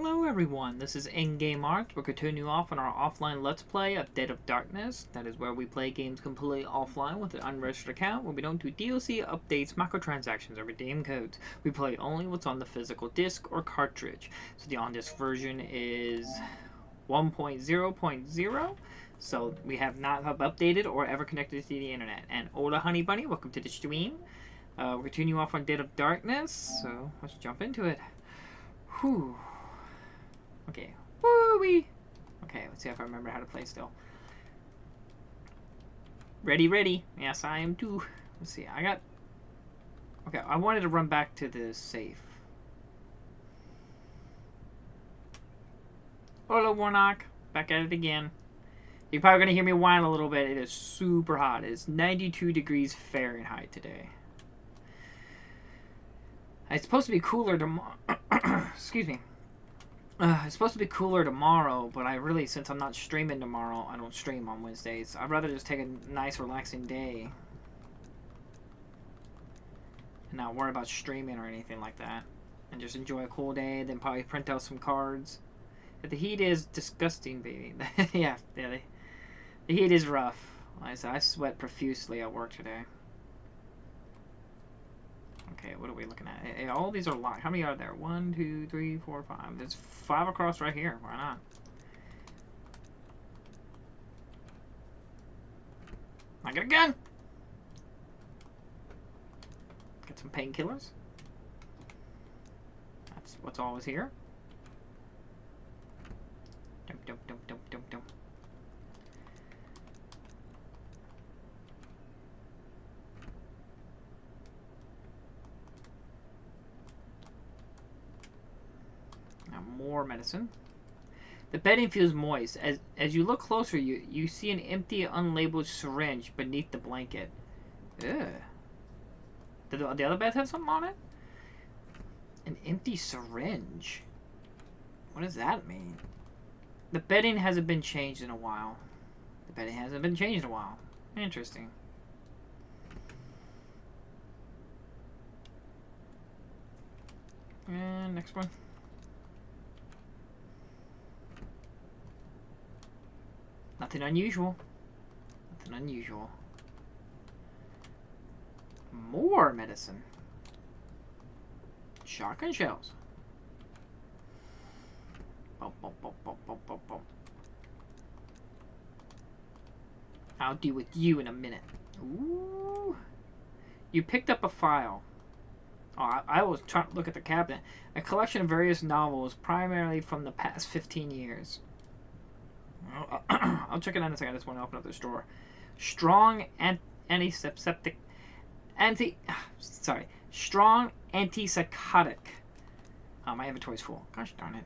Hello everyone, this is In-Game Art. We're continuing off on our offline Let's Play of Dead of Darkness. That is where we play games completely offline with an unregistered account, where we don't do DLC, updates, microtransactions, or redeem codes. We play only what's on the physical disc or cartridge. So the on-disc version is 1.0.0. So we have not updated or ever connected to the internet. And Ola Honey Bunny, welcome to the stream. We're continuing off on Dead of Darkness, so let's jump into it. Whew. Okay. Woo-wee! Okay, let's see if I remember how to play still. Ready, ready. Yes, I am too. Let's see, I got... Okay, I wanted to run back to the safe. Hola, Warnock. Back at it again. You're probably going to hear me whine a little bit. It is super hot. It is 92 degrees Fahrenheit today. It's supposed to be cooler tomorrow. Excuse me. It's supposed to be cooler tomorrow, but I really, since I'm not streaming tomorrow, I don't stream on Wednesdays. I'd rather just take a nice, relaxing day and not worry about streaming or anything like that, and just enjoy a cool day. Then probably print out some cards. But the heat is disgusting, baby. yeah, the heat is rough. Like I said, I sweat profusely at work today. Okay, what are we looking at? All these are locked. How many are there? 1, 2, 3, 4, 5. There's 5 across right here. Why not? I got a gun! Get some painkillers. That's what's always here. Dum, dum, dum, dum, dum, dum. More medicine. The bedding feels moist. As you look closer, you see an empty, unlabeled syringe beneath the blanket. Ugh. Did the other beds have something on it? An empty syringe. What does that mean? The bedding hasn't been changed in a while. The bedding hasn't been changed in a while. Interesting. And next one. Nothing unusual. Nothing unusual. More medicine. Shotgun shells. Bum, bum, bum, bum, bum, bum, bum. I'll deal with you in a minute. Ooh. You picked up a file. Oh, I was trying to look at the cabinet. A collection of various novels, primarily from the past 15 years. I'll check it out in a second. I just want to open up this drawer. Strong antiseptic. Strong antipsychotic. My inventory's full. Gosh darn it.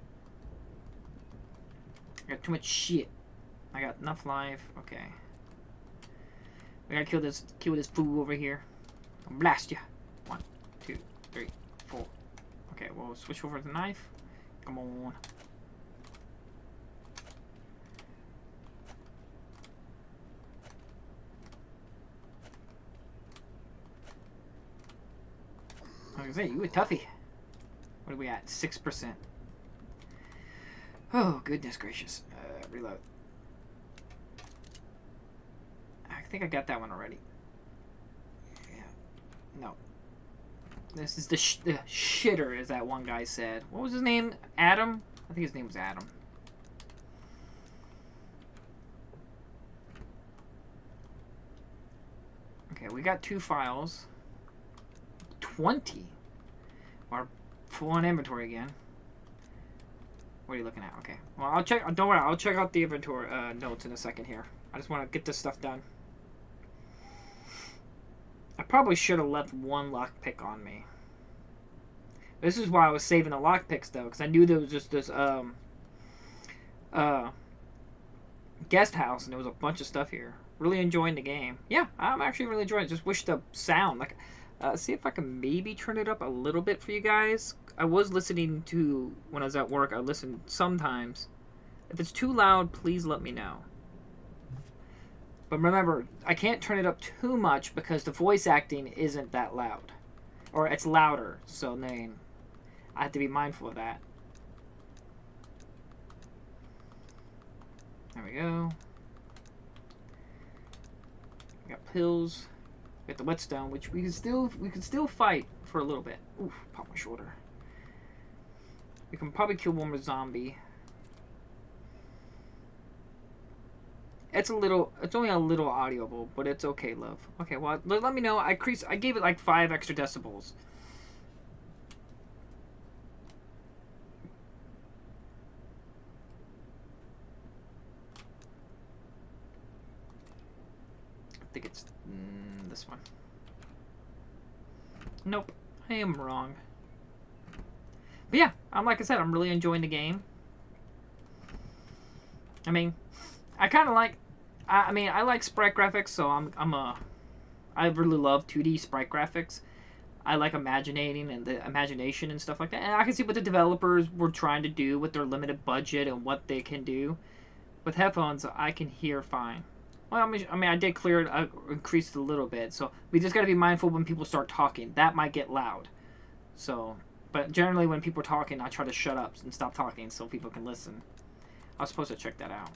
I got too much shit. I got enough life. Okay. We gotta kill this fool over here. I'll blast ya. 1, 2, 3, 4. Okay, we'll switch over to the knife. Come on. I was gonna say, you a toughie. What are we at? 6%. Oh, goodness gracious. Reload. I think I got that one already. Yeah. No. This is the shitter, as that one guy said. What was his name? Adam? I think his name was Adam. Okay, we got 2 files. 20. Our full on inventory again. What are you looking at? Okay. Well, I'll check. Don't worry. I'll check out the inventory notes in a second here. I just want to get this stuff done. I probably should have left 1 lockpick on me. This is why I was saving the lockpicks though, because I knew there was just this guest house and there was a bunch of stuff here. Really enjoying the game. Yeah, I'm actually really enjoying it. Just wish the sound like. See if I can maybe turn it up a little bit for you guys. I was listening to, when I was at work, I listened sometimes. If it's too loud, please let me know. But remember, I can't turn it up too much because the voice acting isn't that loud. Or it's louder, so I have to be mindful of that. There we go. We got pills. We got the whetstone, which we can still fight for a little bit. Oof, pop my shoulder. We can probably kill one more zombie. It's only a little audible, but it's okay, love. Okay, well, let me know. I gave it like 5 extra decibels. I think it's this one. Nope, I am wrong. But yeah, like I said, I'm really enjoying the game. I mean, I kind of like. I like sprite graphics, so I really love 2D sprite graphics. I like imagining and the imagination and stuff like that. And I can see what the developers were trying to do with their limited budget and what they can do. With headphones, I can hear fine. Well, I did clear it, increased it a little bit. So we just got to be mindful when people start talking. That might get loud. So, but generally when people are talking, I try to shut up and stop talking so people can listen. I was supposed to check that out.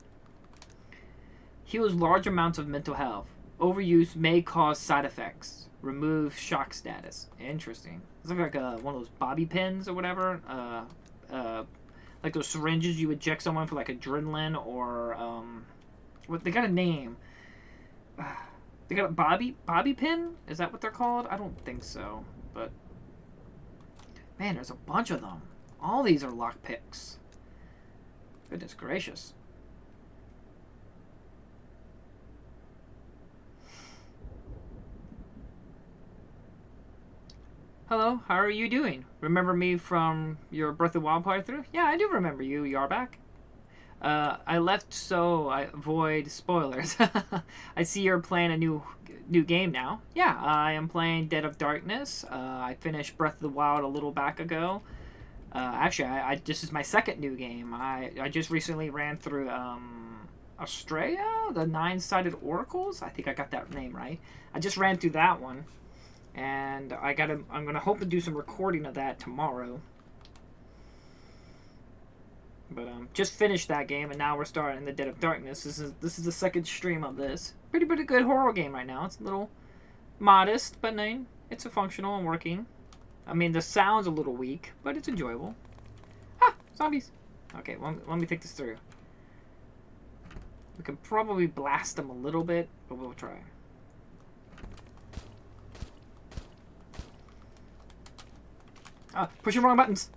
Heals large amounts of mental health. Overuse may cause side effects. Remove shock status. Interesting. It's like one of those bobby pins or whatever. Like those syringes you inject someone for like adrenaline or what they got a name. They got a bobby pin? Is that what they're called? I don't think so. But man, there's a bunch of them. All these are lockpicks. Goodness gracious. Hello, how are you doing? Remember me from your Breath of the Wild playthrough? Yeah, I do remember you, Yarback. I left so I avoid spoilers. I see you're playing a new game now. Yeah, I am playing Dead of Darkness. I finished Breath of the Wild a little back ago. Actually, this is my second new game. I just recently ran through Australia, the 9-sided oracles. I think I got that name right. I just ran through that one. And I'm gonna hope to do some recording of that tomorrow. But just finished that game, and now we're starting the Dead of Darkness. This is the second stream of this. Pretty good horror game right now. It's a little modest, but it's a functional and working. I mean, the sound's a little weak, but it's enjoyable. Ah, zombies. Okay, let me think this through. We can probably blast them a little bit, but we'll try. Pushing wrong buttons.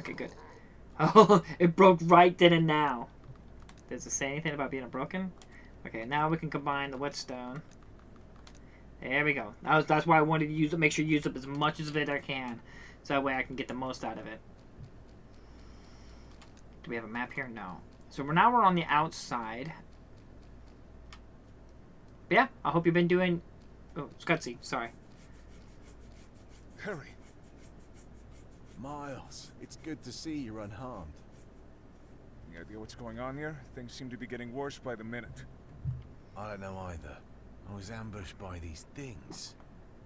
Okay, good. Oh, it broke right then and now. Does it say anything about being broken? Okay, now we can combine the whetstone. There we go. That's why I wanted to use it. Make sure you use up as much of it as I can, so that way I can get the most out of it. Do we have a map here? No. So we're on the outside. But yeah, I hope you've been doing... Oh, it's cutscene. Sorry. Harry. Miles, it's good to see you're unharmed. Any idea what's going on here? Things seem to be getting worse by the minute. I don't know either. I was ambushed by these things.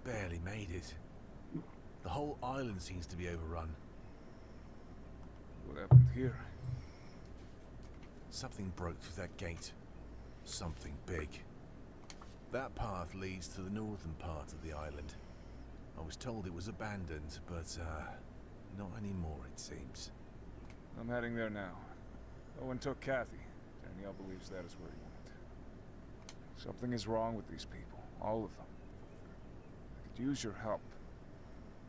Barely made it. The whole island seems to be overrun. What happened here? Something broke through that gate. Something big. That path leads to the northern part of the island. I was told it was abandoned, but not anymore, it seems. I'm heading there now. Owen took Kathy. Danielle believes that is where he went. Something is wrong with these people. All of them. I could use your help.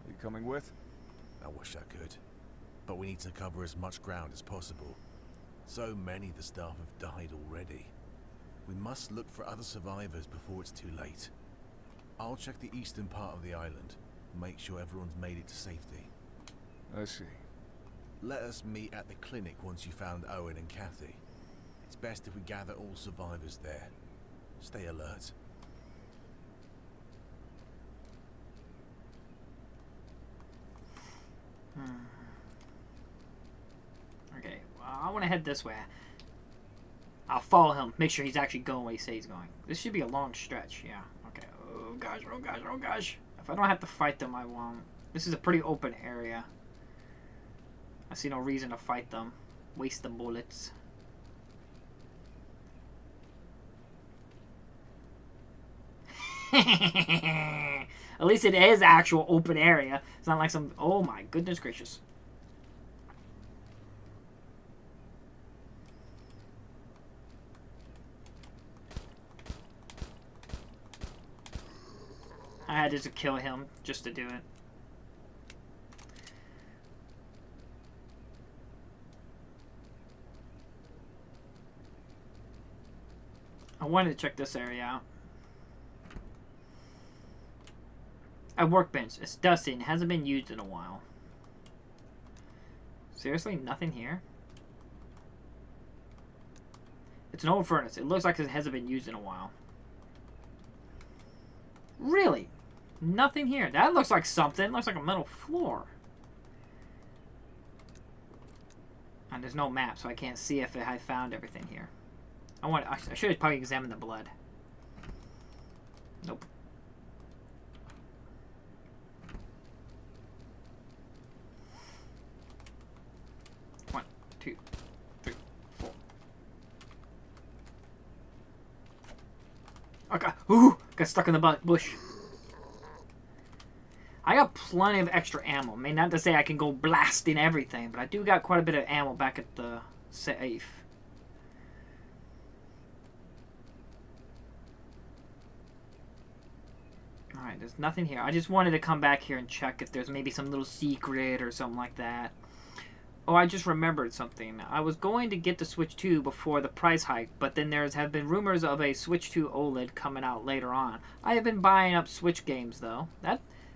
Are you coming with? I wish I could. But we need to cover as much ground as possible. So many of the staff have died already. We must look for other survivors before it's too late. I'll check the eastern part of the island and make sure everyone's made it to safety. I see. Let us meet at the clinic once you found Owen and Kathy. It's best if we gather all survivors there. Stay alert. Okay, well, I want to head this way. I'll follow him. Make sure he's actually going where he says he's going. This should be a long stretch. Yeah. Okay. Oh gosh. Oh gosh. Oh gosh. If I don't have to fight them, I won't. This is a pretty open area. I see no reason to fight them. Waste the bullets. At least it is actual open area. It's not like some... Oh my goodness gracious. I had to kill him just to do it. I wanted to check this area out. A workbench. It's dusty and hasn't been used in a while. Seriously? Nothing here? It's an old furnace. It looks like it hasn't been used in a while. Really? Nothing here. That looks like something. It looks like a metal floor. And there's no map, so I can't see if I found everything here. I should have probably examined the blood. Nope. One, two, three, four. Okay. Ooh! Got stuck in the bush. I got plenty of extra ammo. I mean, not to say I can go blasting everything, but I do got quite a bit of ammo back at the safe. Alright, there's nothing here. I just wanted to come back here and check if there's maybe some little secret or something like that. Oh, I just remembered something. I was going to get the Switch 2 before the price hike, but then have been rumors of a Switch 2 OLED coming out later on. I have been buying up Switch games, though.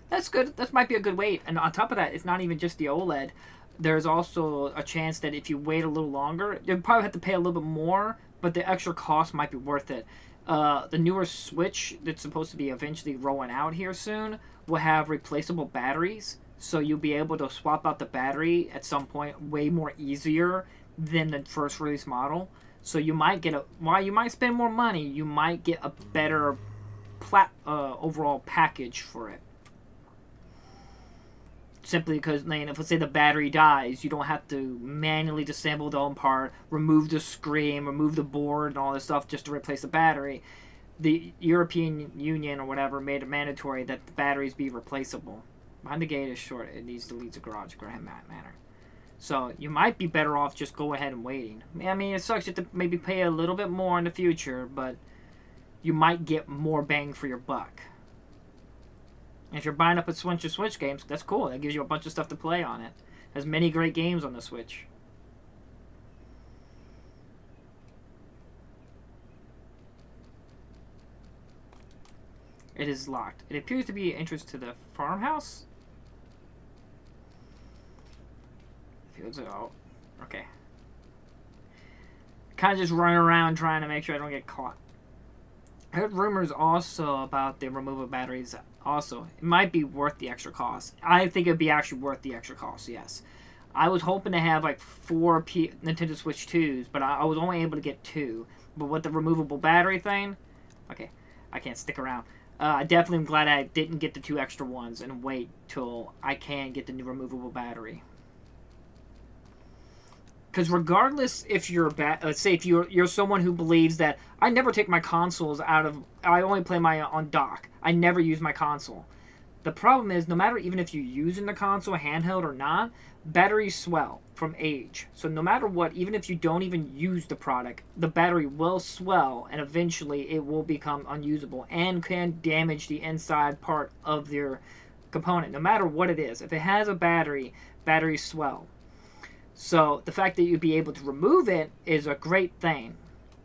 That's good. That might be a good wait. And on top of that, it's not even just the OLED. There's also a chance that if you wait a little longer, you'll probably have to pay a little bit more, but the extra cost might be worth it. The newer Switch that's supposed to be eventually rolling out here soon will have replaceable batteries, so you'll be able to swap out the battery at some point way more easier than the first release model. So you might get while you might spend more money, you might get a better overall package for it. Simply because, if let's say the battery dies, you don't have to manually disassemble the home part, remove the screen, remove the board, and all this stuff just to replace the battery. The European Union or whatever made it mandatory that the batteries be replaceable. Behind the gate is short. It needs to lead to garage. Graham Manor. So you might be better off just go ahead and waiting. I mean, it sucks you have to maybe pay a little bit more in the future, but you might get more bang for your buck. If you're buying up a Switch games, that's cool. That gives you a bunch of stuff to play on it. Has many great games on the Switch. It is locked. It appears to be of interest to the farmhouse. Oh, okay. Kind of just running around trying to make sure I don't get caught. I heard rumors also about the removable batteries. Also, it might be worth the extra cost. I think it'd be actually worth the extra cost, yes. I was hoping to have like 4 Nintendo Switch 2s, but I was only able to get 2. But with the removable battery thing, okay, I can't stick around. I definitely am glad I didn't get the 2 extra ones and wait till I can get the new removable battery. Because regardless if you're let's say if you're someone who believes that I never take my consoles out of, I only play my on dock. I never use my console. The problem is, no matter even if you're using the console handheld or not, batteries swell from age. So no matter what, even if you don't even use the product, the battery will swell and eventually it will become unusable and can damage the inside part of your component. No matter what it is, if it has a battery, batteries swell. So the fact that you'd be able to remove it is a great thing.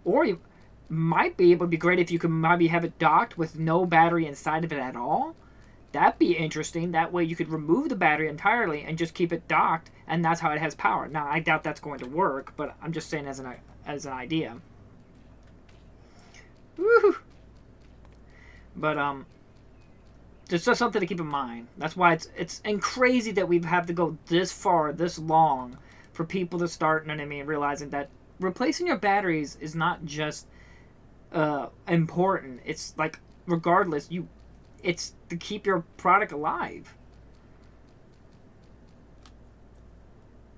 Or you might be able to be great if you can maybe have it docked with no battery inside of it at all. That'd be interesting. That way you could remove the battery entirely and just keep it docked, and that's how it has power. Now, I doubt that's going to work, but I'm just saying as an idea. Woohoo! But there's just something to keep in mind. That's why it's crazy that we have to go this far, this long, for people to start, you know what I mean, realizing that replacing your batteries is not just important. It's like regardless, it's to keep your product alive.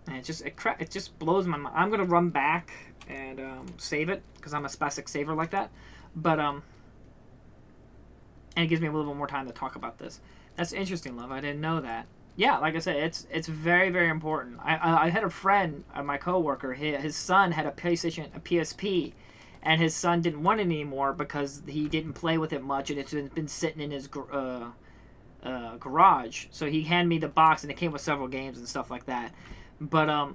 And it just blows my mind. I'm gonna run back and save it because I'm a spastic saver like that. But and it gives me a little bit more time to talk about this. That's interesting, love. I didn't know that. Yeah, like I said, it's very very important. I had a friend, my coworker. His son had a PlayStation, a PSP, and his son didn't want it anymore because he didn't play with it much, and it's been sitting in his garage. So he handed me the box, and it came with several games and stuff like that. But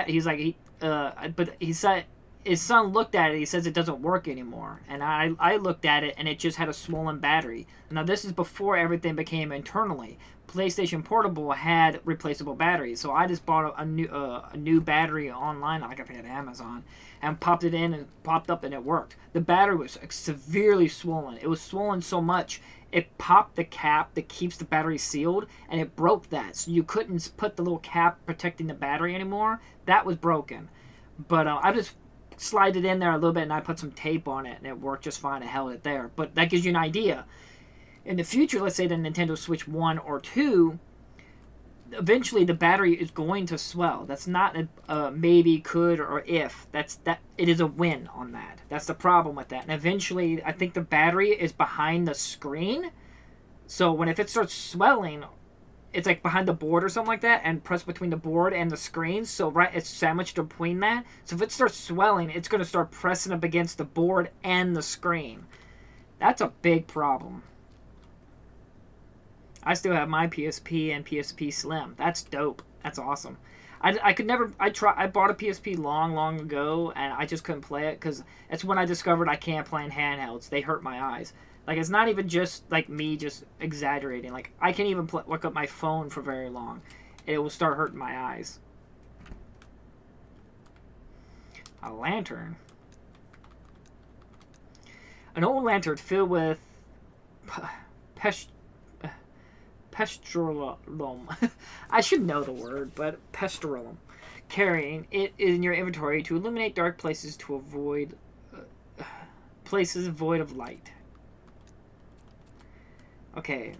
he's like but he said his son looked at it. He says it doesn't work anymore, and I looked at it, and it just had a swollen battery. Now this is before everything became internally. PlayStation Portable had replaceable batteries, so I just bought a new battery online, like I think at Amazon, and popped it in and popped up, and it worked. The battery was severely swollen. It was swollen so much it popped the cap that keeps the battery sealed, and it broke that, so you couldn't put the little cap protecting the battery anymore. That was broken. But I just slide it in there a little bit, and I put some tape on it, and it worked just fine. It held it there. But that gives you an idea. In the future, let's say the Nintendo Switch 1 or 2, eventually the battery is going to swell. That's not a maybe, could, or if. It is a win on that. That's the problem with that. And eventually, I think the battery is behind the screen. So if it starts swelling, it's like behind the board or something like that, and pressed between the board and the screen. So it's sandwiched between that. So if it starts swelling, it's going to start pressing up against the board and the screen. That's a big problem. I still have my PSP and PSP Slim. That's dope. That's awesome. I could never. I bought a PSP long ago, and I just couldn't play it because it's when I discovered I can't play in handhelds. They hurt my eyes. Like, it's not even just like me just exaggerating. Like, I can't even look up my phone for very long. It will start hurting my eyes. A lantern. An old lantern filled with pestrolum. I should know the word, but pestrolum. Carrying it in your inventory to illuminate dark places to avoid places void of light. Okay,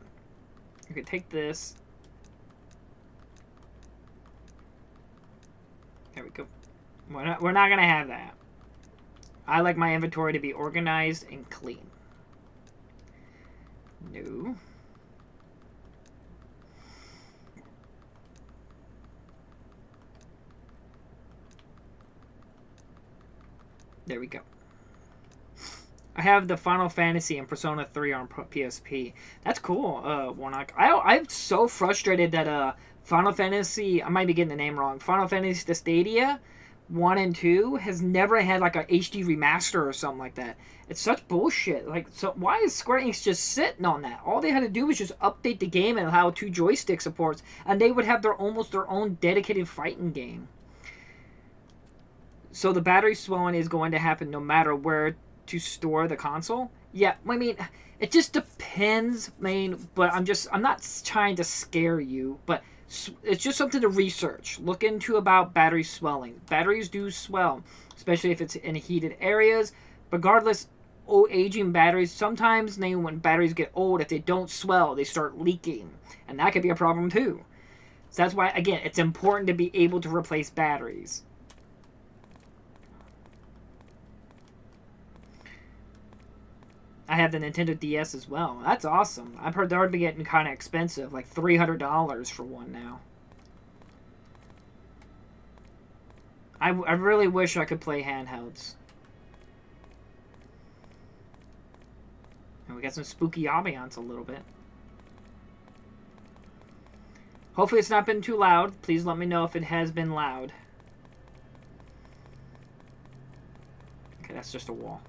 you can take this. There we go. We're not gonna have that. I like my inventory to be organized and clean. No. There we go. I have the Final Fantasy and Persona 3 on PSP. That's cool, Warnock. I'm so frustrated that Final Fantasy, I might be getting the name wrong, Final Fantasy The Stadia 1 and 2 has never had like a HD remaster or something like that. It's such bullshit. Like, so why is Square Enix just sitting on that? All they had to do was just update the game and how 2 joystick supports, and they would have almost their own dedicated fighting game. So the battery swelling is going to happen no matter where to store the console. Yeah, I mean, it just depends, but I'm not trying to scare you, but it's just something to research. Look into about battery swelling. Batteries do swell, especially if it's in heated areas. Regardless, aging batteries, sometimes when batteries get old, if they don't swell, they start leaking, and that could be a problem too. So that's why, again, it's important to be able to replace batteries. I have the Nintendo DS as well. That's awesome. I've heard they're getting kind of expensive, like $300 for one now. I really wish I could play handhelds. And we got some spooky ambiance a little bit. Hopefully it's not been too loud. Please let me know if it has been loud. Okay, that's just a wall.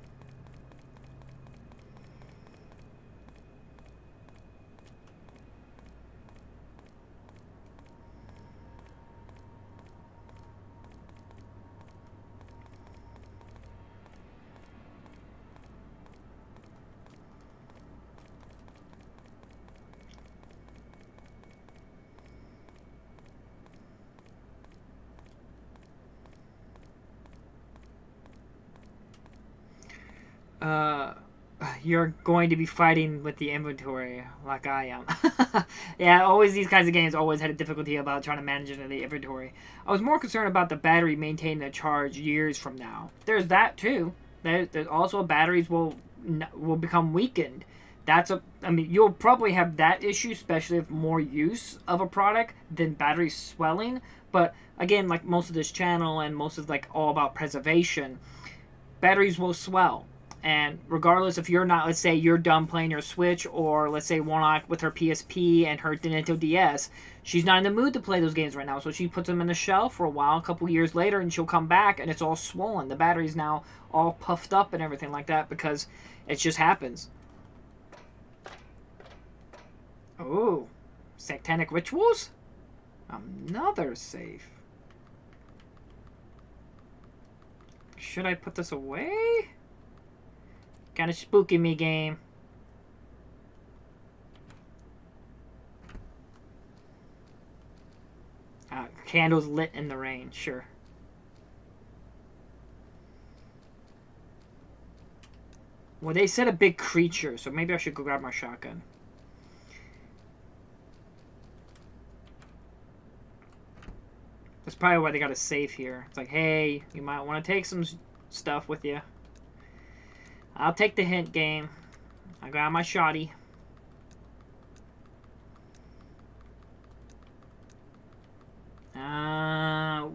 you're going to be fighting with the inventory like I am. Yeah, always these kinds of games always had a difficulty about trying to manage it in the inventory. I was more concerned about the battery maintaining a charge years from now. There's that too. There's also batteries will become weakened. I mean, you'll probably have that issue, especially if more use of a product than battery swelling. But again, like most of this channel and most of like all about preservation, batteries will swell. And regardless if you're not, let's say you're done playing your Switch, or let's say Warnock with her PSP and her Nintendo DS, she's not in the mood to play those games right now. So she puts them in the shelf for a while, a couple years later, and she'll come back and it's all swollen. The battery's now all puffed up and everything like that because it just happens. Oh, satanic rituals? Another safe. Should I put this away? Kind of spooky me, game. Candles lit in the rain, sure. Well, they said a big creature, so maybe I should go grab my shotgun. That's probably why they got a safe here. It's like, hey, you might want to take some stuff with you. I'll take the hint, game. I got my shotty.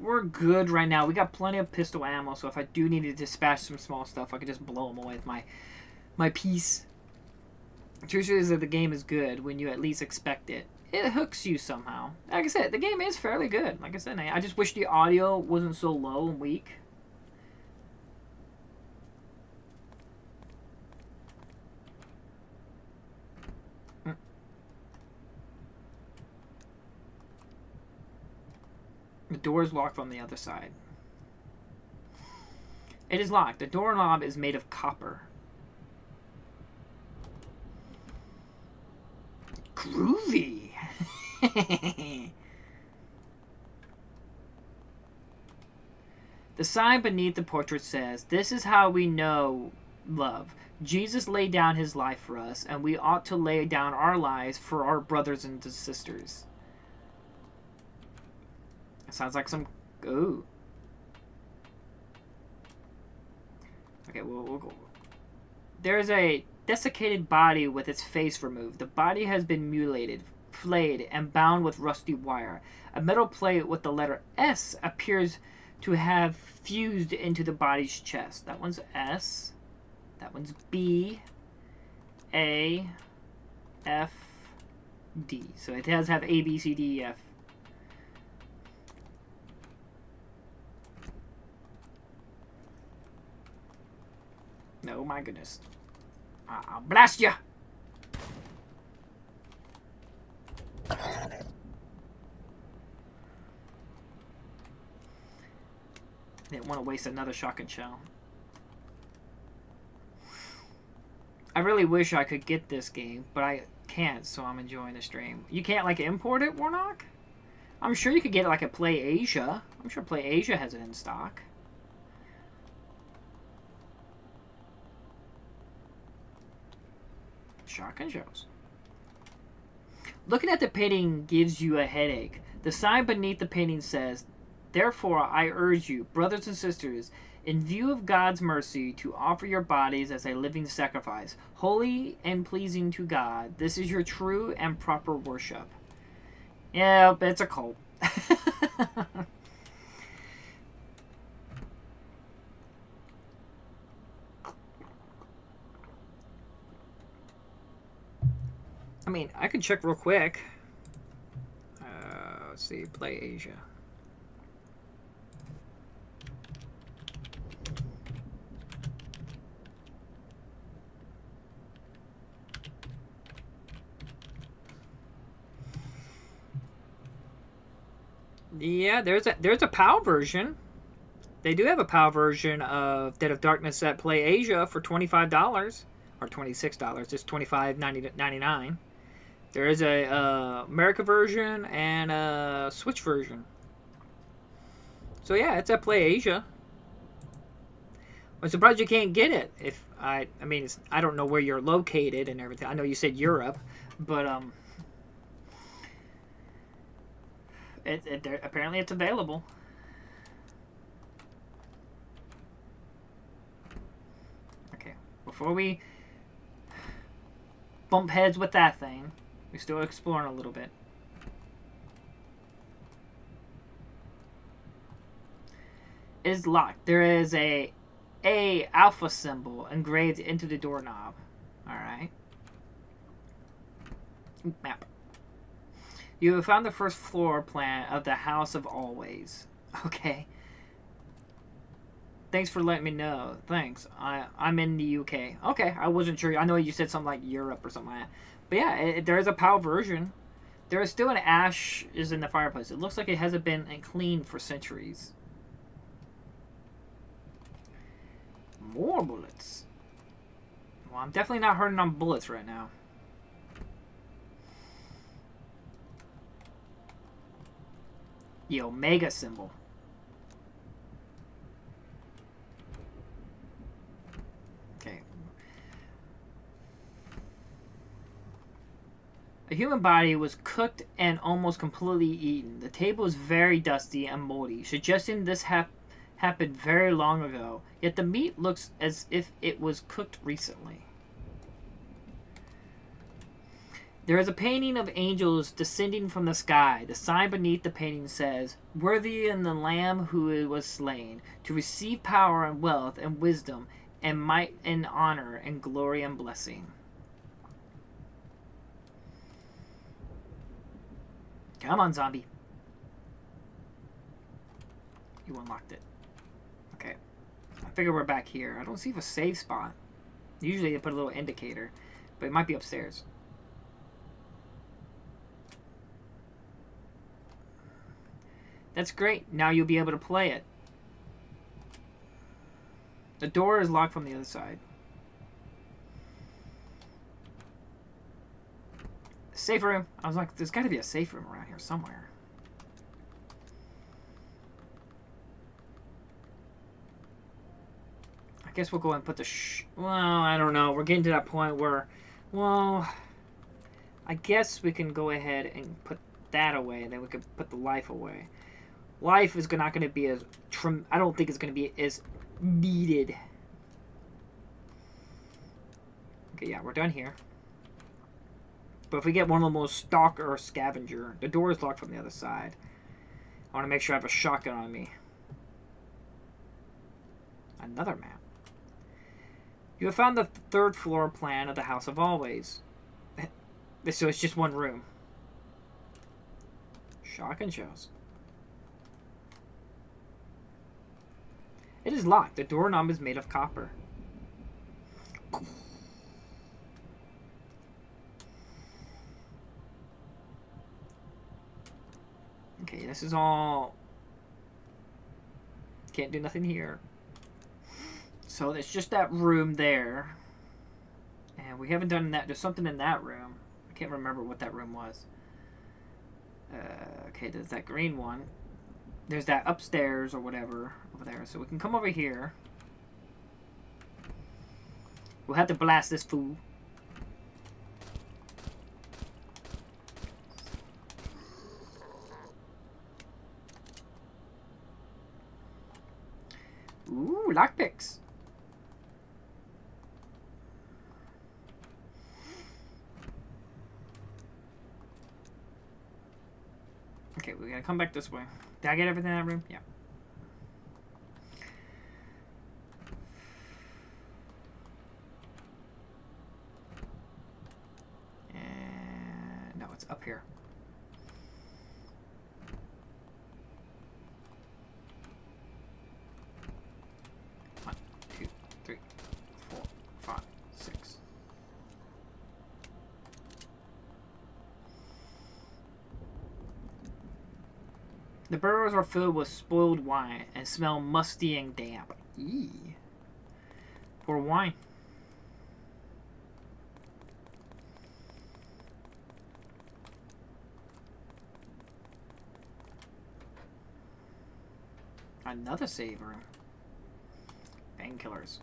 We're good right now. We got plenty of pistol ammo, so if I do need to dispatch some small stuff, I can just blow them away with my piece. The truth is that the game is good when you at least expect it. It hooks you somehow. Like I said, the game is fairly good. Like I said, I just wish the audio wasn't so low and weak. The door is locked on the other side. It is locked. The doorknob is made of copper. Groovy. The sign beneath the portrait says, "This is how we know love. Jesus laid down his life for us, and we ought to lay down our lives for our brothers and sisters." It sounds like some... Ooh. Okay, we'll go. There's a desiccated body with its face removed. The body has been mutilated, flayed, and bound with rusty wire. A metal plate with the letter S appears to have fused into the body's chest. That one's S. That one's B. A. F. D. So it does have A, B, C, D, E, F. Oh my goodness. I'll blast ya! Didn't want to waste another shotgun shell. I really wish I could get this game, but I can't, so I'm enjoying the stream. You can't, like, import it, Warnock? I'm sure you could get it, like, at Play Asia. I'm sure Play Asia has it in stock. Shotgun shells. Looking at the painting gives you a headache. The sign beneath the painting says, "Therefore I urge you, brothers and sisters, in view of God's mercy, to offer your bodies as a living sacrifice, holy and pleasing to God. This is your true and proper worship." Yeah, it's a cult. I mean, I can check real quick. Let's see, Play Asia. Yeah, there's a PAL version. They do have a PAL version of Dead of Darkness at Play Asia for $25 or $26. It's $25.99. There is a America version and a Switch version. So yeah, it's at Play Asia. I'm surprised you can't get it. If I mean, I don't know where you're located and everything. I know you said Europe, but apparently it's available. Okay, before we bump heads with that thing, we're still exploring a little bit. It is locked. There is a alpha symbol engraved into the doorknob. All right. Map. You have found the first floor plan of the House of Always. Okay. Thanks for letting me know. Thanks. I'm in the UK. Okay, I wasn't sure. I know you said something like Europe or something like that. But yeah, there is a PAL version. There is still an ash is in the fireplace. It looks like it hasn't been cleaned for centuries. More bullets. Well, I'm definitely not hurting on bullets right now. The Omega symbol. Okay. A human body was cooked and almost completely eaten. The table is very dusty and moldy, suggesting this happened very long ago. Yet the meat looks as if it was cooked recently. There is a painting of angels descending from the sky. The sign beneath the painting says, "Worthy in the Lamb who was slain, to receive power and wealth and wisdom and might and honor and glory and blessing." Come on, zombie. You unlocked it. Okay. I figure we're back here. I don't see a save spot. Usually they put a little indicator, but it might be upstairs. That's great. Now you'll be able to play it. The door is locked from the other side. Safe room. I was like, there's got to be a safe room around here somewhere. I guess we'll go and put the well, I don't know. We're getting to that point where, well, I guess we can go ahead and put that away, and then we can put the life away. Life is not going to be as I don't think it's going to be as needed. Okay, yeah, we're done here. But if we get one of the most stalker or scavenger, the door is locked from the other side. I want to make sure I have a shotgun on me. Another map. You have found the third floor plan of the House of Always. So it's just one room. Shotgun shells. It is locked. The doorknob is made of copper. Okay, this is all... Can't do nothing here. So it's just that room there. And we haven't done that. There's something in that room. I can't remember what that room was. Okay, there's that green one. There's that upstairs or whatever over there. So we can come over here. We'll have to blast this fool. Ooh, lockpicks. Okay, we gotta come back this way. Did I get everything in that room? Yeah. And no, it's up here. One, two, three, 4, 5, 6. The burrows are filled with spoiled wine and smell musty and damp. Eee. Pour wine. Another save room. Painkillers.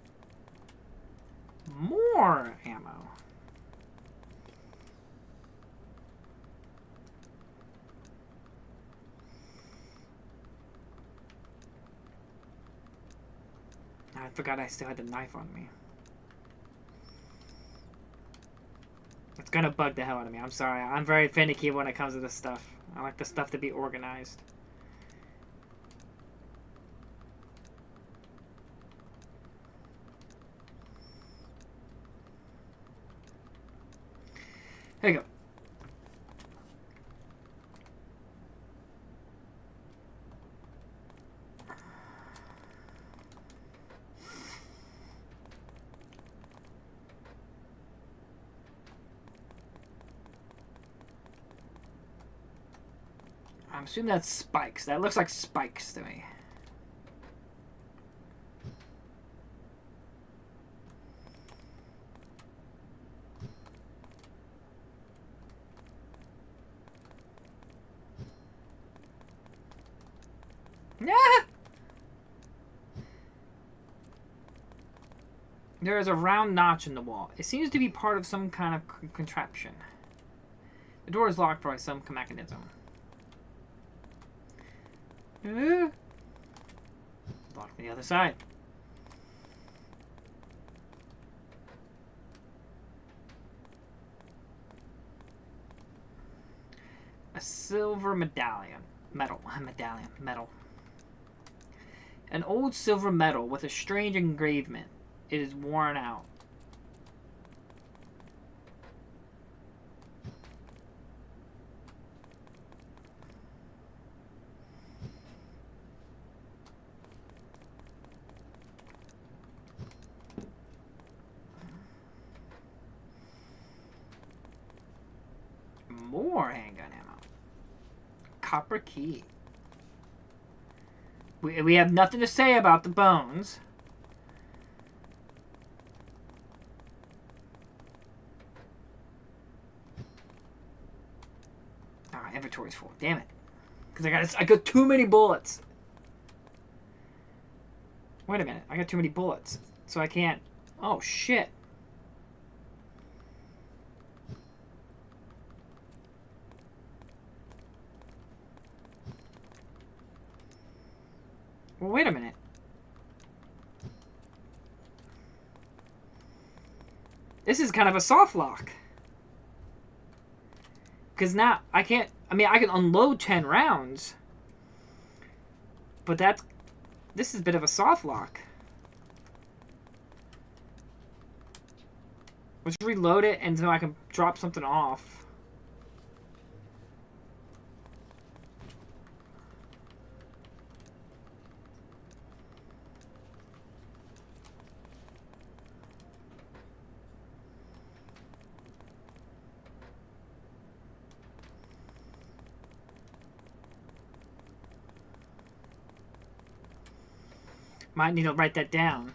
More ammo. I forgot I still had the knife on me. It's gonna bug the hell out of me. I'm sorry. I'm very finicky when it comes to this stuff. I like the stuff to be organized. Here you go. I'm assuming that's spikes. That looks like spikes to me. Yeah. There is a round notch in the wall. It seems to be part of some kind of contraption. The door is locked by some mechanism. Locked on the other side. A silver medallion. Metal. An old silver medal with a strange engravement. It is worn out. More handgun ammo. Copper key. We have nothing to say about the bones. Ah, inventory's full. Damn it. Because I got too many bullets. Wait a minute. I got too many bullets. So I can't... Oh, shit. Well, wait a minute. This is kind of a soft lock. Because now I can't... I mean, I can unload 10 rounds. But that's... This is a bit of a soft lock. Let's reload it until I can drop something off. Might need to write that down.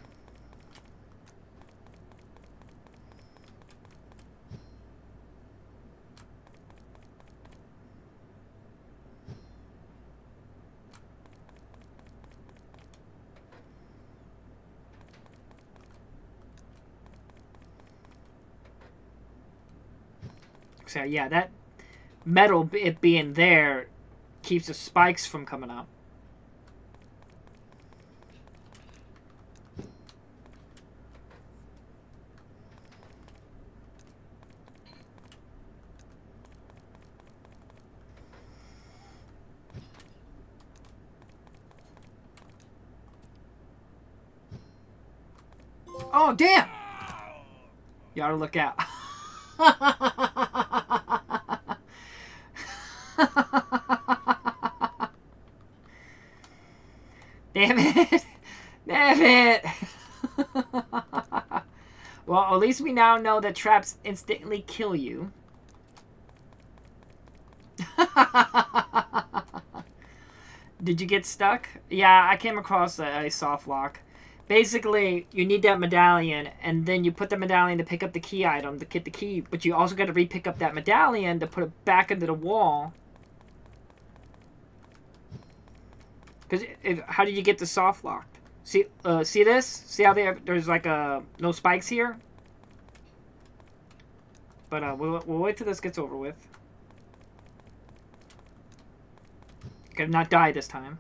So yeah, that metal, it being there, keeps the spikes from coming up. Oh, damn! You ought to look out. Damn it! Damn it! Well, at least we now know that traps instantly kill you. Did you get stuck? Yeah, I came across a soft lock. Basically, you need that medallion, and then you put the medallion to pick up the key item to get the key, but you also got to re-pick up that medallion to put it back into the wall. Because how did you get the soft locked? See this? See how there's like no spikes here? But we'll wait till this gets over with. Gotta not die this time.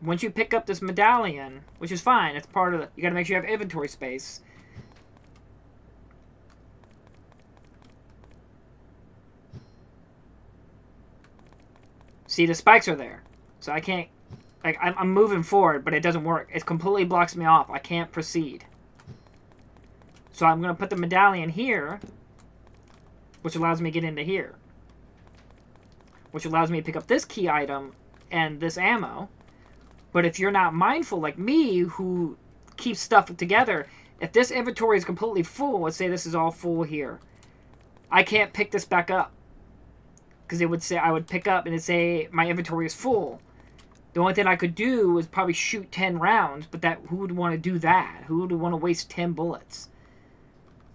Once you pick up this medallion, which is fine, it's part of the... You gotta make sure you have inventory space. See, the spikes are there. So I can't... Like, I'm moving forward, but it doesn't work. It completely blocks me off. I can't proceed. So I'm going to put the medallion here, which allows me to get into here. Which allows me to pick up this key item and this ammo. But if you're not mindful, like me, who keeps stuff together, if this inventory is completely full, let's say this is all full here, I can't pick this back up. Because it would say, I would pick up and it'd say my inventory is full. The only thing I could do was probably shoot 10 rounds, but who would want to do that? Who would want to waste 10 bullets?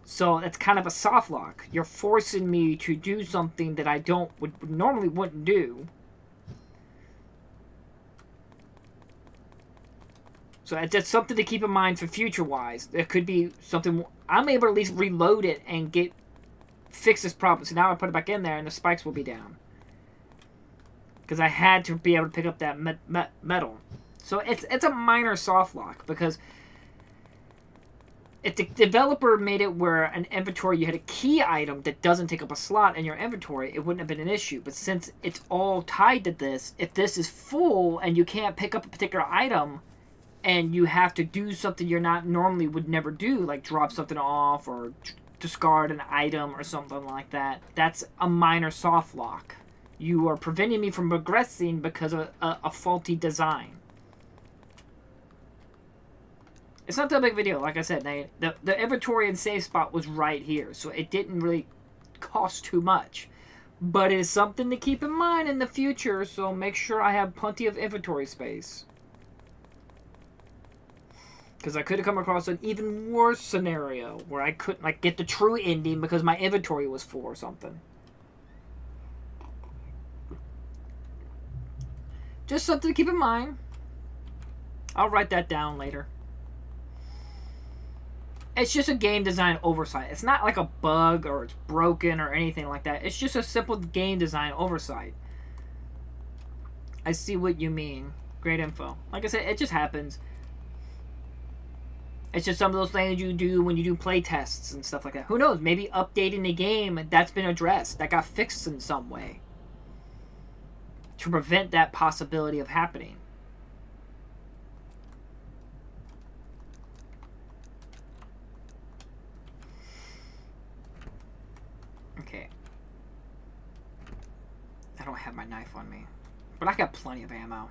So it's kind of a soft lock. You're forcing me to do something that I normally wouldn't do. So it's just something to keep in mind for future-wise. There could be something... I'm able to at least reload it and fix this problem. So now I put it back in there and the spikes will be down. Because I had to be able to pick up that metal. So it's a minor soft lock. Because if the developer made it where an inventory, you had a key item that doesn't take up a slot in your inventory, it wouldn't have been an issue. But since it's all tied to this, if this is full and you can't pick up a particular item... and you have to do something you're not normally would never do, like drop something off or discard an item or something like that, that's a minor soft lock. You are preventing me from progressing because of a faulty design. It's not that big of a deal. Like I said, the inventory and save spot was right here, so it didn't really cost too much. But it is something to keep in mind in the future, so make sure I have plenty of inventory space. Because I could have come across an even worse scenario where I couldn't like get the true ending because my inventory was full or something. Just something to keep in mind. I'll write that down later. It's just a game design oversight. It's not like a bug or it's broken or anything like that. It's just a simple game design oversight. I see what you mean. Great info. Like I said, it just happens. It's just some of those things you do when you do play tests and stuff like that. Who knows? Maybe updating the game, that's been addressed. That got fixed in some way. To prevent that possibility of happening. Okay. I don't have my knife on me. But I got plenty of ammo.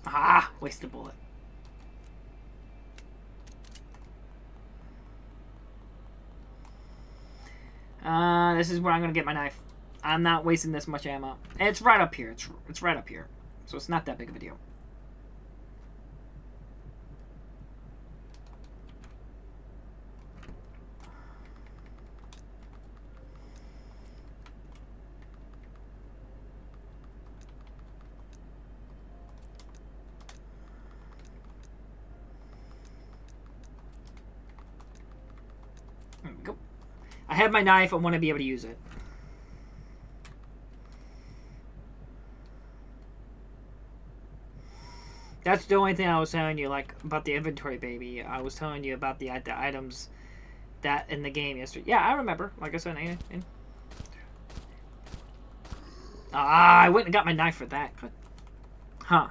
Ah! Wasted bullet. This is where I'm gonna get my knife. I'm not wasting this much ammo. And it's right up here. It's right up here. So it's not that big of a deal. There we go. I have my knife. I want to be able to use it. That's the only thing I was telling you, like, about the inventory, baby. I was telling you about the items that in the game yesterday. Yeah, I remember. Like I said, I went and got my knife for that. Huh.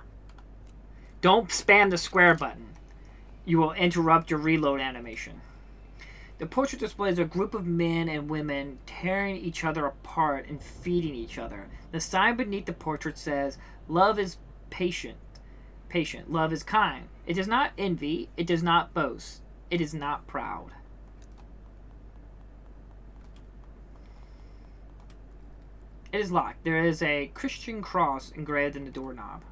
Don't spam the square button. You will interrupt your reload animation. The portrait displays a group of men and women tearing each other apart and feeding each other. The sign beneath the portrait says, "Love is patient. Love is kind. It does not envy. It does not boast. It is not proud." It is locked. There is a Christian cross engraved in the doorknob.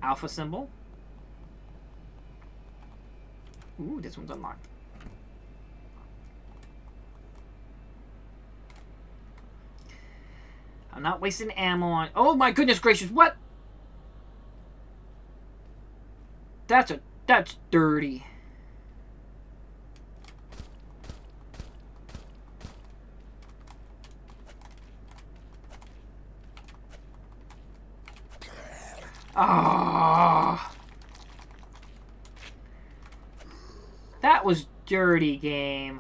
Alpha symbol. Ooh, this one's unlocked. I'm not wasting ammo on... Oh my goodness gracious, what? That's dirty. Ah. That was dirty, game.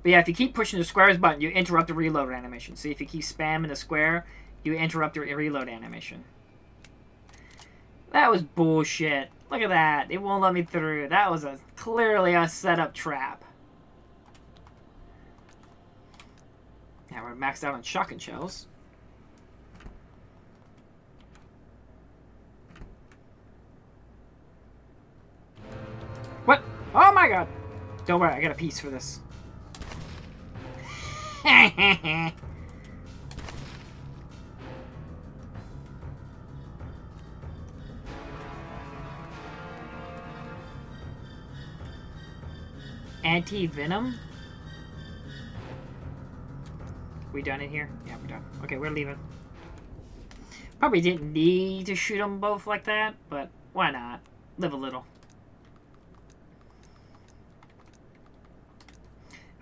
But yeah, if you keep pushing the squares button, you interrupt the reload animation. See, if you keep spamming the square, you interrupt the reload animation. That was bullshit. Look at that. It won't let me through. That was clearly a setup trap. Now we're maxed out on shotgun shells. What? Oh my god! Don't worry, I got a piece for this. Anti-venom? We done in here? Yeah, we're done. Okay, we're leaving. Probably didn't need to shoot them both like that, but why not? Live a little.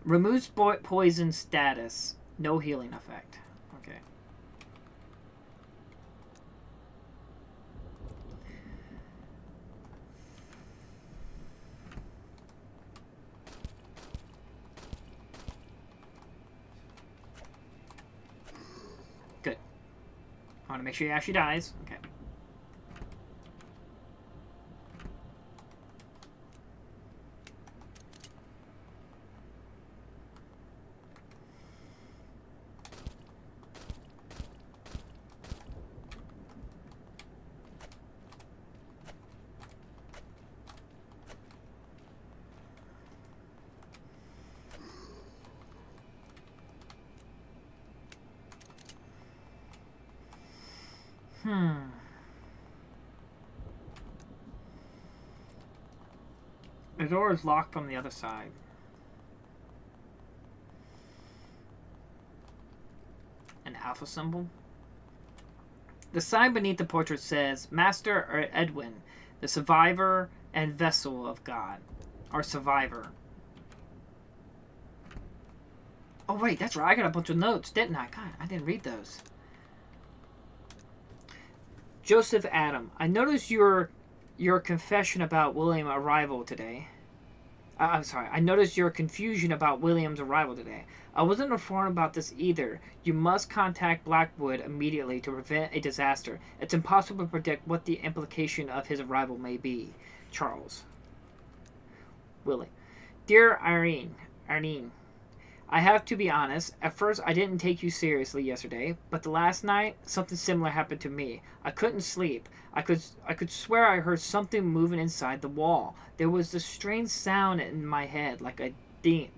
Removes poison status. No healing effect. Okay. Good. I want to make sure he actually dies. Okay. The door is locked from the other side. An alpha symbol. The sign beneath the portrait says, Master Edwin, the survivor and vessel of God. Or survivor. Oh wait, that's right. I got a bunch of notes, didn't I? God, I didn't read those. Joseph Adam, I noticed your confession about William's arrival today. I'm sorry. I noticed your confusion about William's arrival today. I wasn't informed about this either. You must contact Blackwood immediately to prevent a disaster. It's impossible to predict what the implication of his arrival may be. Charles. Willie. Dear Irene, I have to be honest. At first, I didn't take you seriously yesterday, but the last night, something similar happened to me. I couldn't sleep. I could swear I heard something moving inside the wall. There was this strange sound in my head, like a din.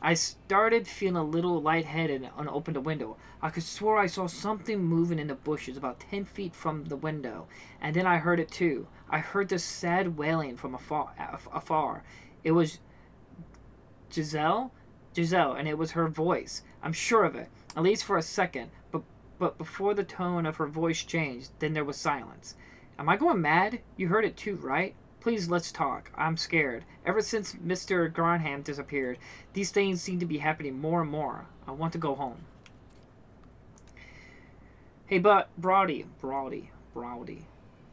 I started feeling a little lightheaded and opened the window. I could swear I saw something moving in the bushes about 10 feet from the window, and then I heard it too. I heard this sad wailing from afar. It was Giselle, and it was her voice. I'm sure of it, at least for a second, but before the tone of her voice changed, then there was silence. Am I going mad? You heard it too, right? Please, let's talk. I'm scared. Ever since Mr. Granham disappeared, these things seem to be happening more and more. I want to go home. Hey, Brody.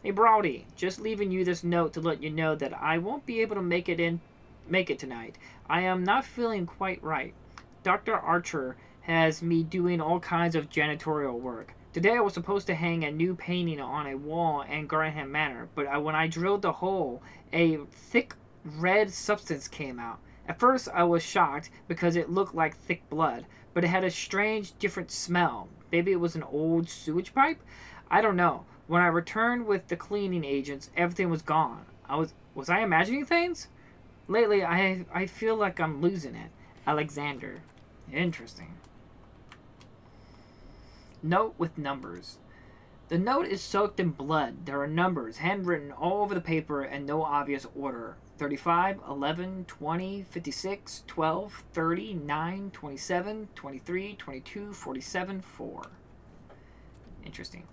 Hey, Brody. Just leaving you this note to let you know that I won't be able to make it tonight. I am not feeling quite right. Dr. Archer has me doing all kinds of janitorial work. Today I was supposed to hang a new painting on a wall in Granham Manor, but when I drilled the hole, a thick red substance came out. At first I was shocked because it looked like thick blood, but it had a strange, different smell. Maybe it was an old sewage pipe? I don't know. When I returned with the cleaning agents, everything was gone. Was I imagining things? Lately, I feel like I'm losing it. Alexander. Interesting. Note with numbers. The note is soaked in blood. There are numbers handwritten all over the paper and no obvious order. 35, 11, 20, 56, 12, 30, 9, 27, 23, 22, 47, 4. Interesting.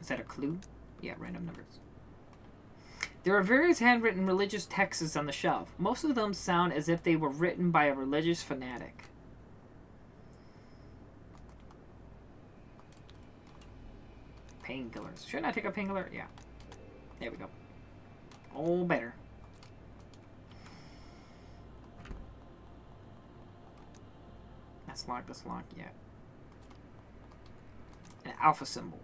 Is that a clue? Yeah, random numbers. There are various handwritten religious texts on the shelf. Most of them sound as if they were written by a religious fanatic. Painkillers. Shouldn't I take a painkiller? Yeah. There we go. Oh, better. That's locked, that's locked, yeah. An alpha symbol.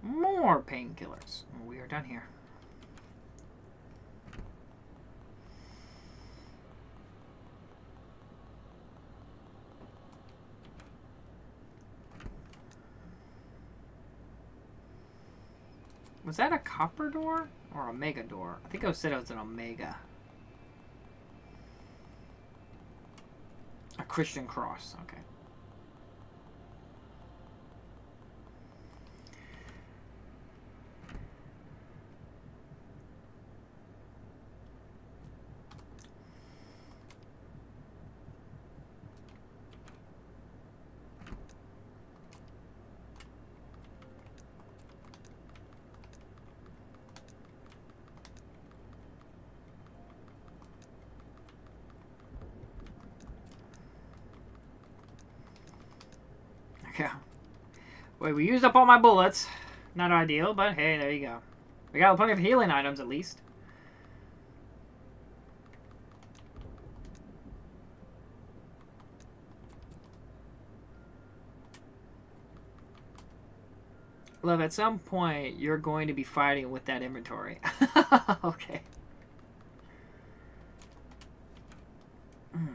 More painkillers. We are done here. Was that a copper door or omega door? I think I said it was an omega. A Christian cross. Okay. Yeah. Wait, we used up all my bullets. Not ideal, but hey, there you go. We got plenty of healing items at least. Love, at some point, you're going to be fighting with that inventory. Okay. Man.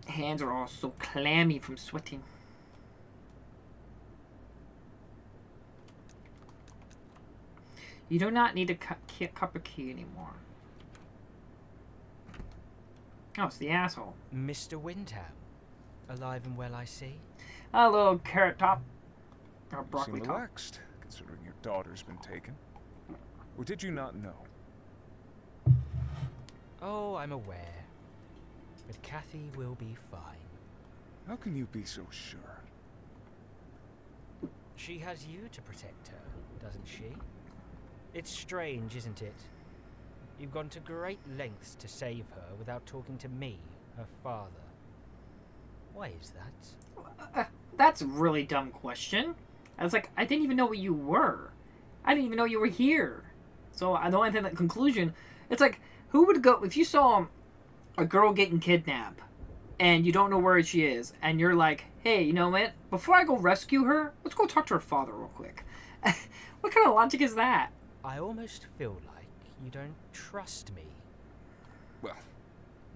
Hands are all so clammy from sweating. You do not need a copper key anymore. Oh, it's the asshole. Mr. Windham. Alive and well, I see. A little carrot top. Or You broccoli seem top. relaxed, considering your daughter's been taken. Or did you not know? Oh, I'm aware. But Kathy will be fine. How can you be so sure? She has you to protect her, doesn't she? It's strange, isn't it? You've gone to great lengths to save her without talking to me, her father. Why is that? That's a really dumb question. I was like, I didn't even know what you were. I didn't even know you were here. So I don't think that conclusion. It's like, who would go if you saw a girl getting kidnapped and you don't know where she is, and you're like, hey, you know what? Before I go rescue her, let's go talk to her father real quick. What kind of logic is that? I almost feel like you don't trust me. Well,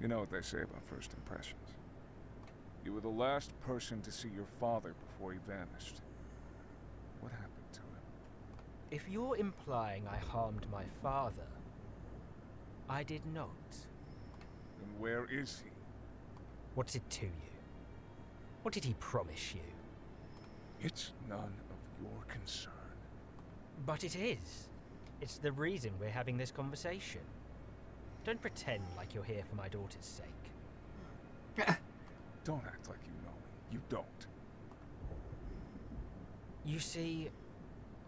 you know what they say about first impressions. You were the last person to see your father before he vanished. What happened to him? If you're implying I harmed my father, I did not. And where is he? What's it to you? What did he promise you? It's none of your concern. But it is. It's the reason we're having this conversation. Don't pretend like you're here for my daughter's sake. Don't act like you know me. You don't. You see,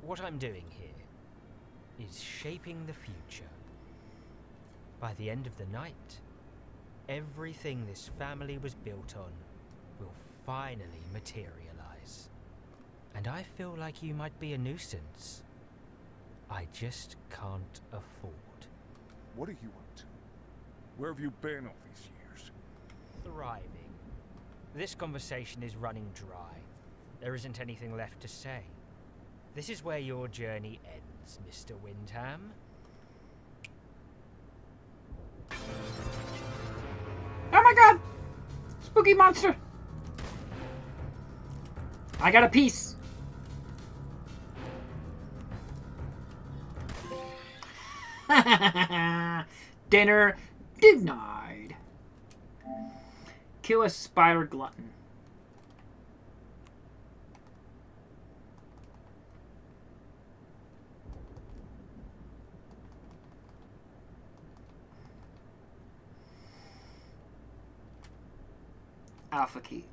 what I'm doing here is shaping the future. By the end of the night, everything this family was built on will finally materialize. And I feel like you might be a nuisance. I just can't afford What are you up to? Where have you been all these years? Thriving. This conversation is running dry. There isn't anything left to say. This is where your journey ends, Mr. Windham. Oh my god! Spooky monster! I got a piece! Dinner denied. Kill a spider glutton. Alpha key.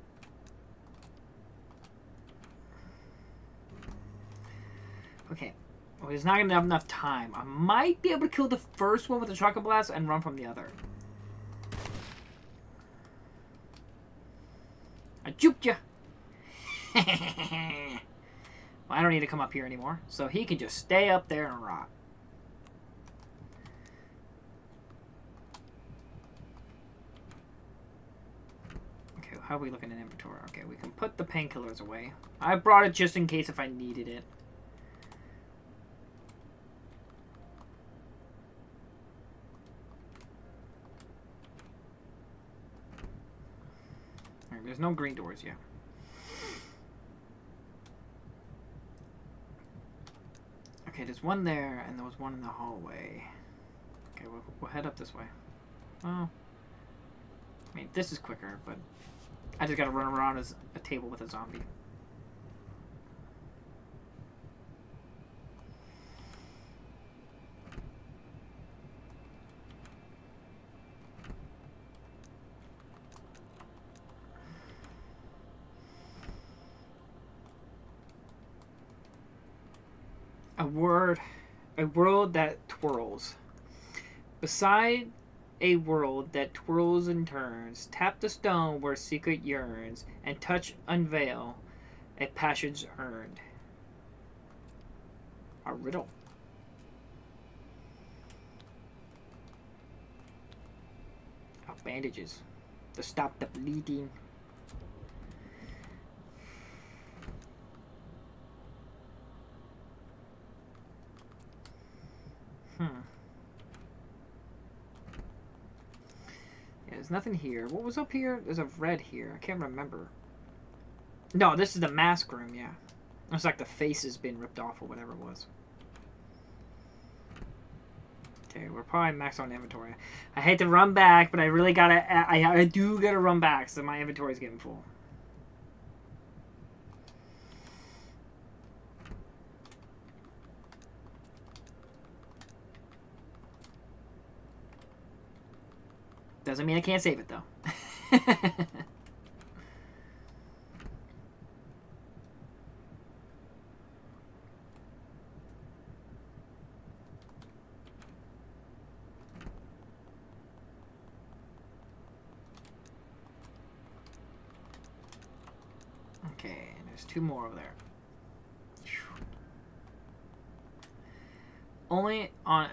Okay. Well, he's not gonna have enough time. I might be able to kill the first one with the chocolate blast and run from the other. I juked ya. Well, I don't need to come up here anymore, so he can just stay up there and rot. Okay, how are we looking in inventory? Okay, we can put the painkillers away. I brought it just in case if I needed it. There's no green doors yet. Okay, there's one there, and there was one in the hallway. Okay, we'll head up this way. Well, I mean, this is quicker, but I just gotta run around as a table with a zombie. A world that twirls. Beside a world that twirls and turns, tap the stone where secret yearns, and touch unveil a passion's earned. A riddle. Oh, bandages to stop the bleeding. Yeah, there's nothing here. What was up here? There's a red here. I can't remember. No, this is the mask room, yeah. It's like the face has been ripped off or whatever it was. Okay, we're probably max on inventory. I hate to run back, but I really gotta... I do gotta run back, so my inventory's getting full. Doesn't mean I can't save it, though. Okay, there's two more over there. Only on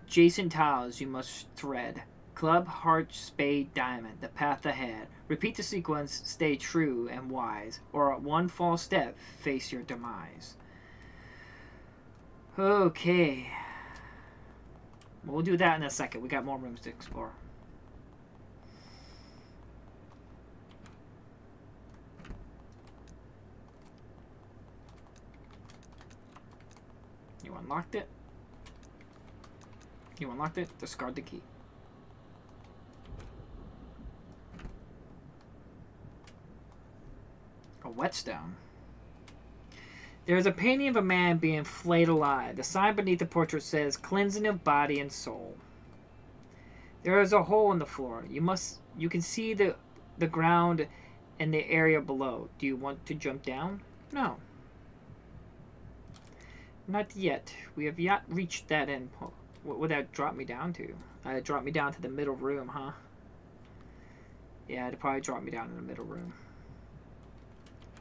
adjacent tiles you must thread. Club, heart, spade, diamond, the path ahead. Repeat the sequence, stay true and wise, or at one false step, face your demise. Okay. We'll do that in a second. We got more rooms to explore. You unlocked it? You unlocked it? Discard the key. A whetstone. There is a painting of a man being flayed alive. The sign beneath the portrait says, "Cleansing of body and soul." There is a hole in the floor. You can see the ground and the area below. Do you want to jump down? No. Not yet. We have yet reached that end. What would that drop me down to? It'd drop me down to the middle room, huh? Yeah, it'd probably drop me down in the middle room.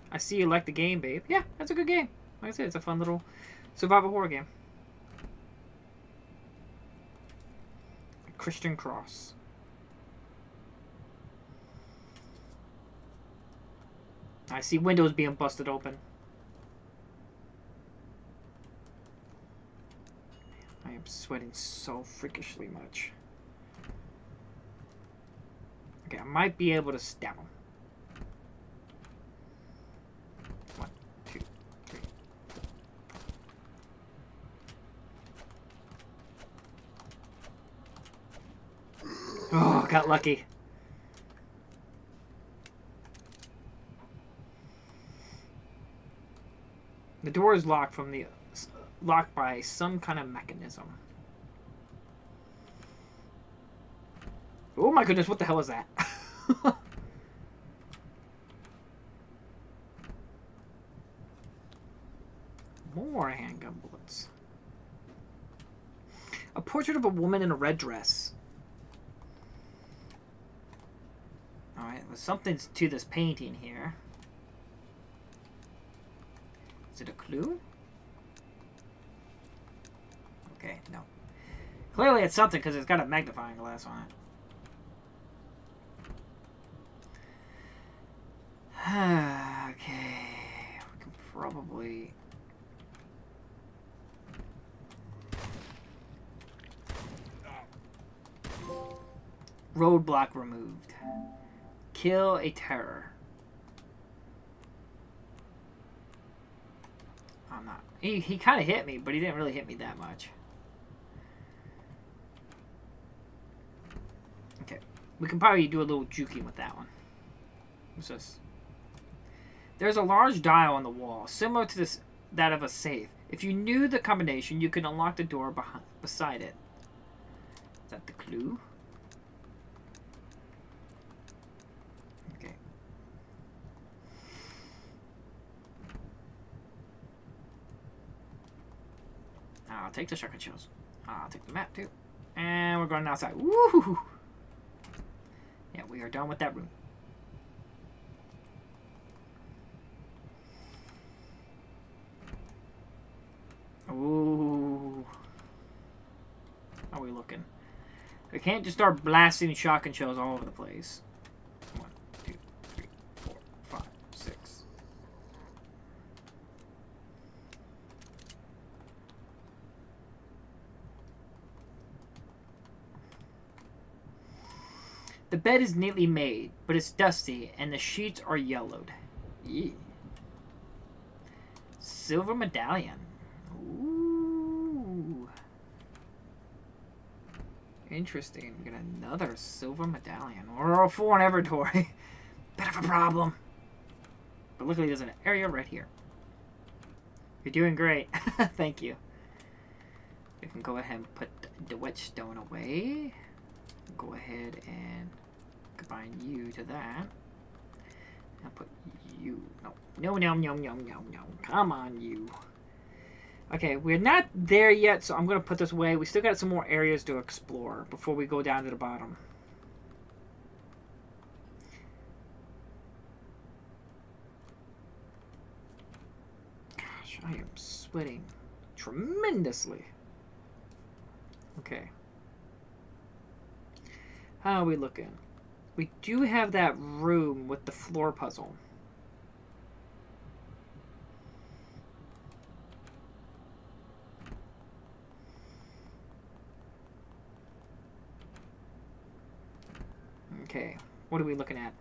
I see you like the game, babe. Yeah, that's a good game. Like I said, it's a fun little survival horror game. Christian cross. I see windows being busted open. I am sweating so freakishly much. Okay, I might be able to stab him. 1, 2, 3. Oh, got lucky. The door is locked locked by some kind of mechanism. Oh my goodness, what the hell is that? More handgun bullets. A portrait of a woman in a red dress. Alright, there's something to this painting here. Is it a clue? Okay, no. Clearly it's something because it's got a magnifying glass on it. Okay, we can probably... Roadblock removed. Kill a terror. I'm not... He kind of hit me, but he didn't really hit me that much. Okay, we can probably do a little juking with that one. What's this? There's a large dial on the wall, similar to that of a safe. If you knew the combination, you could unlock the door beside it. Is that the clue? Okay. I'll take the shotgun shells. I'll take the map too. And we're going outside. Woo! Yeah, we are done with that room. Ooh. How are we looking? We can't just start blasting shotgun shells all over the place. 1, 2, 3, 4, 5, 6. The bed is neatly made, but it's dusty and the sheets are yellowed. Yee. Silver medallion. Ooh. Interesting. We got another silver medallion. We're all full on inventory. Bit of a problem. But luckily there's an area right here. You're doing great. Thank you. We can go ahead and put the whetstone away. Go ahead and combine you to that. And put you. No. Come on, you. Okay, we're not there yet, so I'm going to put this away. We still got some more areas to explore before we go down to the bottom. Gosh, I am sweating tremendously. Okay. How are we looking? We do have that room with the floor puzzle. Okay, what are we looking at?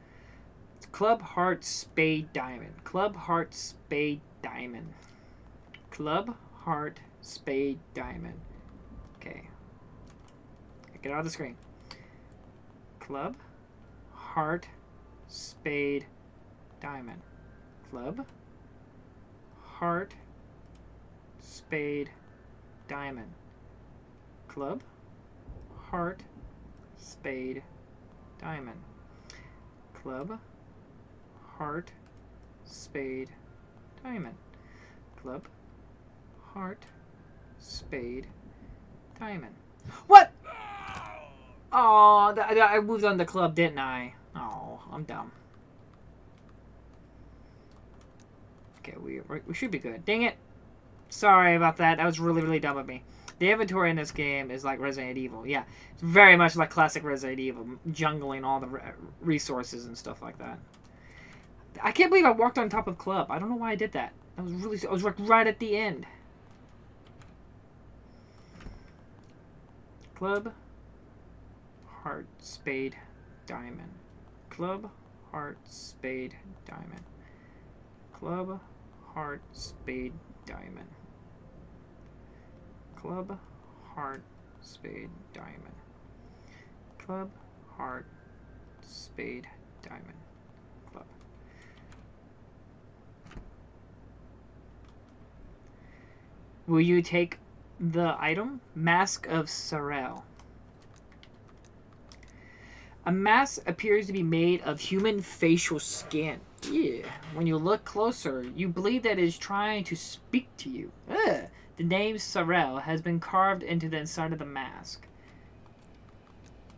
It's Club, Heart, Spade, Diamond. Club, Heart, Spade, Diamond. Club, Heart, Spade, Diamond. Okay. Get out of the screen. Club, Heart, Spade, Diamond. Club, Heart, Spade, Diamond. Club, Heart, Spade, Diamond. Club, Heart, Spade, Diamond. Club, Heart, Spade, Diamond. What? Oh, I moved on the club, didn't I? Oh, I'm dumb. Okay, we should be good. Dang it. Sorry about that. That was really, really dumb of me. The inventory in this game is like Resident Evil. Yeah, it's very much like classic Resident Evil, jungling all the resources and stuff like that. I can't believe I walked on top of Club. I don't know why I did that. I was like right at the end. Club, heart, spade, diamond. Club, heart, spade, diamond. Club, heart, spade, diamond. Club, heart, spade, diamond. Club, heart, spade, diamond. Club. Will you take the item? Mask of Sorel. A mask appears to be made of human facial skin. Yeah. When you look closer, you believe that it is trying to speak to you. Ugh. The name Sorel has been carved into the inside of the mask.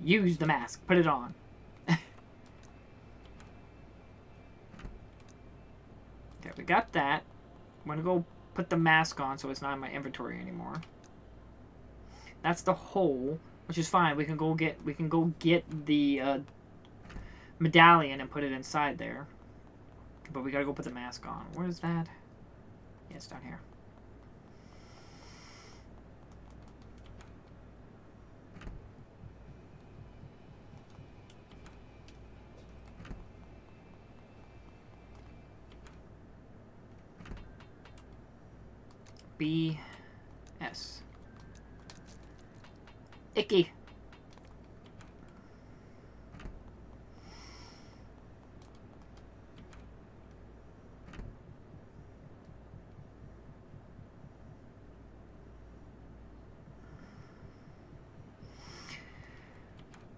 Use the mask. Put it on. Okay, we got that. I'm gonna go put the mask on so it's not in my inventory anymore. That's the hole, which is fine. We can go get the medallion and put it inside there. But we gotta go put the mask on. Where is that? Yeah, it's down here. B.S. Icky.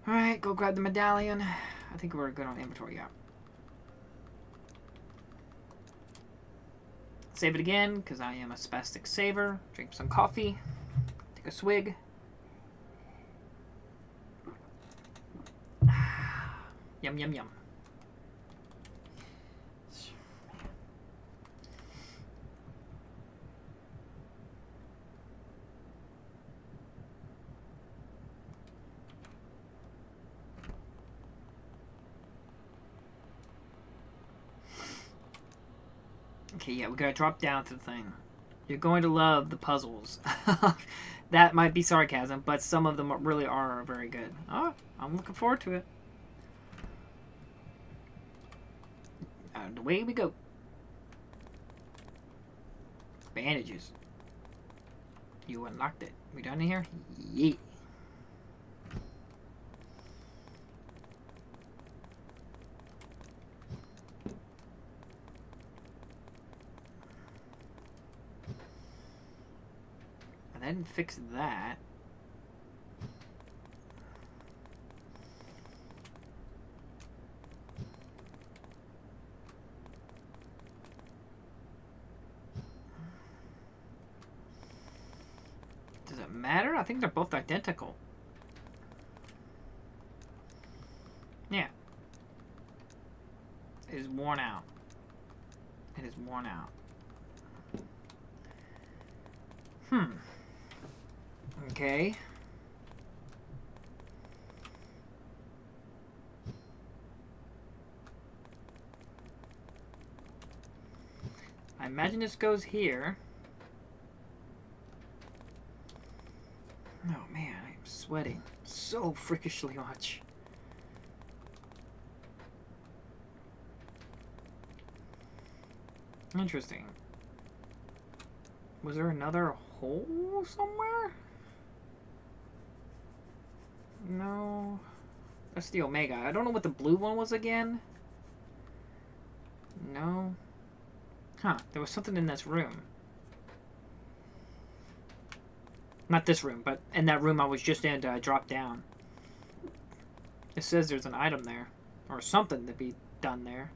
Alright, go grab the medallion. I think we're good on inventory, yeah. Save it again, because I am a spastic saver. Drink some coffee. Take a swig. Yum, yum, yum. Okay, yeah, we gotta drop down to the thing. You're going to love the puzzles. That might be sarcasm, but some of them really are very good. Oh, I'm looking forward to it. And away we go. Bandages. You unlocked it. We done in here? Yeah. I didn't fix that. Does it matter? I think they're both identical. Yeah. It is worn out. It is worn out. Okay. I imagine this goes here. Oh man, I'm sweating so freakishly much. Interesting. Was there another hole somewhere? No. That's the Omega. I don't know what the blue one was again. No. Huh. There was something in this room. Not this room, but in that room I was just in to drop down. It says there's an item there. Or something to be done there.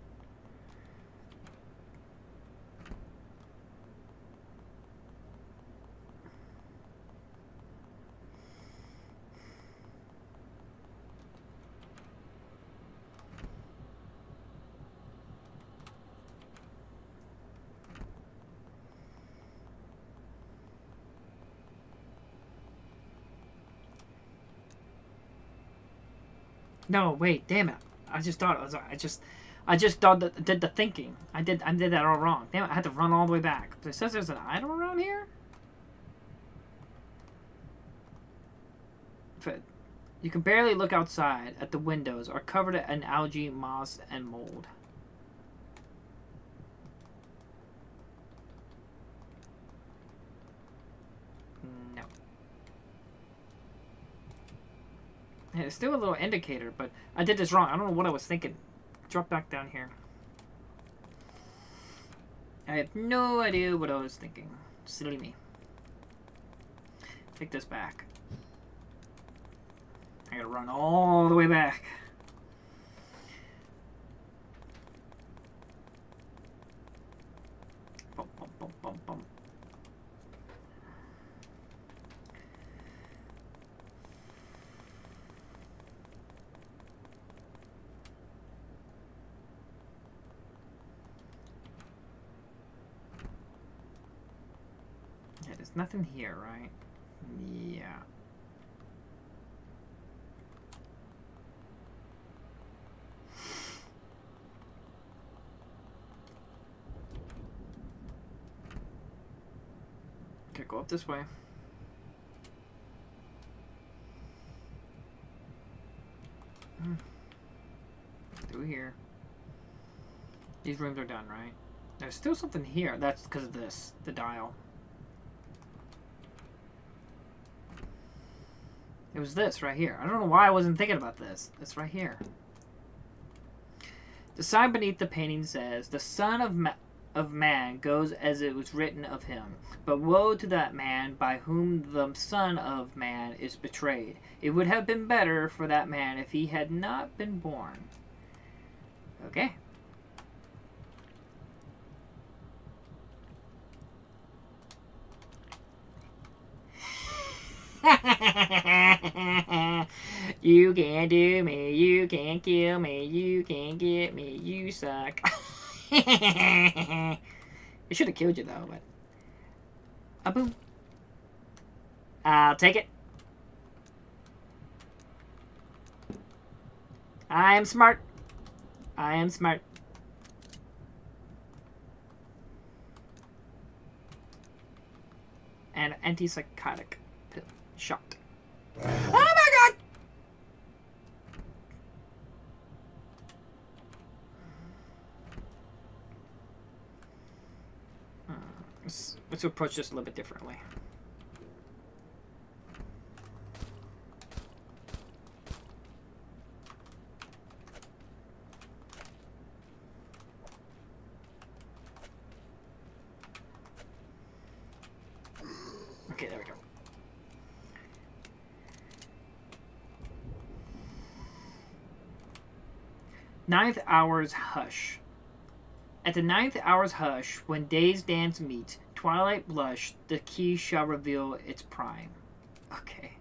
No, wait, damn it. I just thought it was. I just thought that did the thinking. I did that all wrong. Damn it, I had to run all the way back. It says there's an item around here. You can barely look outside at the windows are covered in algae, moss, and mold. No. Yeah, it's still a little indicator, but I did this wrong. I don't know what I was thinking. Drop back down here. I have no idea what I was thinking. Silly me. Take this back. I gotta run all the way back. Bum, bum, bum, bum, bum. Yeah, there's nothing here, right? Yeah. Okay, go up this way. Through here. These rooms are done, right? There's still something here. That's because of this, the dial. It was this right here. I don't know why I wasn't thinking about this. It's right here. The sign beneath the painting says, "The Son of Man goes as it was written of him. But woe to that man by whom the Son of Man is betrayed. It would have been better for that man if he had not been born." Okay. You can't do me, you can't kill me, you can't get me, you suck. It should have killed you though, but... A boom. I'll take it. I am smart. I am smart. And antipsychotic pill. Shot. Oh my god! Let's approach this a little bit differently. Okay, there we go. Ninth hour's hush. At the ninth hour's hush, when day's dance meets, twilight blush, the key shall reveal its prime. Okay.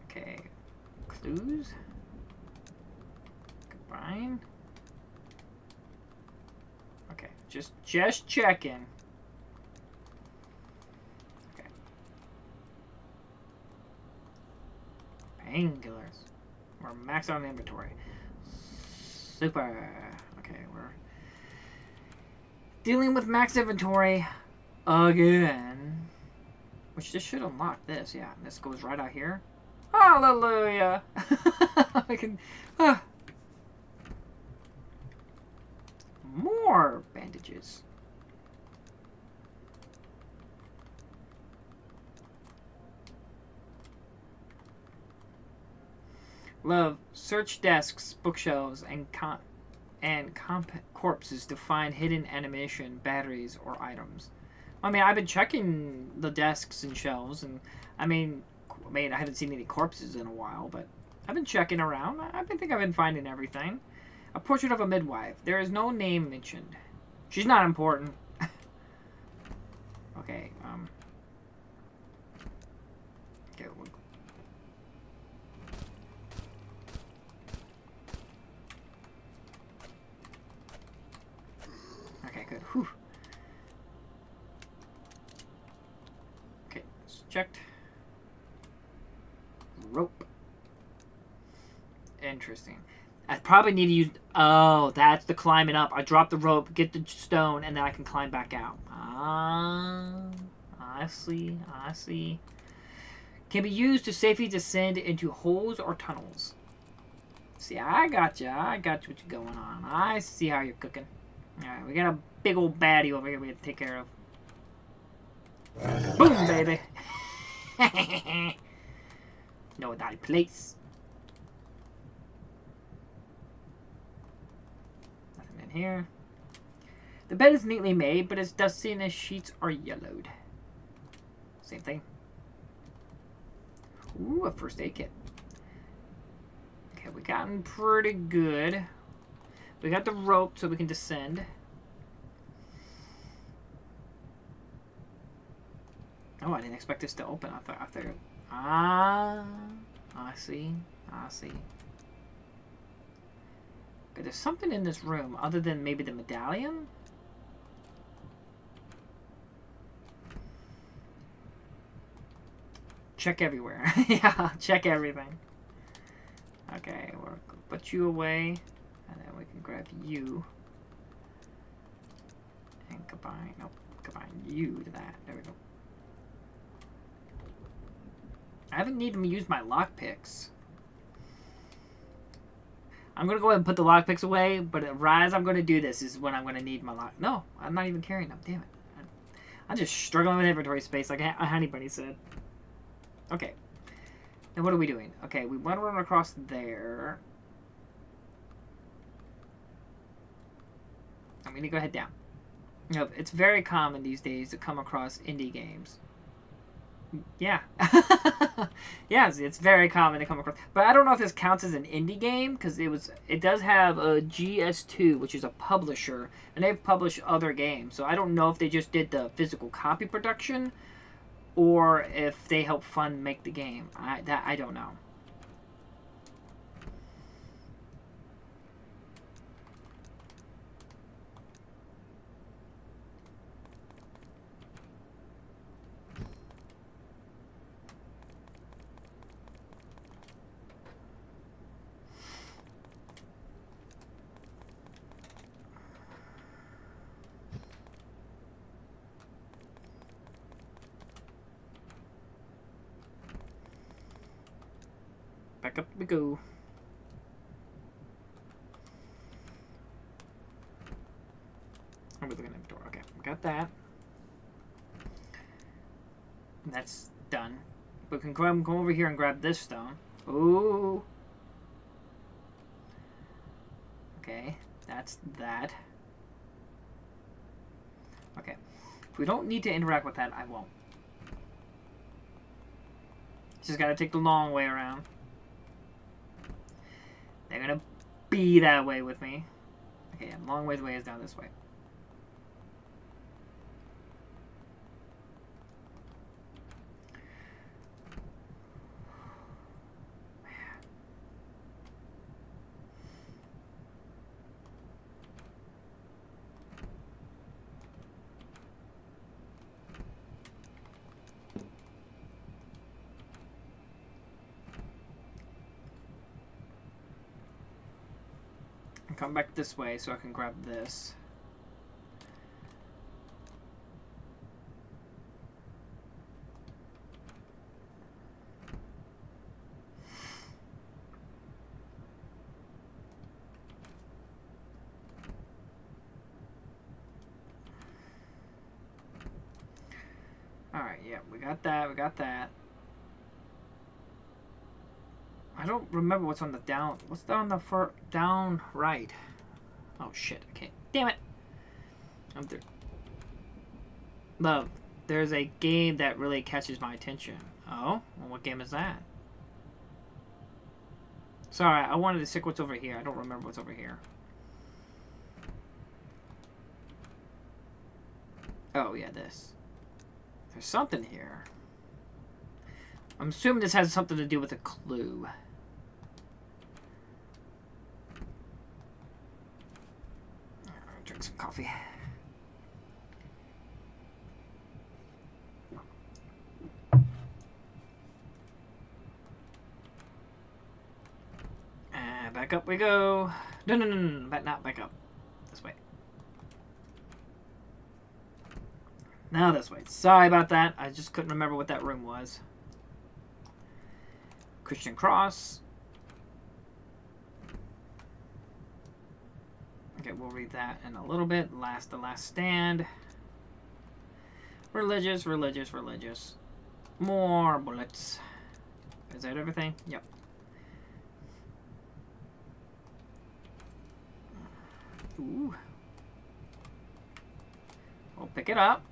Okay. Clues? Combine? Okay, just checking. Okay. Painkillers. We're maxed out on inventory. Super. Okay, we're dealing with max inventory again. Which this should unlock this, yeah. This goes right out here. Hallelujah! I can... More bandages. Love, search desks, bookshelves, and corpses to find hidden ammunition, batteries, or items. I mean, I've been checking the desks and shelves, and I mean, I haven't seen any corpses in a while, but I've been checking around. I think I've been finding everything. A portrait of a midwife. There is no name mentioned. She's not important. Okay, okay, okay, good. Whew. Okay, it's checked. Rope. Interesting. I probably need to use... Oh, that's the climbing up. I drop the rope, get the stone, and then I can climb back out. Ah, I see. I see. Can be used to safely descend into holes or tunnels. See, I got you. I got you what you're going on. I see how you're cooking. Alright, we got a big old baddie over here we have to take care of. Boom, baby. No naughty place. Nothing in here. The bed is neatly made, but its dusty and its sheets are yellowed. Same thing. Ooh, a first aid kit. Okay, we gotten pretty good. We got the rope so we can descend. Oh, I didn't expect this to open. I thought. Ah, I see. I see. Okay, there's something in this room other than maybe the medallion. Check everywhere. Yeah, check everything. Okay, we'll put you away, and then we can grab you and combine. Nope, combine you to that. There we go. I haven't needed to use my lockpicks. I'm gonna go ahead and put the lockpicks away, but as I'm gonna do this is when I'm gonna need my lock. No, I'm not even carrying them. Damn it! I'm just struggling with inventory space, like Honey Bunny said. Okay. Now what are we doing? Okay, we want to run across there. I'm gonna go ahead down. You know, it's very common these days to come across indie games. Yeah. Yes, it's very common to come across. But I don't know if this counts as an indie game, because it does have a GS2, which is a publisher, and they've published other games. So I don't know if they just did the physical copy production, or if they help fund make the game. I don't know. Back up we go. I'm looking at the door. Okay, we got that. And that's done. We can go over here and grab this stone. Ooh. Okay, that's that. Okay. If we don't need to interact with that, I won't. Just gotta take the long way around. They're gonna be that way with me. Okay, yeah, long ways away is down this way. Come back this way so I can grab this. Alright, yeah, we got that, we got that. I don't remember what's on the down. What's on the down right? Oh shit! Okay, damn it! I'm through. Love, there's a game that really catches my attention. Oh, well, what game is that? Sorry, I wanted to stick what's over here. I don't remember what's over here. Oh yeah, this. There's something here. I'm assuming this has something to do with a clue. Drink some coffee. Back up we go. No, no, no, no, no. Not back up. This way. Now this way. Sorry about that. I just couldn't remember what that room was. Christian cross. Okay, we'll read that in a little bit. The last stand. Religious, religious, religious. More bullets. Is that everything? Yep. Ooh. We'll pick it up.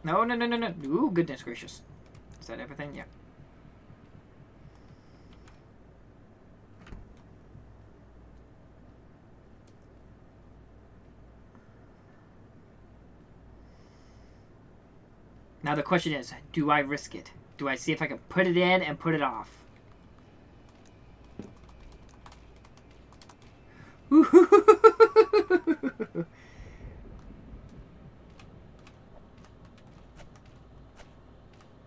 No, no, no, no, no. Ooh, goodness gracious. Is that everything? Yeah. Now the question is, do I risk it? Do I see if I can put it in and put it off?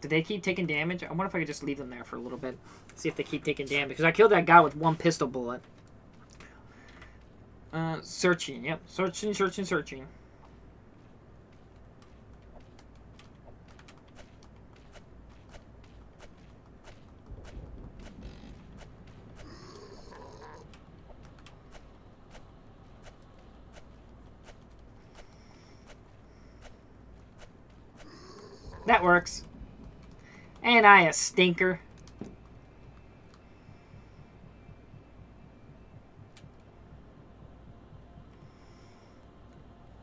Did they keep taking damage? I wonder if I could just leave them there for a little bit. See if they keep taking damage. Because I killed that guy with one pistol bullet. Searching. Yep. Searching, searching, searching. That works. Ain't I a stinker?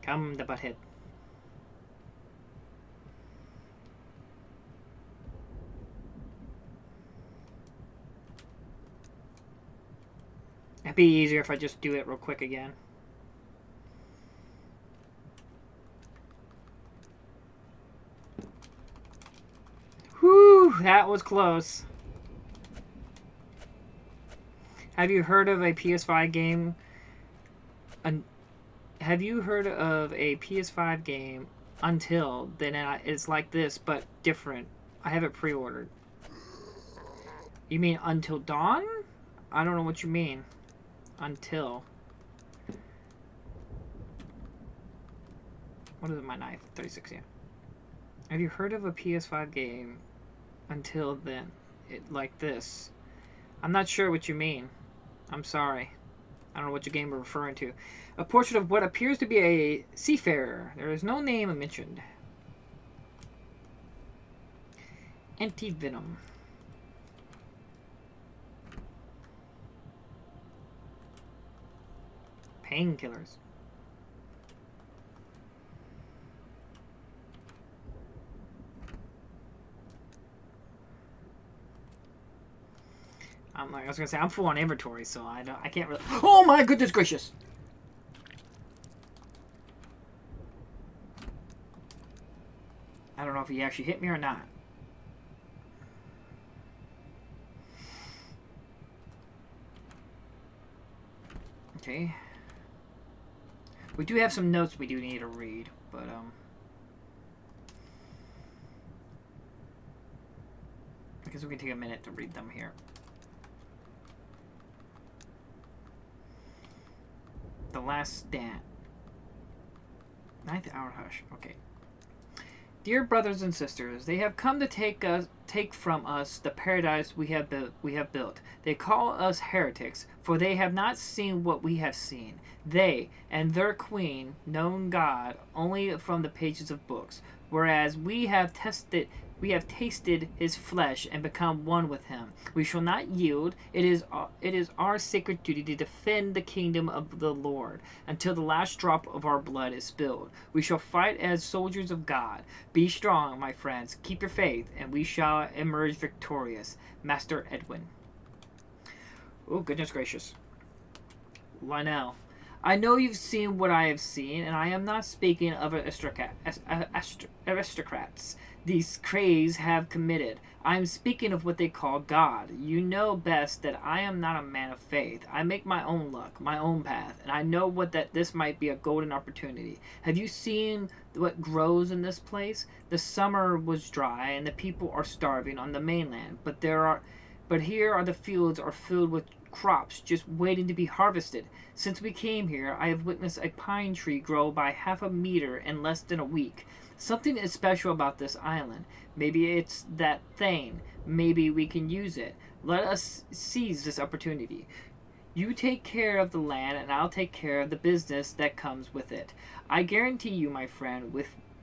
Come the butthead. It'd be easier if I just do it real quick again. Whew, that was close. Have you heard of a PS5 game? Have you heard of a PS5 game Until? Then it's like this, but different. I have it pre-ordered. You mean Until Dawn? I don't know what you mean. Until. What is my knife? 36, yeah. Have you heard of a PS5 game Until Then? Like this. I'm not sure what you mean. I'm sorry. I don't know what your game we're referring to. A portrait of what appears to be a seafarer. There is no name mentioned. Anti-venom. Painkillers. I was gonna say I'm full on inventory, so I can't really. Oh my goodness gracious! I don't know if he actually hit me or not. Okay. We do have some notes we do need to read, but I guess we can take a minute to read them here. The Last Stand. Ninth Hour Hush. Okay. Dear brothers and sisters, they have come to take from us the paradise we have built. They call us heretics, for they have not seen what we have seen. They and their queen known God only from the pages of books, whereas we have tasted his flesh and become one with him. We shall not yield. It is our sacred duty to defend the kingdom of the Lord until the last drop of our blood is spilled. We shall fight as soldiers of God. Be strong, my friends. Keep your faith, and we shall emerge victorious. Master Edwin. Oh, goodness gracious. Lionel. I know you've seen what I have seen, and I am not speaking of aristocrats these craze have committed. I am speaking of what they call God. You know best that I am not a man of faith. I make my own luck, my own path, and I know what that this might be a golden opportunity. Have you seen what grows in this place? The summer was dry, and the people are starving on the mainland, but here are the fields are filled with crops just waiting to be harvested. Since we came here, I have witnessed a pine tree grow by half a meter in less than a week. Something is special about this island. Maybe it's that thing. Maybe we can use it. Let us seize this opportunity. You take care of the land, and I'll take care of the business that comes with it. I guarantee you, my friend,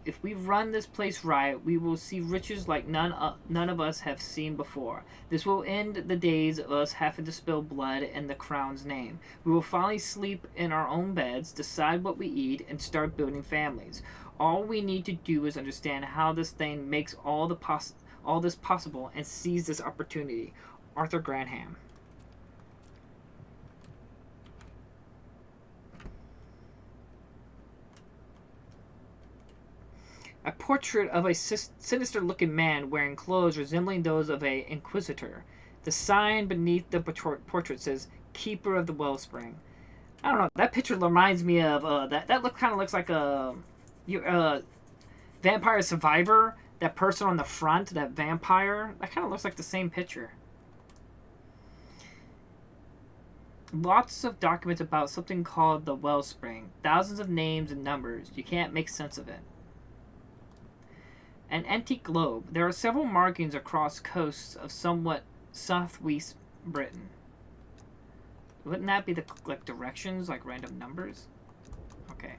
if we run this place right, we will see riches like none of us have seen before. This will end the days of us having to spill blood in the crown's name. We will finally sleep in our own beds, decide what we eat, and start building families. All we need to do is understand how this thing makes all this possible and seize this opportunity. Arthur Granham. A portrait of a sinister-looking man wearing clothes resembling those of an inquisitor. The sign beneath the portrait says, "Keeper of the Wellspring." I don't know. That picture reminds me of that kind of looks like a Vampire Survivor. That person on the front, that vampire, that kind of looks like the same picture. Lots of documents about something called the Wellspring. Thousands of names and numbers. You can't make sense of it. An antique globe. There are several markings across coasts of somewhat southwest Britain. Wouldn't that be the directions, like random numbers? Okay.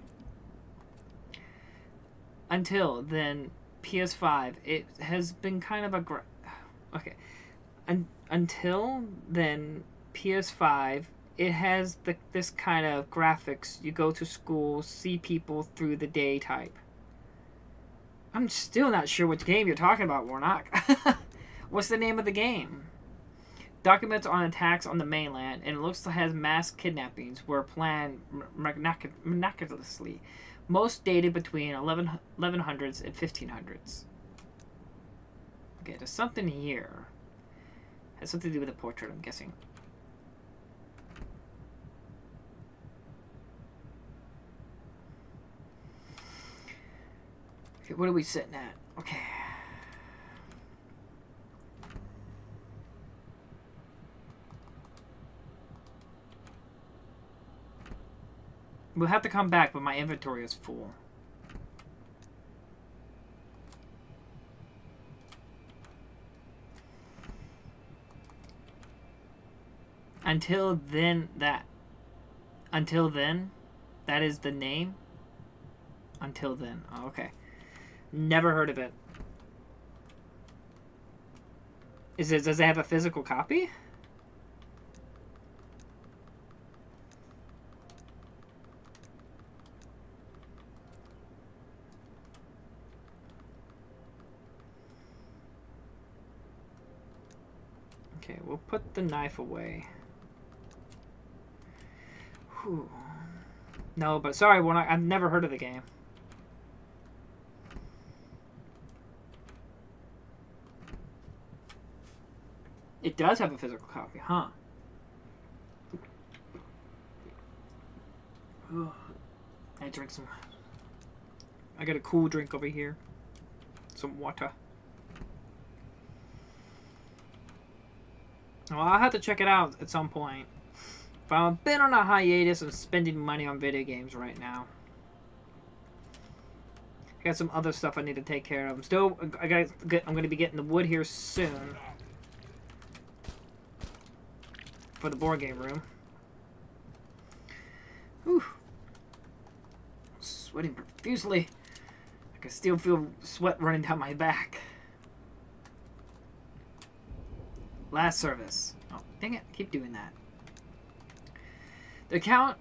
Until then, PS5. It has been kind of a okay. Until then, PS5. It has this kind of graphics. You go to school, see people through the day type. I'm still not sure which game you're talking about, Warnock. What's the name of the game? Documents on attacks on the mainland, and it looks like it has mass kidnappings were planned miraculously. Most dated between 1100s and 1500s. Okay, there's something here. Has something to do with the portrait, I'm guessing. Okay, what are we sitting at? Okay. We'll have to come back, but my inventory is full. Until then, that is the name? Until then. Oh, okay. Never heard of it. Does it have a physical copy? Okay, we'll put the knife away. Whew. No, but sorry, I've never heard of the game. It does have a physical copy, huh? I drink some. I got a cool drink over here. Some water. Well, I'll have to check it out at some point. But I'm a bit on a hiatus of spending money on video games right now. I got some other stuff I need to take care of. I'm going to be getting the wood here soon. For the board game room. Whew. Sweating profusely. I can still feel sweat running down my back. Last service. Oh, dang it. I keep doing that. The count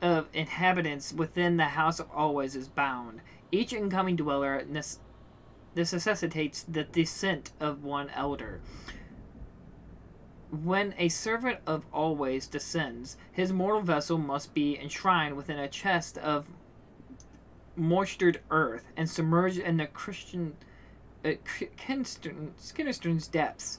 of inhabitants within the House of Always is bound. Each incoming dweller necessitates the descent of one elder. When a servant of always descends, his mortal vessel must be enshrined within a chest of moistured earth and submerged in the Kinstern's depths.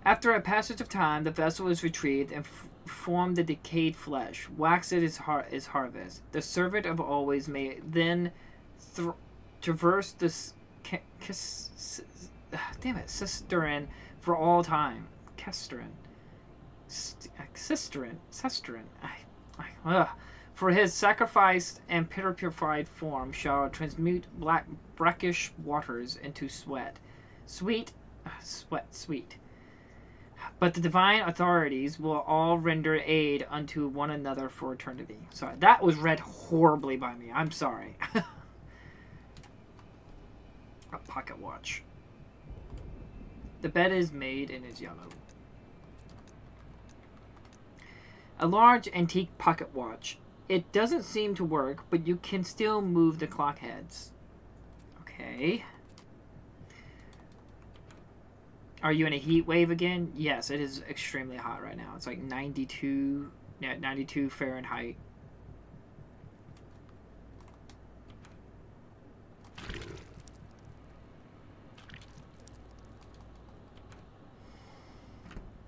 After a passage of time, the vessel is retrieved and form the decayed flesh. Wax it is harvest. The servant of always may then traverse this cistern for all time. Cistern. For his sacrificed and purified form shall transmute brackish waters into sweat. Sweet. But the divine authorities will all render aid unto one another for eternity. Sorry, that was read horribly by me. I'm sorry. A pocket watch. The bed is made and is yellow. A large antique pocket watch. It doesn't seem to work, but you can still move the clock heads. Okay. Are you in a heat wave again? Yes, it is extremely hot right now. It's like 92 Fahrenheit.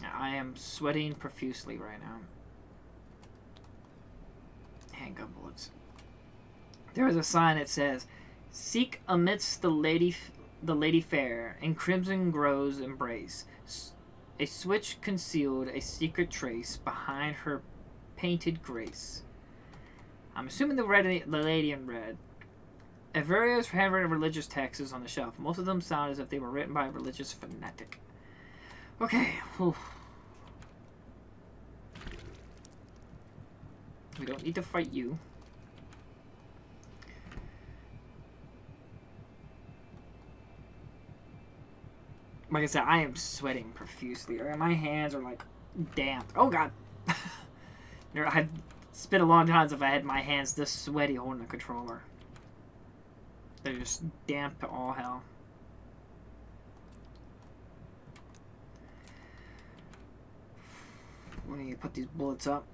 I am sweating profusely right now. Handgun bullets. There is a sign that says, "Seek amidst the lady fair, in crimson grows embrace. A switch concealed a secret trace behind her painted grace." I'm assuming the lady in red. A various handwritten religious texts on the shelf. Most of them sound as if they were written by a religious fanatic. Okay. Whew. We don't need to fight you. Like I said, I am sweating profusely. My hands are like damp. Oh god. I've spent a long time if I had my hands this sweaty holding a controller. They're just damp to all hell. We need to put these bullets up.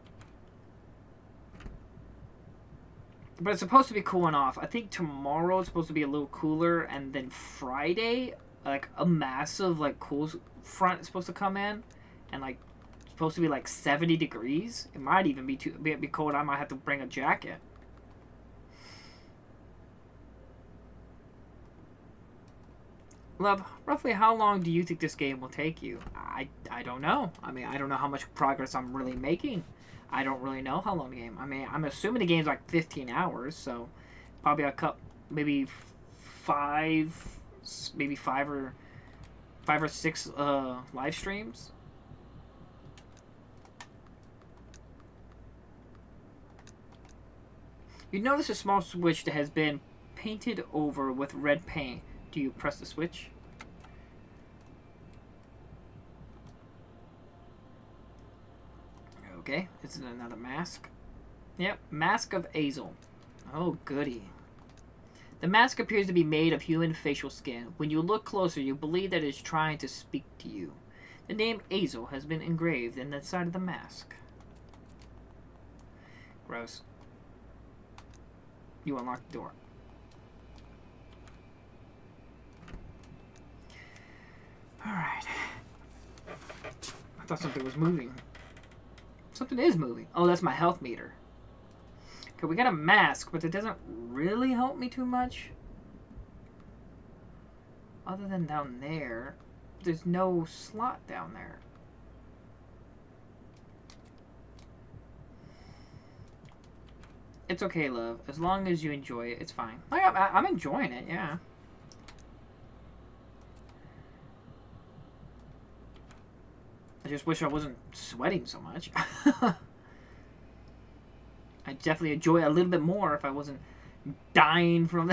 But it's supposed to be cooling off. I think tomorrow it's supposed to be a little cooler, and then Friday, like a massive like cool front is supposed to come in, and like it's supposed to be like 70 degrees. It might even be be cold. I might have to bring a jacket. Love, roughly how long do you think this game will take you? I don't know. I mean, I don't know how much progress I'm really making. I don't really know how long the game. I mean, I'm assuming the game's like 15 hours, so probably maybe five or six live streams. You notice a small switch that has been painted over with red paint. Do you press the switch? Okay, this is another mask. Yep, Mask of Azel. Oh, goody. The mask appears to be made of human facial skin. When you look closer, you believe that it is trying to speak to you. The name Azel has been engraved in the side of the mask. Gross. You unlock the door. Alright. I thought something was moving. Something is moving. Oh, that's my health meter. Okay, we got a mask, but it doesn't really help me too much. Other than down there, there's no slot down there. It's okay, love. As long as you enjoy it, it's fine. I'm enjoying it, yeah. I just wish I wasn't sweating so much. I'd definitely enjoy it a little bit more if I wasn't dying from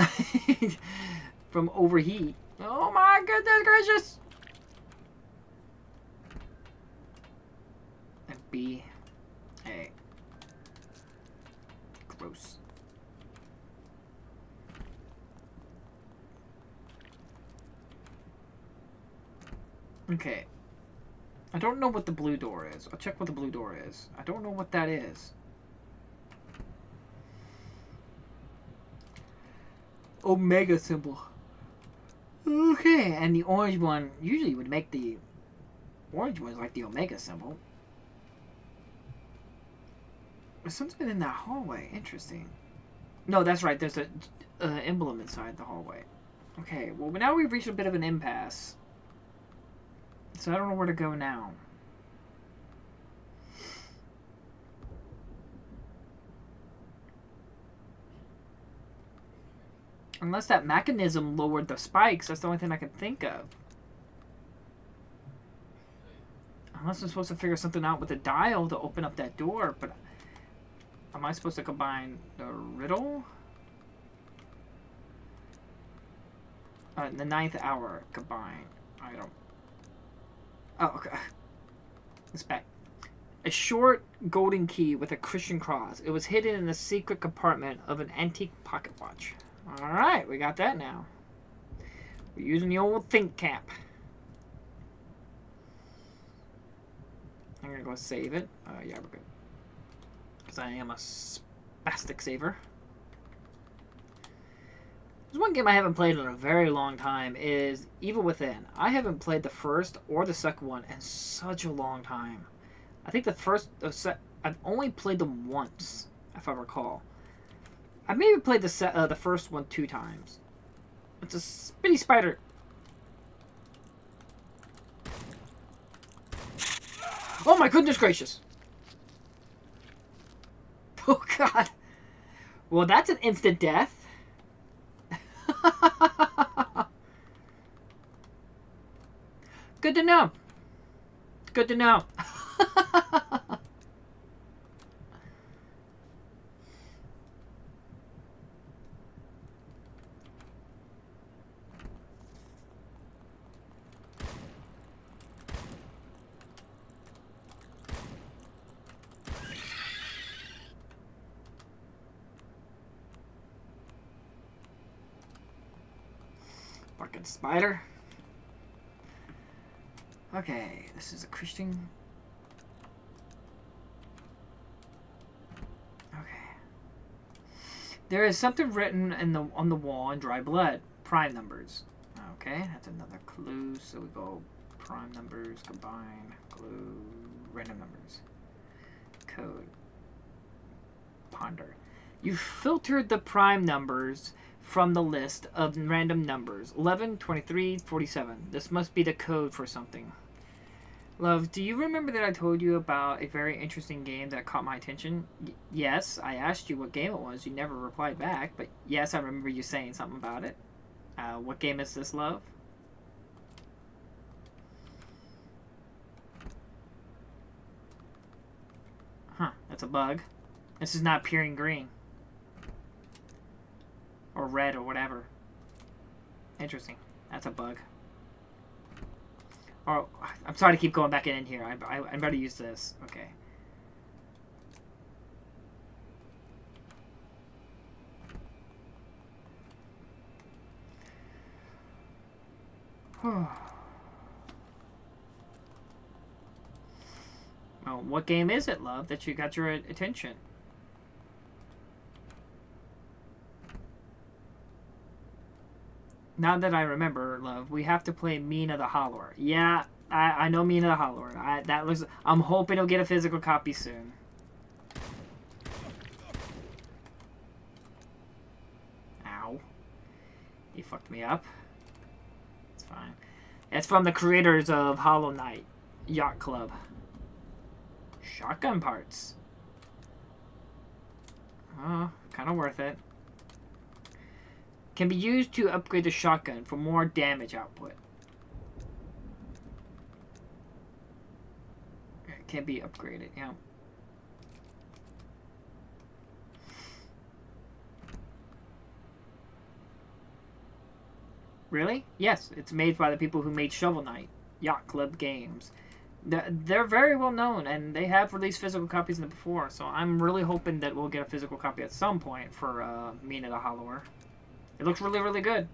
from overheat. Oh my goodness gracious! And B. A. Gross. Okay. I don't know what the blue door is. I'll check what the blue door is. I don't know what that is. Omega symbol. Okay, and the orange one usually would make the orange one like the Omega symbol. There's something in that hallway. Interesting. No, that's right. There's a emblem inside the hallway. Okay, well now we've reached a bit of an impasse. So I don't know where to go now. Unless that mechanism lowered the spikes, that's the only thing I can think of. Unless I'm supposed to figure something out with the dial to open up that door, but am I supposed to combine the riddle? The 9th hour combine. I don't... Oh, okay. It's back. A short golden key with a Christian cross. It was hidden in the secret compartment of an antique pocket watch. Alright, we got that now. We're using the old think cap. I'm gonna go save it. Yeah, we're good. Because I am a spastic saver. There's one game I haven't played in a very long time is Evil Within. I haven't played the first or the second one in such a long time. I think I've only played them once, if I recall. I maybe played the first one 2 times. It's a spitty spider. Oh my goodness gracious! Oh god. Well, that's an instant death. Good to know. Good to know. Fucking spider. Okay, this is a Christian. Okay. There is something written on the wall in dry blood. Prime numbers. Okay, that's another clue. So we go prime numbers, combine, clue, random numbers. Code. Ponder. You filtered the prime numbers from the list of random numbers. 11, 23, 47. This must be the code for something. Love, do you remember that I told you about a very interesting game that caught my attention? Yes, I asked you what game it was. You never replied back, but yes, I remember you saying something about it. What game is this, love? Huh, that's a bug. This is not appearing green. Or red or whatever. Interesting. That's a bug. Oh, I'm sorry to keep going back in here. I better use this. Okay. Well, what game is it, love, that you got your attention? Now that I remember, love, we have to play Mina the Hollower. Yeah, I know Mina the Hollower. I'm hoping he'll get a physical copy soon. Ow. He fucked me up. It's fine. It's from the creators of Hollow Knight. Yacht Club. Shotgun parts. Oh, kind of worth it. Can be used to upgrade the shotgun for more damage output. It can be upgraded, yeah. Really? Yes, it's made by the people who made Shovel Knight, Yacht Club Games. They're very well known, and they have released physical copies in it before, so I'm really hoping that we'll get a physical copy at some point for Mina the Hollower. It looks really, really good.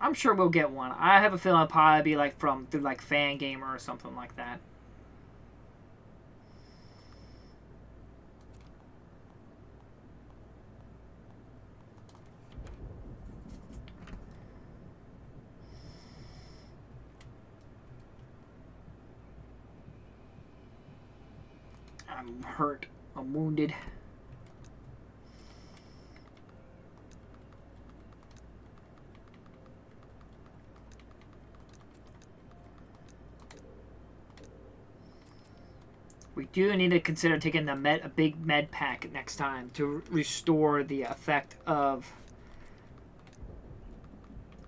I'm sure we'll get one. I have a feeling it'll probably be like through like Fangamer or something like that. I'm hurt. I'm wounded. We do need to consider taking a big med pack next time to restore the effect of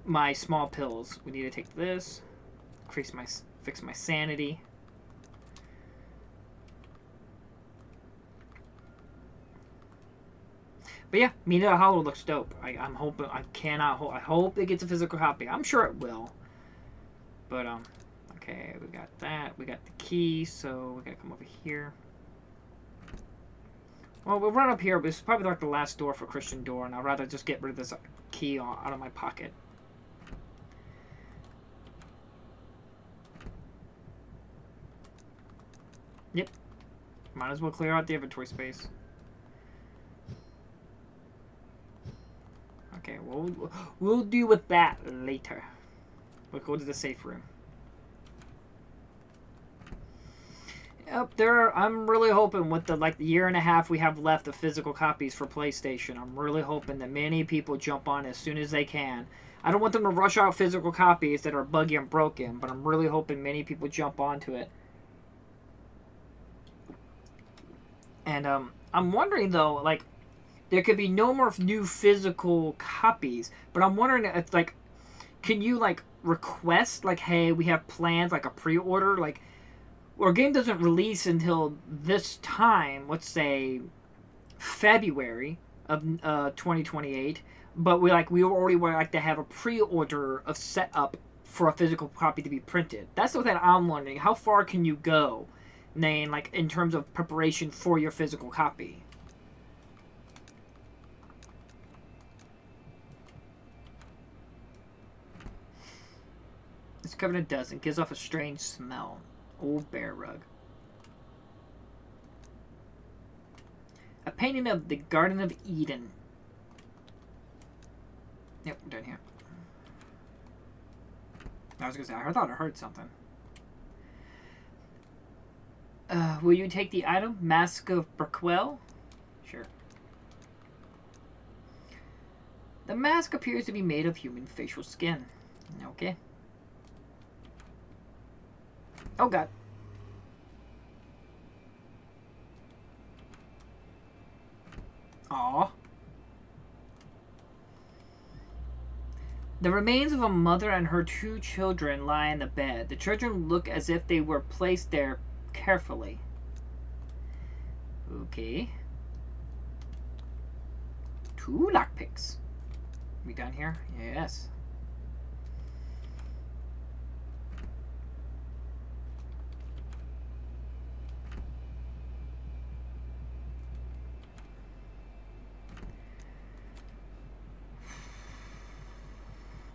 my small pills. We need to take this, fix my sanity. But yeah, Mina Hollow looks dope. I'm hoping I hope it gets a physical copy. I'm sure it will. But okay, we got that. We got the key, so we gotta come over here. Well, we'll run up here, but it's probably like the last door for Christian door, and I'd rather just get rid of this key out of my pocket. Yep. Might as well clear out the inventory space. Okay, we'll deal with that later. We'll go to the safe room. Up there, I'm really hoping with the year and a half we have left of physical copies for PlayStation, I'm really hoping that many people jump on as soon as they can. I don't want them to rush out physical copies that are buggy and broken, but I'm really hoping many people jump onto it. And I'm wondering though, like, there could be no more new physical copies, but I'm wondering if, like, can you, like, request, like, hey, we have plans, like a pre-order, like, or a game doesn't release until this time, let's say February of 2028, but we already would like to have a pre-order of setup for a physical copy to be printed. That's the thing I'm wondering. How far can you go, Nane, like, in terms of preparation for your physical copy? It's covered in dust and gives off a strange smell. Old bear rug. A painting of the Garden of Eden. Yep, we're done here. I was gonna say, I thought I heard something. Will you take the item? Mask of Burkwell? Sure. The mask appears to be made of human facial skin. Okay. Oh god. Aww. The remains of a mother and her 2 children lie in the bed. The children look as if they were placed there carefully. Okay. 2 lockpicks. We done here? Yes.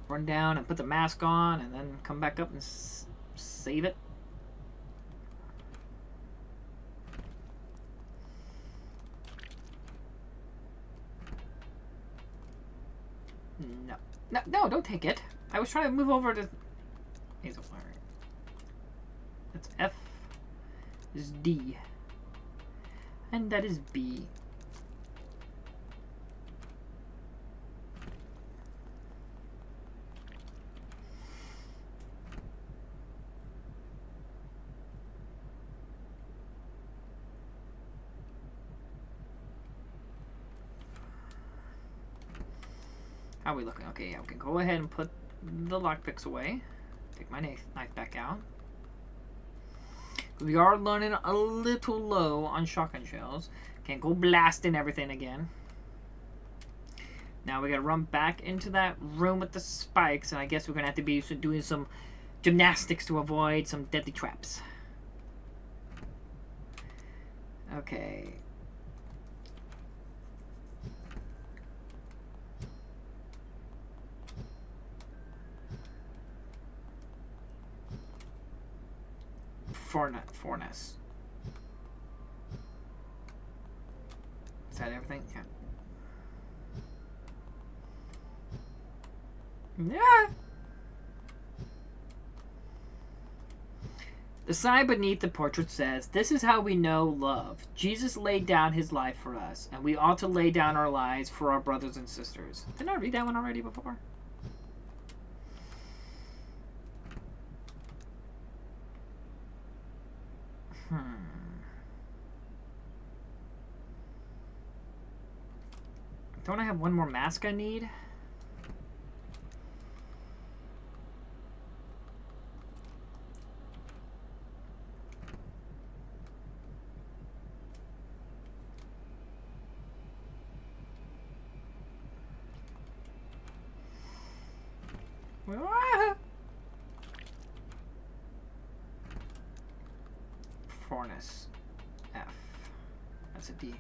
Run down and put the mask on and then come back up and save it. No. No, don't take it. I was trying to move over to Hazelfire. That's F. This is D. And that is B. How are we looking? Okay, yeah, we can go ahead and put the lockpicks away. Take my knife back out. We are running a little low on shotgun shells. Can't go blasting everything again. Now we gotta run back into that room with the spikes, and I guess we're gonna have to be doing some gymnastics to avoid some deadly traps. Okay. Forness. Is that everything? Yeah. Yeah. The sign beneath the portrait says, "This is how we know love. Jesus laid down his life for us, and we ought to lay down our lives for our brothers and sisters." Didn't I read that one already before? Don't I have one more mask I need? Forness. F. That's a D.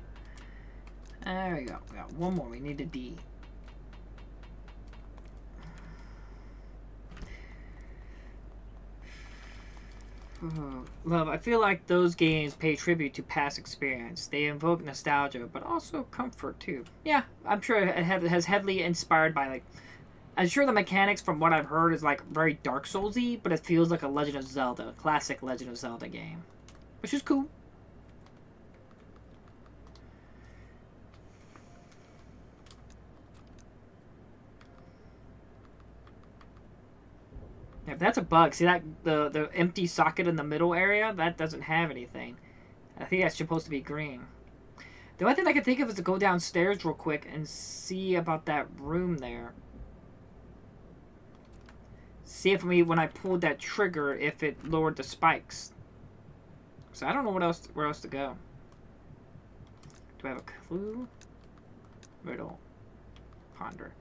There we go. We got one more. We need a D. Love, I feel like those games pay tribute to past experience. They invoke nostalgia, but also comfort too. Yeah, I'm sure it has heavily inspired by, like, I'm sure the mechanics from what I've heard is like very Dark Soulsy, but it feels like a Legend of Zelda, classic Legend of Zelda game, which is cool. Yeah, that's a bug. See that the empty socket in the middle area? That doesn't have anything. I think that's supposed to be green. The only thing I can think of is to go downstairs real quick and see about that room there. See if when I pulled that trigger, if it lowered the spikes. So I don't know where else to go. Do I have a clue? Riddle. Ponder.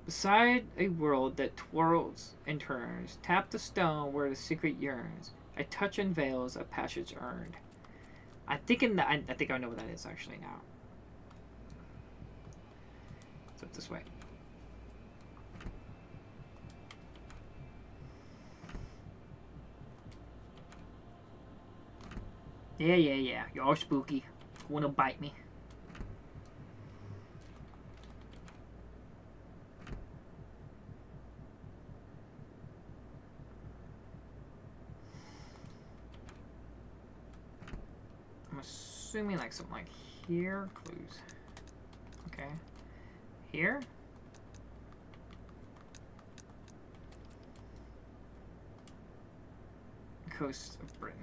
Beside a world that twirls and turns, tap the stone where the secret yearns. A touch unveils a passage earned. I think I know what that is actually now. It's up this way. Yeah. You're all spooky. Wanna bite me? I'm assuming like something like here. Clues. Okay. Here? Coast of Britain.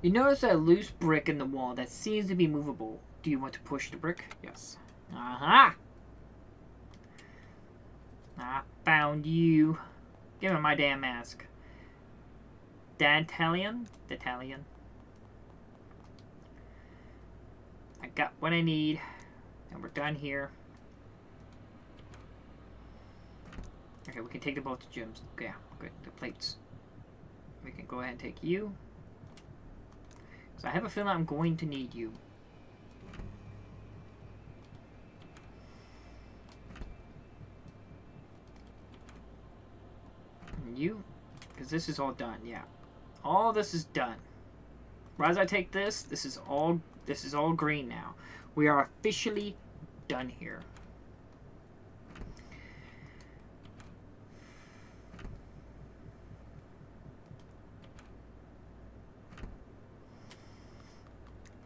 You notice a loose brick in the wall that seems to be movable. Do you want to push the brick? Yes. Aha! I found you. Give me my damn mask. Dantalion? D'Italian. I got what I need. And we're done here. Okay, we can take the both gems. Yeah, good. The plates. We can go ahead and take you. So I have a feeling I'm going to need you. And you? Because this is all done, yeah. All this is done. Right as I take this, this is all green now. We are officially done here.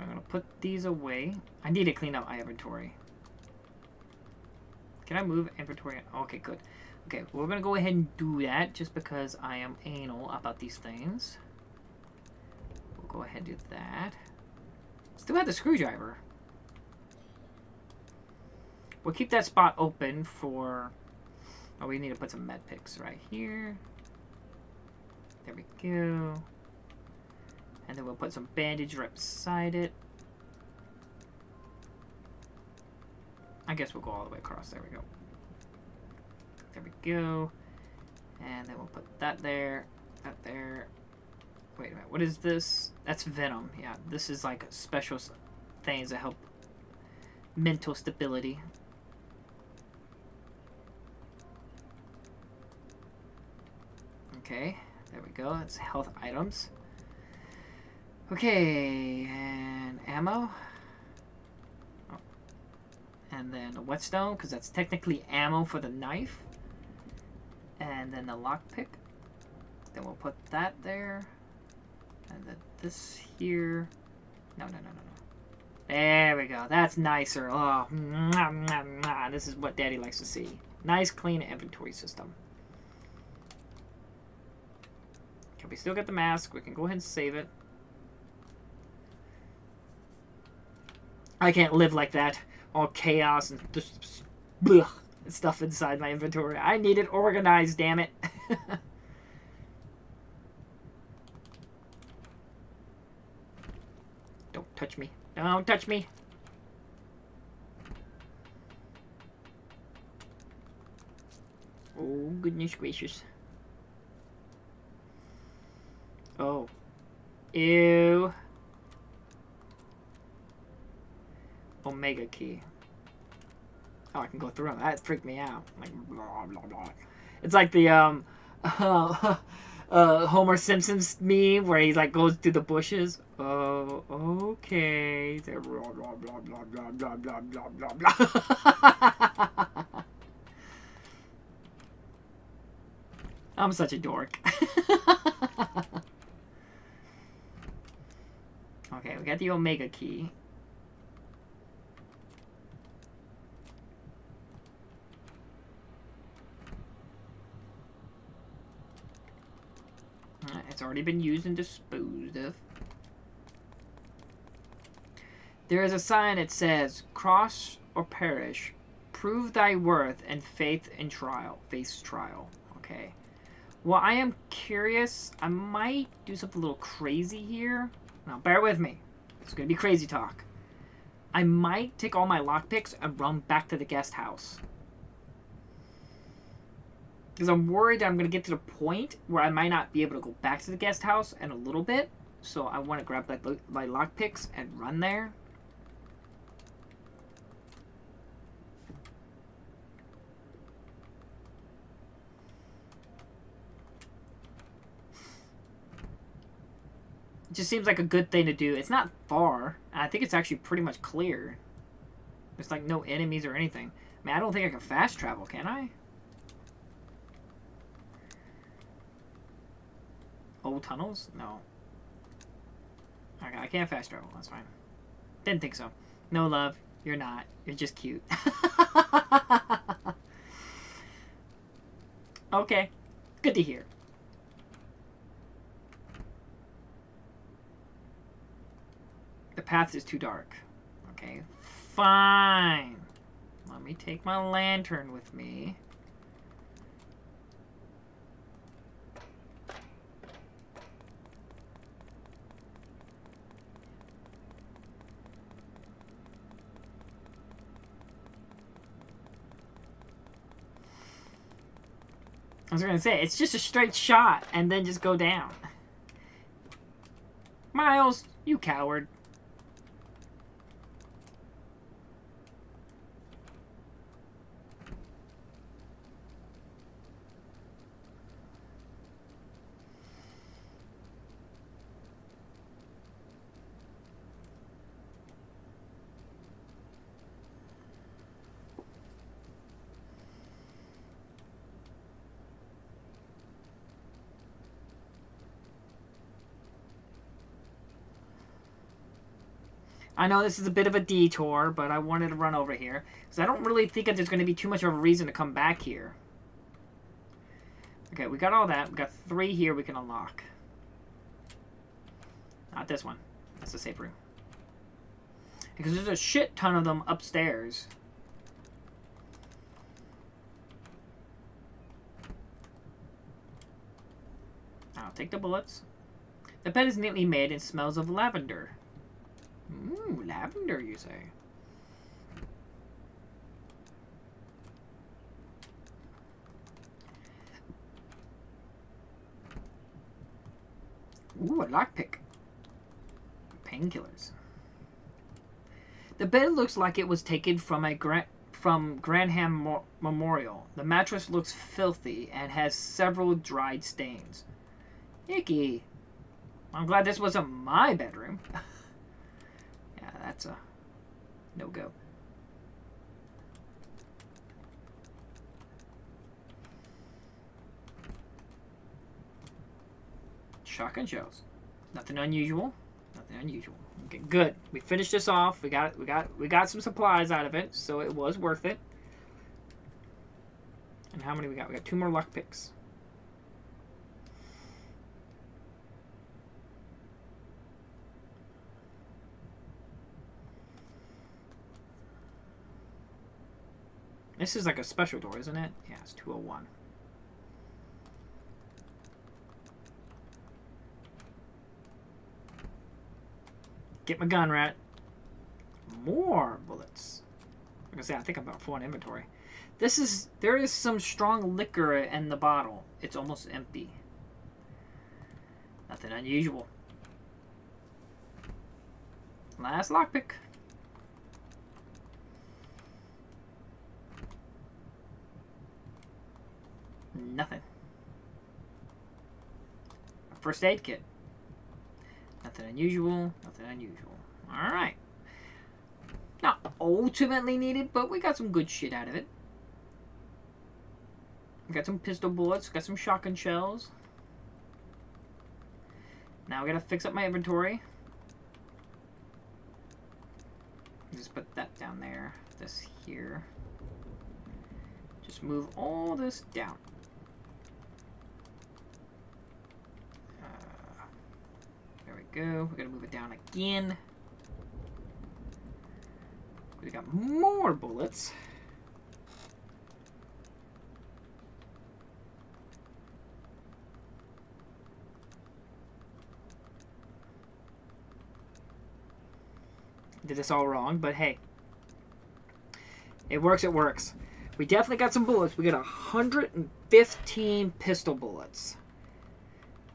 I'm gonna put these away. I need to clean up my inventory. Can I move inventory? Okay, good. Okay, we're gonna go ahead and do that just because I am anal about these things. We'll go ahead and do that. Still have the screwdriver. We'll keep that spot open for... Oh, we need to put some med picks right here. There we go. And then we'll put some bandage right beside it. I guess we'll go all the way across. There we go. There we go. And then we'll put that there. That there. Wait a minute. What is this? That's venom. Yeah, this is like special things that help mental stability. Okay, there we go. That's health items. Okay, and ammo. Oh. And then a whetstone, because that's technically ammo for the knife. And then the lockpick. Then we'll put that there. And then this here. No. There we go. That's nicer. Oh, mwah, mwah, mwah. This is what Daddy likes to see. Nice, clean inventory system. Okay, we still get the mask. We can go ahead and save it. I can't live like that. All chaos and just blech, stuff inside my inventory. I need it organized, damn it. Don't touch me. Don't touch me. Oh, goodness gracious. Oh. Ew. Omega key. Oh, I can go through them. That freaked me out. Like, blah, blah, blah. It's like the, Homer Simpson's meme where he, like, goes through the bushes. Oh, okay. Blah, blah, blah, blah, blah, blah, blah, blah, blah, blah. I'm such a dork. Okay, we got the Omega key. It's already been used and disposed of. There is a sign that says, "Cross or perish, prove thy worth and faith in trial." Face trial. Okay. Well, I am curious. I might do something a little crazy here. Now, bear with me. It's going to be crazy talk. I might take all my lockpicks and run back to the guest house. Because I'm worried I'm going to get to the point where I might not be able to go back to the guest house in a little bit. So I want to grab my lockpicks and run there. It just seems like a good thing to do. It's not far. I think it's actually pretty much clear. There's like no enemies or anything. I mean, I don't think I can fast travel, can I? Old tunnels? No. Okay, I can't fast travel. That's fine. Didn't think so. No, love. You're not. You're just cute. Okay. Good to hear. The path is too dark. Okay. Fine. Let me take my lantern with me. I was going to say, it's just a straight shot and then just go down. Miles, you coward. I know this is a bit of a detour, but I wanted to run over here. Because I don't really think that there's going to be too much of a reason to come back here. Okay, we got all that. We got 3 here we can unlock. Not this one. That's the safe room. Because there's a shit ton of them upstairs. I'll take the bullets. The bed is neatly made and smells of lavender. Ooh, lavender, you say? Ooh, a lockpick. Painkillers. The bed looks like it was taken from from Granham Memorial. The mattress looks filthy and has several dried stains. Icky. I'm glad this wasn't my bedroom. Yeah, that's a no-go. Shotgun shells. Nothing unusual. Nothing unusual. Okay, good. We finished this off. We got some supplies out of it, so it was worth it. And how many we got? We got 2 more luck picks. This is like a special door, isn't it? Yeah, it's 201. Get my gun, rat. More bullets. Like I say, I think I'm about full on inventory. There is some strong liquor in the bottle. It's almost empty. Nothing unusual. Last lockpick. Nothing. A first aid kit. Nothing unusual. Nothing unusual. Alright. Not ultimately needed, but we got some good shit out of it. We got some pistol bullets. Got some shotgun shells. Now we gotta fix up my inventory. Just put that down there. This here. Just move all this down. There we go. We're gonna move it down again. We got more bullets. Did this all wrong, but hey. It works, it works. We definitely got some bullets. We got 115 pistol bullets.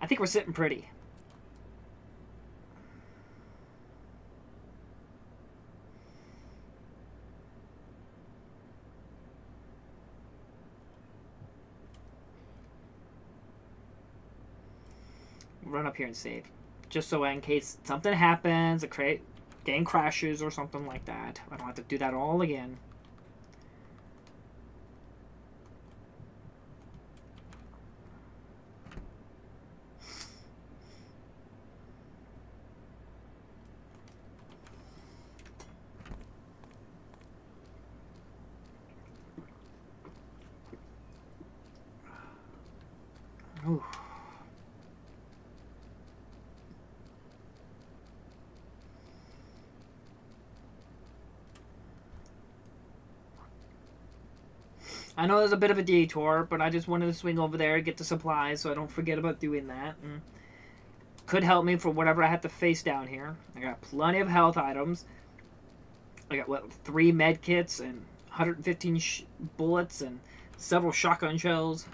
I think we're sitting pretty. Run up here and save. Just so in case something happens, a game crashes or something like that. I don't have to do that all again. Ooh. I know there's a bit of a detour, but I just wanted to swing over there, get the supplies, so I don't forget about doing that. And could help me for whatever I have to face down here. I got plenty of health items. I got, what, 3 med kits and 115 bullets and several shotgun shells.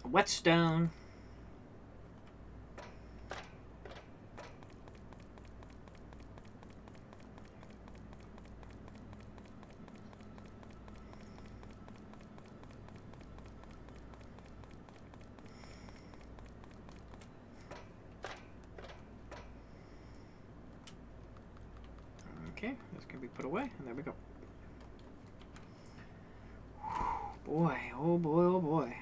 A whetstone. Okay, that's going to be put away, and there we go. Boy, oh boy, oh boy.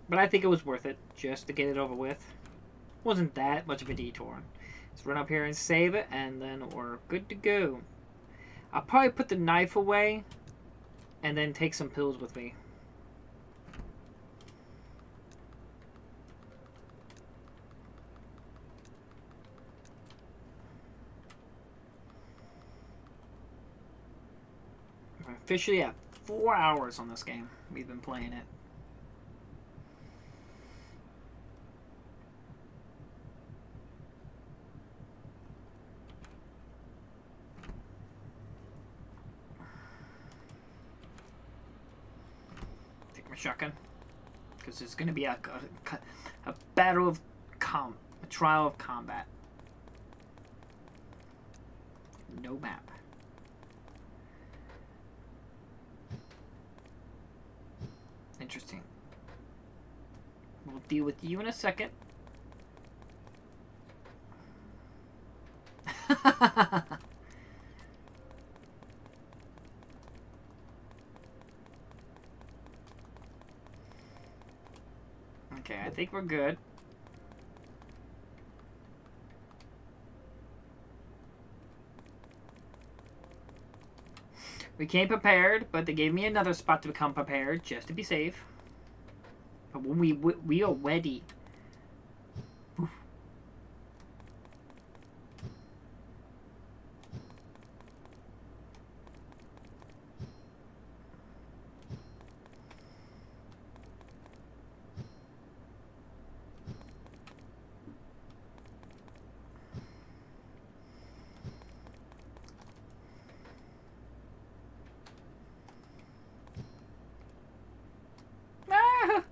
But I think it was worth it, just to get it over with. Wasn't that much of a detour. Let's run up here and save it, and then we're good to go. I'll probably put the knife away, and then take some pills with me. We're officially at 4 hours on this game. We've been playing it. Take my shotgun. because it's going to be a battle of a trial of combat. No map. Interesting. We'll deal with you in a second. Okay, I think we're good. We came prepared, but they gave me another spot to become prepared, just to be safe. But when we are ready. Oof. Ah!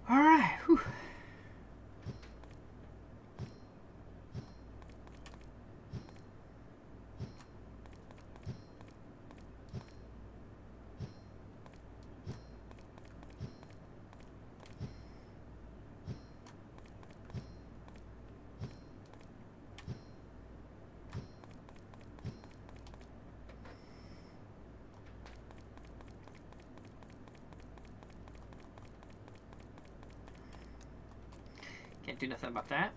All right. Whew. Can't do nothing about that.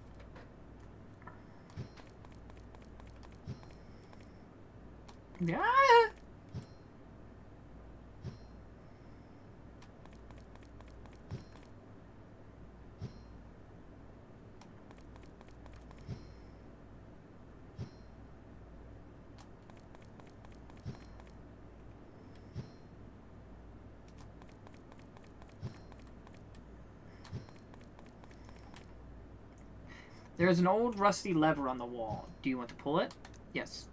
Ah! There's an old rusty lever on the wall. Do you want to pull it? Yes.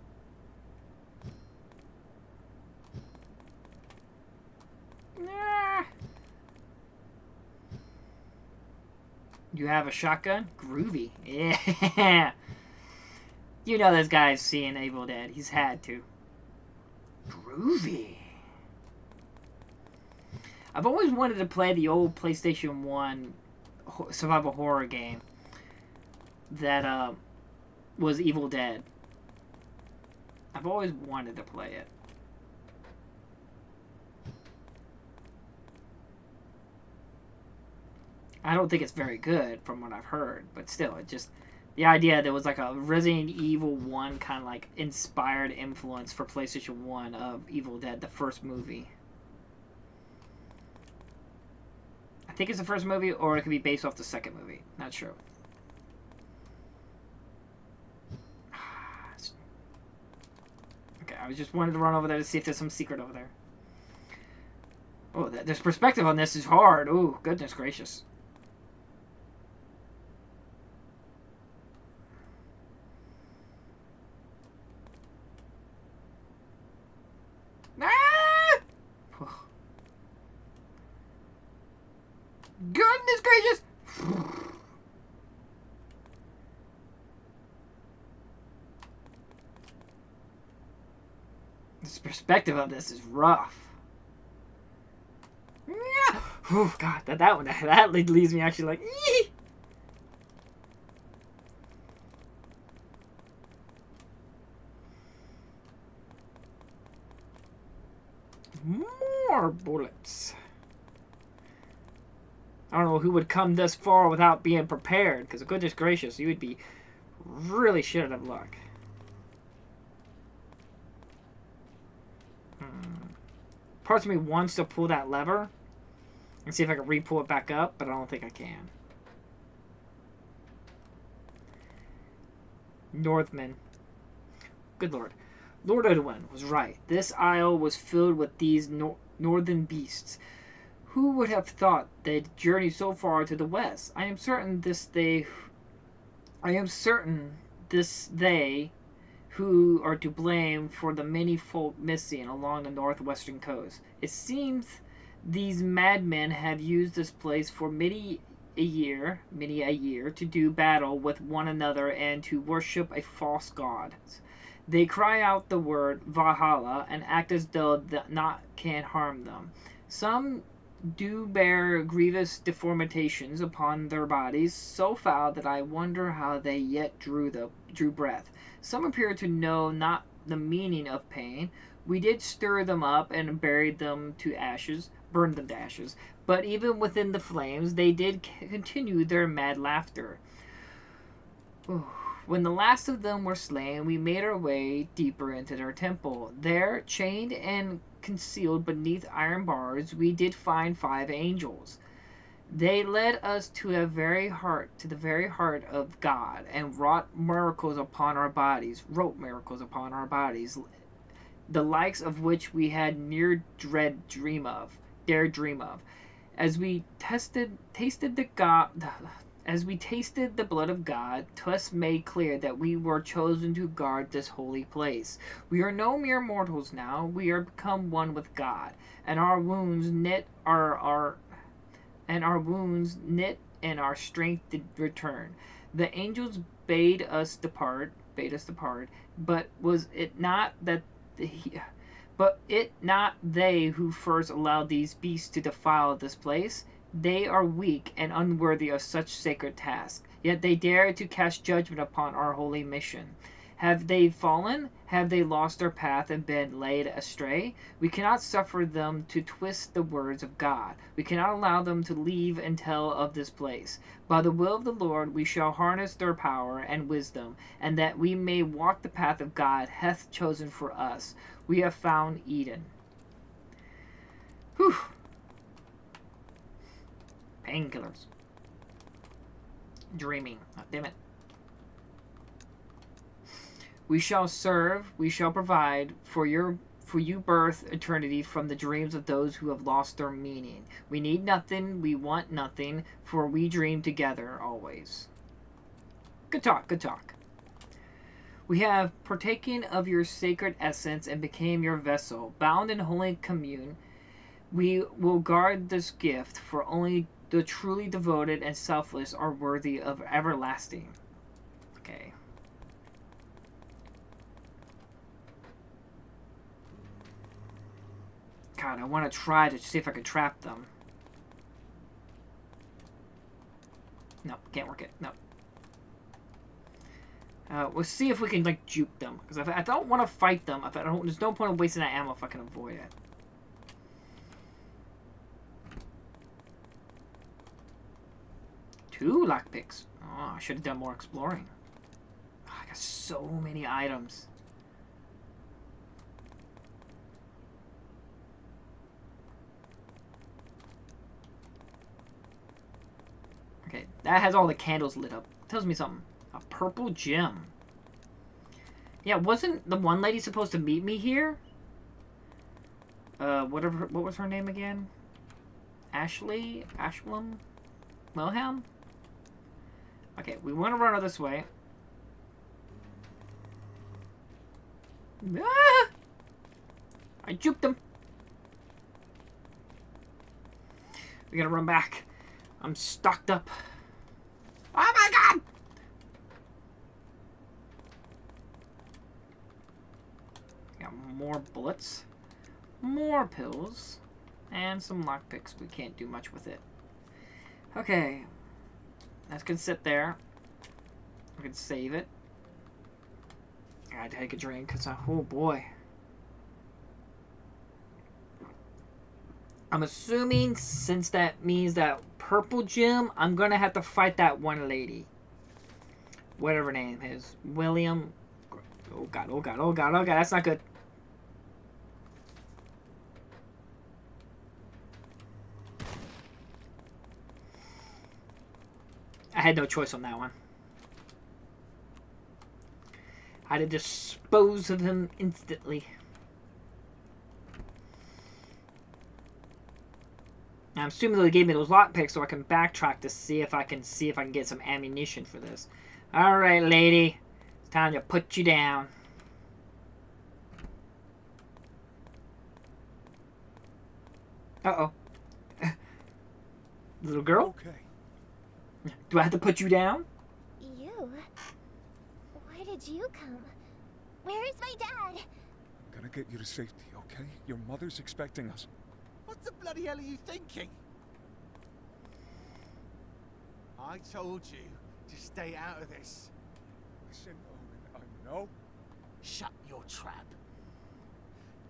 Nah. You have a shotgun? Groovy. Yeah. You know this guy's seeing Evil Dead. He's had to. Groovy. I've always wanted to play the old PlayStation 1 survival horror game that was Evil Dead. I've always wanted to play it. I don't think it's very good from what I've heard, but still, it just, the idea there was like a Resident Evil 1 kind of like inspired influence for PlayStation 1 of Evil Dead, the first movie. I think it's the first movie, or it could be based off the second movie. Not sure. Okay, I just wanted to run over there to see if there's some secret over there. Oh, this perspective on this is hard. Oh, goodness gracious. Ah! Goodness gracious! This perspective of this is rough. Oh God, that one that leaves me actually like. Ee! More bullets. I don't know who would come this far without being prepared, because goodness gracious, you would be really shit out of luck. Parts of me wants to pull that lever and see if I can re-pull it back up, but I don't think I can. Northmen. Good lord. Lord Edwin was right. This isle was filled with these northern beasts. Who would have thought they'd journey so far to the west? I am certain they who are to blame for the many folk missing along the northwestern coast. It seems these madmen have used this place for many a year to do battle with one another and to worship a false god. They cry out the word Valhalla and act as though naught can harm them. Some do bear grievous deformations upon their bodies, so foul that I wonder how they yet drew breath. Some appear to know not the meaning of pain. We did stir them up and burned them to ashes. But even within the flames, they did continue their mad laughter. When the last of them were slain, we made our way deeper into their temple. There, chained and concealed beneath iron bars, we did find 5 angels. They led us to the very heart of God, and wrote miracles upon our bodies, the likes of which we had dared dream of. As we tasted the blood of God, 'twas made clear that we were chosen to guard this holy place. We are no mere mortals now; we are become one with God, and our wounds knit and our strength did return. The angels bade us depart, but was it not they who first allowed these beasts to defile this place? They are weak and unworthy of such sacred task, yet they dare to cast judgment upon our holy mission. Have they fallen? Have they lost their path and been led astray? We cannot suffer them to twist the words of God. We cannot allow them to leave and tell of this place. By the will of the Lord we shall harness their power and wisdom, and that we may walk the path of God hath chosen for us. We have found Eden. Whew. Painkillers. Dreaming. Oh, damn it. We shall serve, we shall provide for you birth eternity from the dreams of those who have lost their meaning. We need nothing, we want nothing, for we dream together always. Good talk. We have partaken of your sacred essence and became your vessel. Bound in holy commune, we will guard this gift, for only the truly devoted and selfless are worthy of everlasting. Okay. God, I want to try to see if I can trap them. No, can't work it. No. We'll see if we can, like, juke them. Because I don't want to fight them. There's no point in wasting that ammo if I can avoid it. Two lockpicks. Oh, I should have done more exploring. Oh, I got so many items. Okay, that has all the candles lit up. Tells me something. A purple gem. Yeah, wasn't the one lady supposed to meet me here? What was her name again? Ashley? Ashlam? Wilhelm? Okay, we want to run this way. Ah! I juked him. We gotta run back. I'm stocked up. Oh my god! Got more bullets, more pills, and some lockpicks. We can't do much with it. Okay. That's gonna sit there. We can save it. I gotta take a drink, because, oh boy. I'm assuming, since that means that purple gem, I'm gonna have to fight that one lady. Whatever her name is. William. Oh god, oh god, oh god, oh god, that's not good. I had no choice on that one. How to dispose of him instantly. I'm assuming they gave me those lockpicks so I can backtrack to see if I can get some ammunition for this. All right, lady, it's time to put you down. Uh-oh. Little girl? Okay. Do I have to put you down? You? Why did you come? Where is my dad? Gonna get you to safety, okay? Your mother's expecting us. What the bloody hell are you thinking? I told you to stay out of this. Listen, Owen, I know. Shut your trap.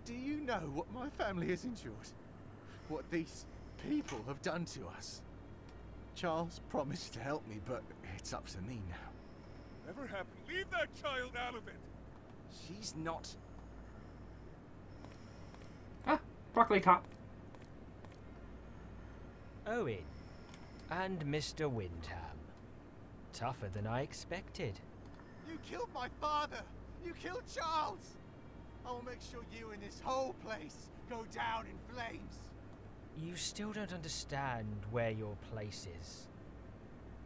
Do you know what my family has endured? What these people have done to us? Charles promised to help me, but it's up to me now. Never happened. Leave that child out of it. She's not. Ah, broccoli top. Owen and Mr. Windham. Tougher than I expected. You killed my father! You killed Charles! I will make sure you and this whole place go down in flames. You still don't understand where your place is.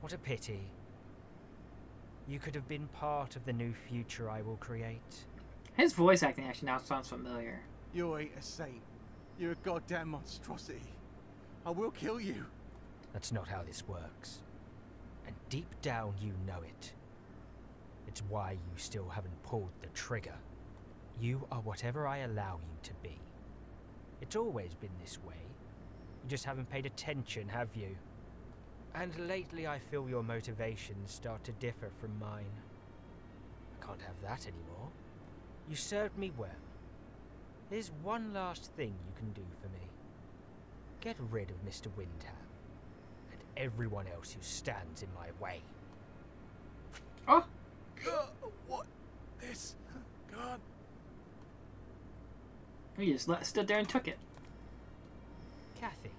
What a pity. You could have been part of the new future I will create. His voice acting actually now sounds familiar. You ain't a saint. You're a goddamn monstrosity. I will kill you. That's not how this works. And deep down you know it. It's why you still haven't pulled the trigger. You are whatever I allow you to be. It's always been this way. You just haven't paid attention, have you? And lately I feel your motivations start to differ from mine. I can't have that anymore. You served me well. There's one last thing you can do for me. Get rid of Mr. Windham and everyone else who stands in my way. Oh! What? This? God. He just stood there and took it. Kathy,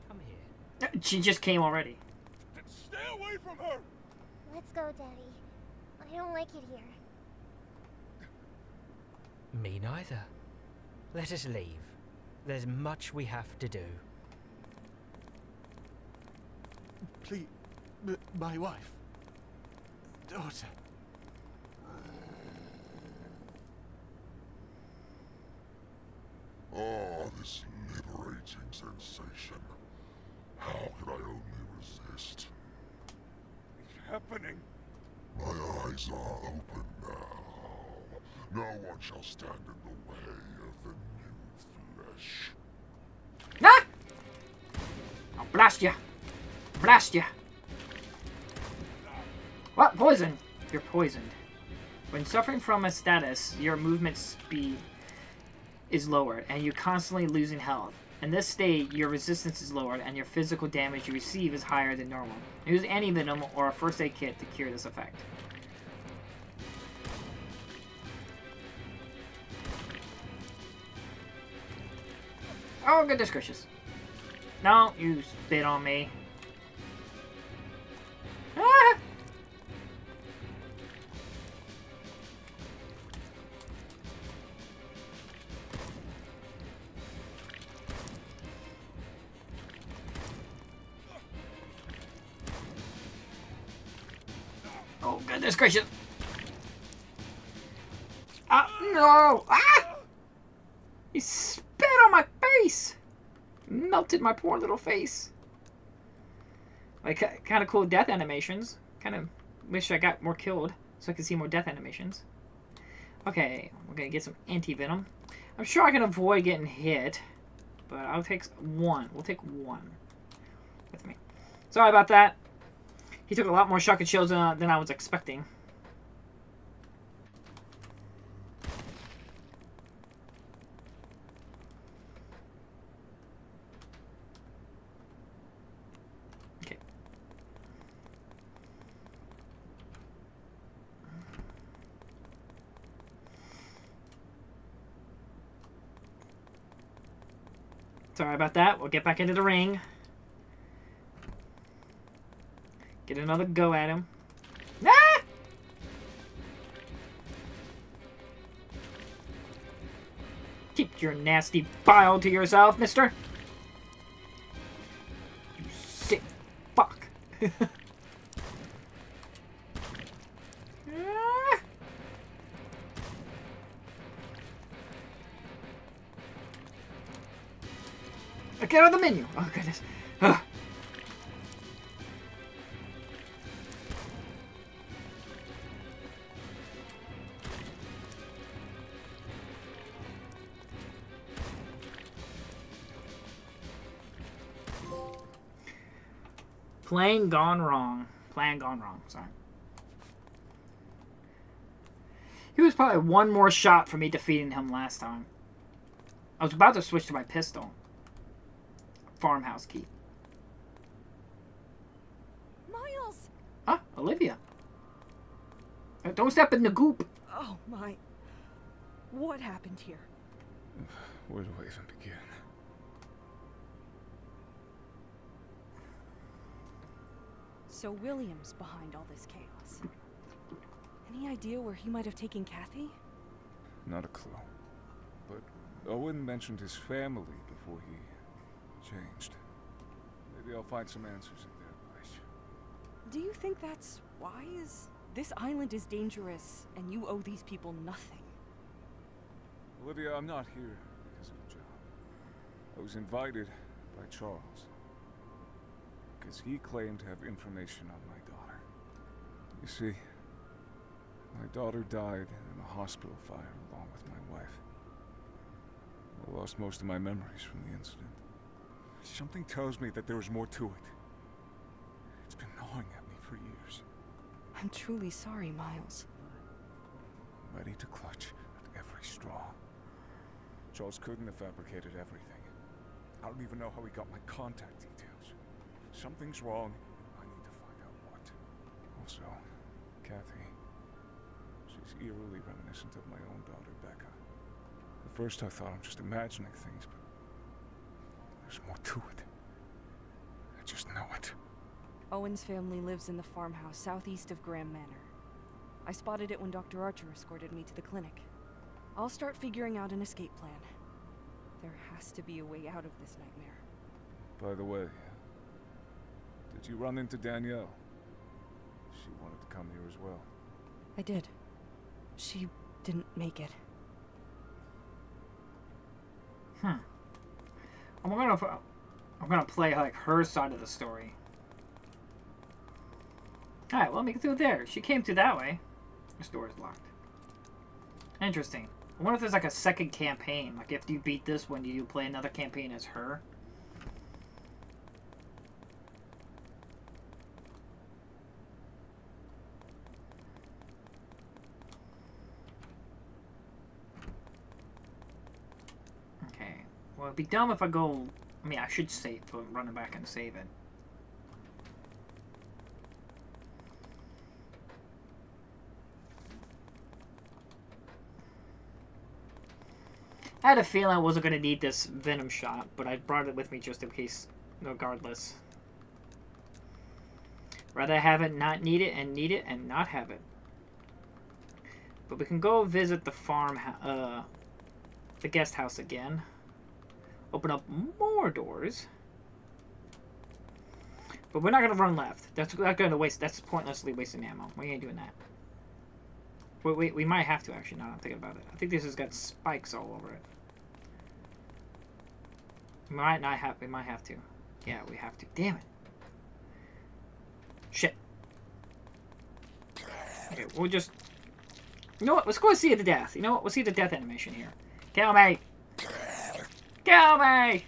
come here. She just came already. Stay away from her! Let's go, Daddy. I don't like it here. Me neither. Let us leave. There's much we have to do. Please. My wife. Daughter. Oh, this liberating sensation. How could I only resist? It's happening. My eyes are open now. No one shall stand in the way of the new flesh. Ah! I'll blast ya! Blast ya! What? Poison! You're poisoned. When suffering from a status, your movement speed is lowered, and you're constantly losing health. In this state, your resistance is lowered, and your physical damage you receive is higher than normal. Use antivenom or a first aid kit to cure this effect. Oh, goodness gracious. No, you spit on me. Ah! Oh, goodness gracious. No! Ah! He spit on my face! Melted my poor little face. Like, kind of cool death animations. Kind of wish I got more killed so I could see more death animations. Okay, we're gonna get some anti-venom. I'm sure I can avoid getting hit, but I'll take one. We'll take one with me. Sorry about that. He took a lot more shock and chills than I was expecting. Okay. Sorry about that. We'll get back into the ring. Get another go at him. Ah! Keep your nasty bile to yourself, mister. You sick fuck. Get on the menu. Oh, goodness. Ugh. Plan gone wrong. Plan gone wrong. Sorry. He was probably one more shot for me defeating him last time. I was about to switch to my pistol. Farmhouse key. Miles! Ah, Olivia. Don't step in the goop. Oh my. What happened here? Where do I even begin? So William's behind all this chaos. Any idea where he might have taken Kathy? Not a clue. But Owen mentioned his family before he changed. Maybe I'll find some answers at their place. Do you think that's wise? This island is dangerous, and you owe these people nothing. Olivia, I'm not here because of a job. I was invited by Charles. Because he claimed to have information on my daughter. You see, my daughter died in a hospital fire along with my wife. I lost most of my memories from the incident. Something tells me that there is more to it. It's been gnawing at me for years. I'm truly sorry, Miles. I'm ready to clutch at every straw. Charles couldn't have fabricated everything. I don't even know how he got my contact details. Something's wrong. I need to find out what. Also, Kathy. She's eerily reminiscent of my own daughter, Becca. At first I thought I'm just imagining things, but there's more to it. I just know it. Owen's family lives in the farmhouse southeast of Graham Manor. I spotted it when Dr. Archer escorted me to the clinic. I'll start figuring out an escape plan. There has to be a way out of this nightmare. By the way, did you run into Danielle? She wanted to come here as well. I did. She didn't make it. I'm gonna play like her side of the story. All right, well, let me get through there. She came through that way. This door is locked. Interesting. I wonder if there's like a second campaign. Like if you beat this one, you play another campaign as her. Okay. Well, it'd be dumb if I go... I mean, I should save, but I'm running back and save it. I had a feeling I wasn't going to need this venom shot, but I brought it with me just in case, regardless. Rather have it not need it and not have it. But we can go visit the farm, the guest house again. Open up more doors. But we're not going to run left. That's not going to waste. That's pointlessly wasting ammo. We ain't doing that. We might have to actually. Now I'm thinking about it. I think this has got spikes all over it. We might not have. We might have to. Yeah, we have to. Damn it. Shit. Okay, we'll just. You know what? Let's go and see the death. You know what? We'll see the death animation here. Kill me. Kill me.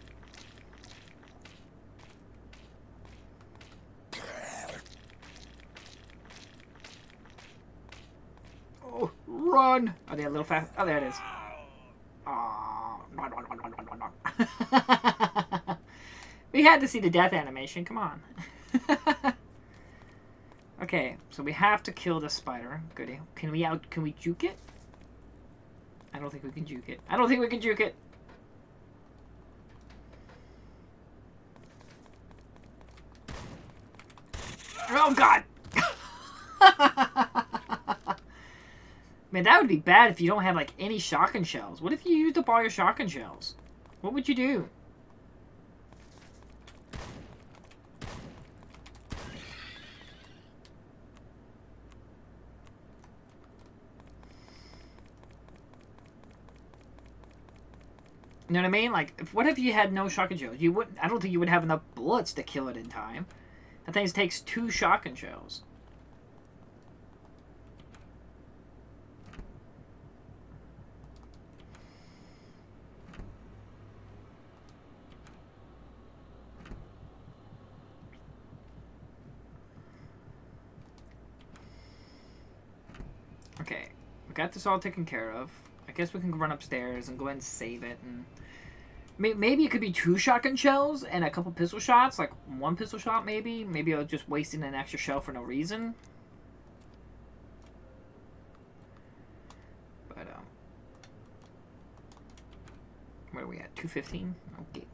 Oh, run! Oh, they're a little fast. Oh, there it is. Oh, run. We had to see the death animation. Come on. Okay, so we have to kill the spider. Goody. Can we juke it? I don't think we can juke it. I don't think we can juke it. Oh, God! Man, that would be bad if you don't have, like, any shotgun shells. What if you used up all your shotgun shells? What would you do? You know what I mean? Like, what if you had no shotgun shells? You wouldn't. I don't think you would have enough bullets to kill it in time. That thing takes 2 shotgun shells. Okay, we got this all taken care of. I guess we can run upstairs and go ahead and save it. And maybe it could be 2 shotgun shells and a couple pistol shots, like 1 pistol shot maybe. Maybe I was just wasting an extra shell for no reason. But where are we at? 215. Okay.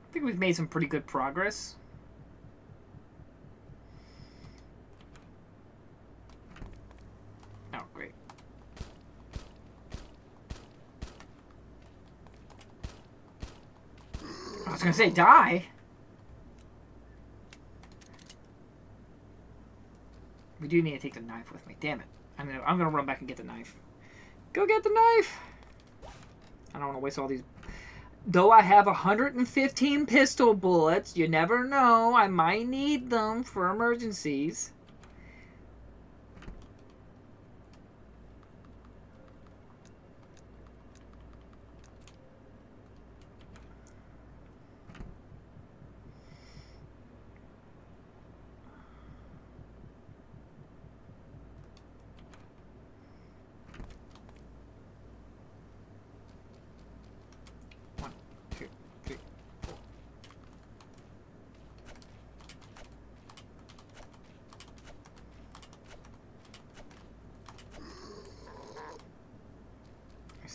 I think we've made some pretty good progress. Oh, great. I was gonna say, die? We do need to take the knife with me. Damn it. I'm gonna run back and get the knife. Go get the knife! I don't want to waste all these... Though I have 115 pistol bullets, you never know. I might need them for emergencies.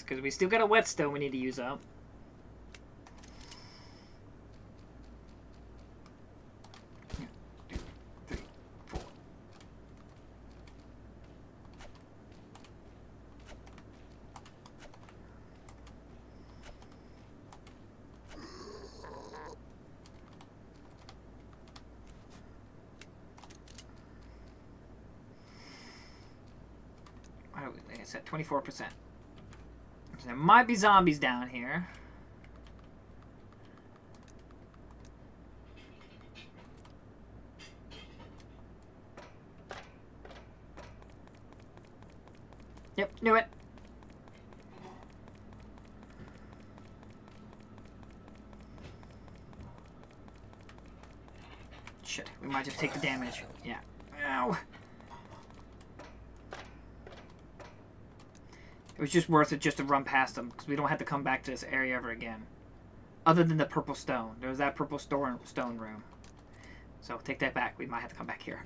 Because we still got a whetstone we need to use up. One, two, three, four. Like I said, 24%. There might be zombies down here. Yep, knew it. Shit, we might just take the damage. Yeah. Ow. It was just worth it just to run past them, because we don't have to come back to this area ever again. Other than the purple stone. There was that purple stone room. So, take that back. We might have to come back here.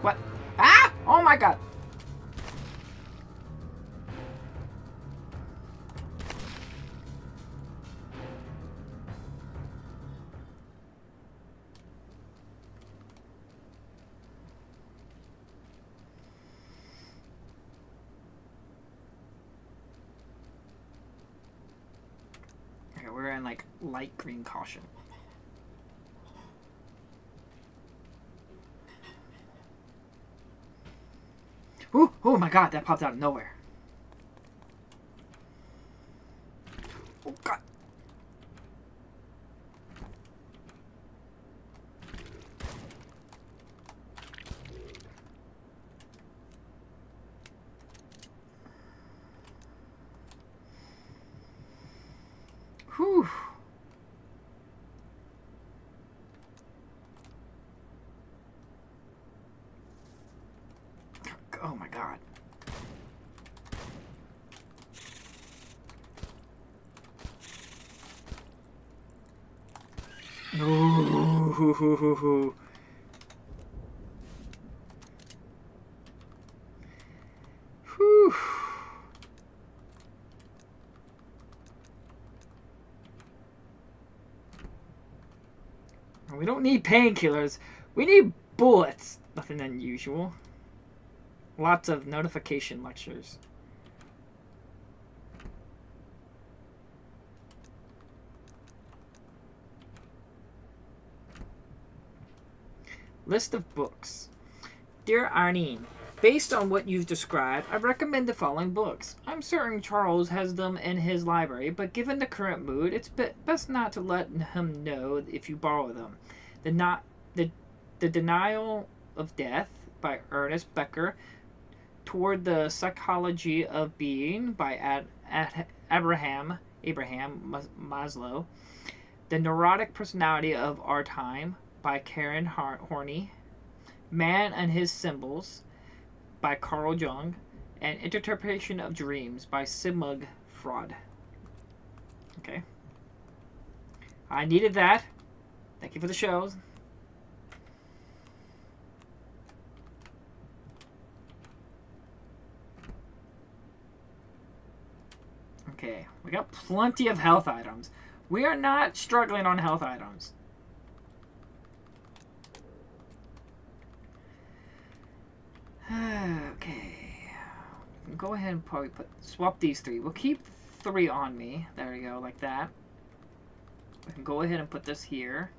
What? Ah! Oh my god! We're in like light green caution. Ooh, oh my god, that popped out of nowhere. Oh god. Whew. Oh my god. Ooh. Whew. We don't need painkillers. We need bullets. Nothing unusual. Lots of notification lectures. List of books. Dear Arlene, based on what you've described, I recommend the following books. I'm certain Charles has them in his library, but given the current mood, it's best not to let him know if you borrow them. The Denial of Death by Ernest Becker, Toward the Psychology of Being by Abraham Maslow, The Neurotic Personality of Our Time by Karen Horney, Man and His Symbols by Carl Jung, and Interpretation of Dreams by Sigmund Freud. Okay. I needed that. Thank you for the shows. Okay, we got plenty of health items. We are not struggling on health items. Okay. Go ahead and probably swap these three. We'll keep 3 on me. There we go, like that. We can go ahead and put this here.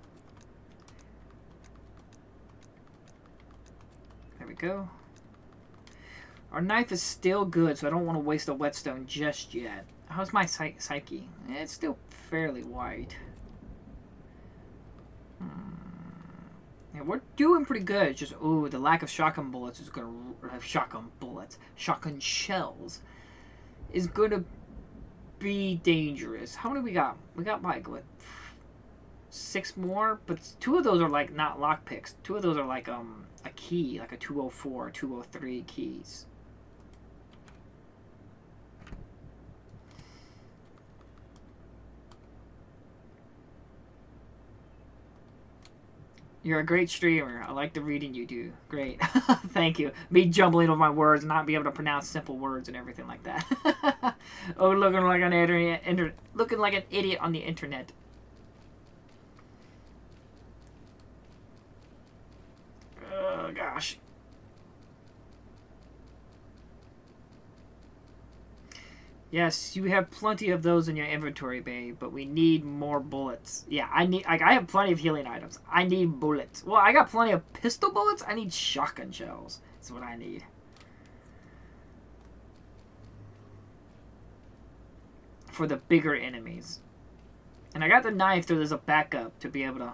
There we go. Our knife is still good, so I don't want to waste a whetstone just yet. How's my psyche? It's still fairly white. Yeah, we're doing pretty good. It's just, ooh, the lack of shotgun bullets is gonna shotgun shells is gonna be dangerous. How many we got? We got like what, 6 more, but 2 of those are like not lockpicks. 2 of those are like a key, like a 204, 203 keys. You're a great streamer. I like the reading you do. Great. Thank you. Me jumbling over my words and not be able to pronounce simple words and everything like that. Oh, looking like an idiot on the internet. Oh, gosh. Yes, you have plenty of those in your inventory, babe, but we need more bullets. Yeah, I have plenty of healing items. I need bullets. Well, I got plenty of pistol bullets. I need shotgun shells. That's what I need. For the bigger enemies. And I got the knife so there's a backup to be able to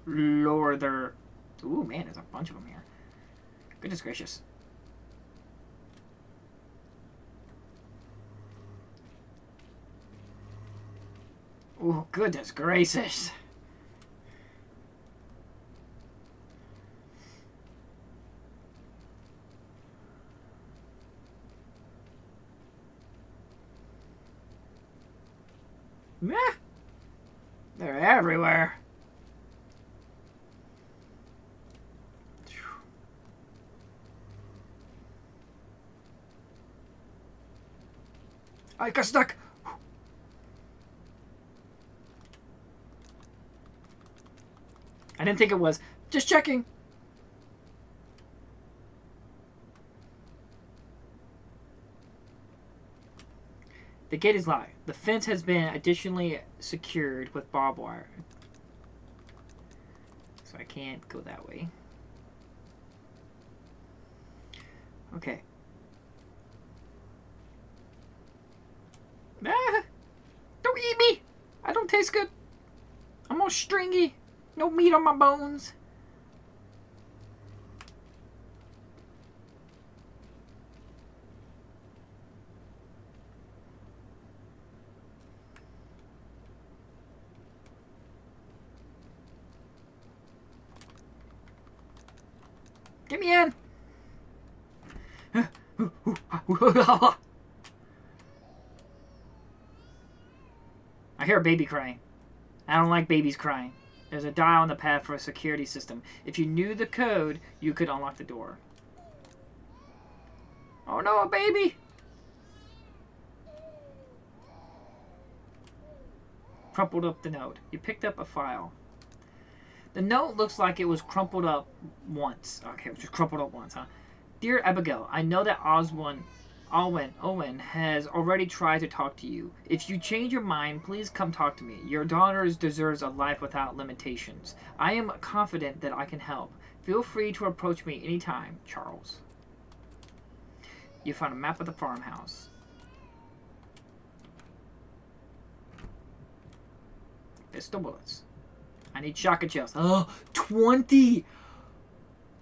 lower their... Ooh, man, there's a bunch of them here. Goodness gracious. Oh, goodness gracious. Meh. They're everywhere. I got stuck. I didn't think it was. Just checking. The gate is locked. The fence has been additionally secured with barbed wire. So I can't go that way. Okay. Ah! Don't eat me! I don't taste good. I'm all stringy. No meat on my bones. Get me in. I hear a baby crying. I don't like babies crying. There's a dial on the pad for a security system. If you knew the code, you could unlock the door. Oh no, a baby! Crumpled up the note. You picked up a file. The note looks like it was crumpled up once. Okay, it was just crumpled up once, huh? Dear Abigail, I know that Owen has already tried to talk to you. If you change your mind, please come talk to me. Your daughter deserves a life without limitations. I am confident that I can help. Feel free to approach me anytime, Charles. You found a map of the farmhouse. Pistol bullets. I need shotgun shells. Oh, 20!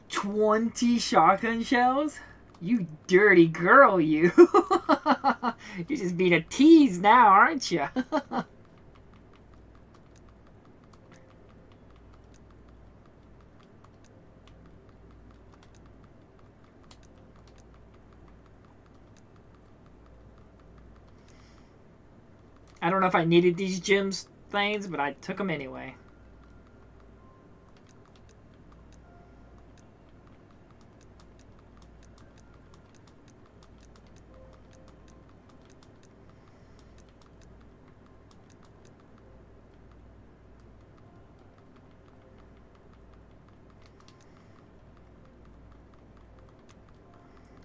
20 shotgun shells? You dirty girl, you. You're just being a tease now, aren't you? I don't know if I needed these gems things, but I took them anyway.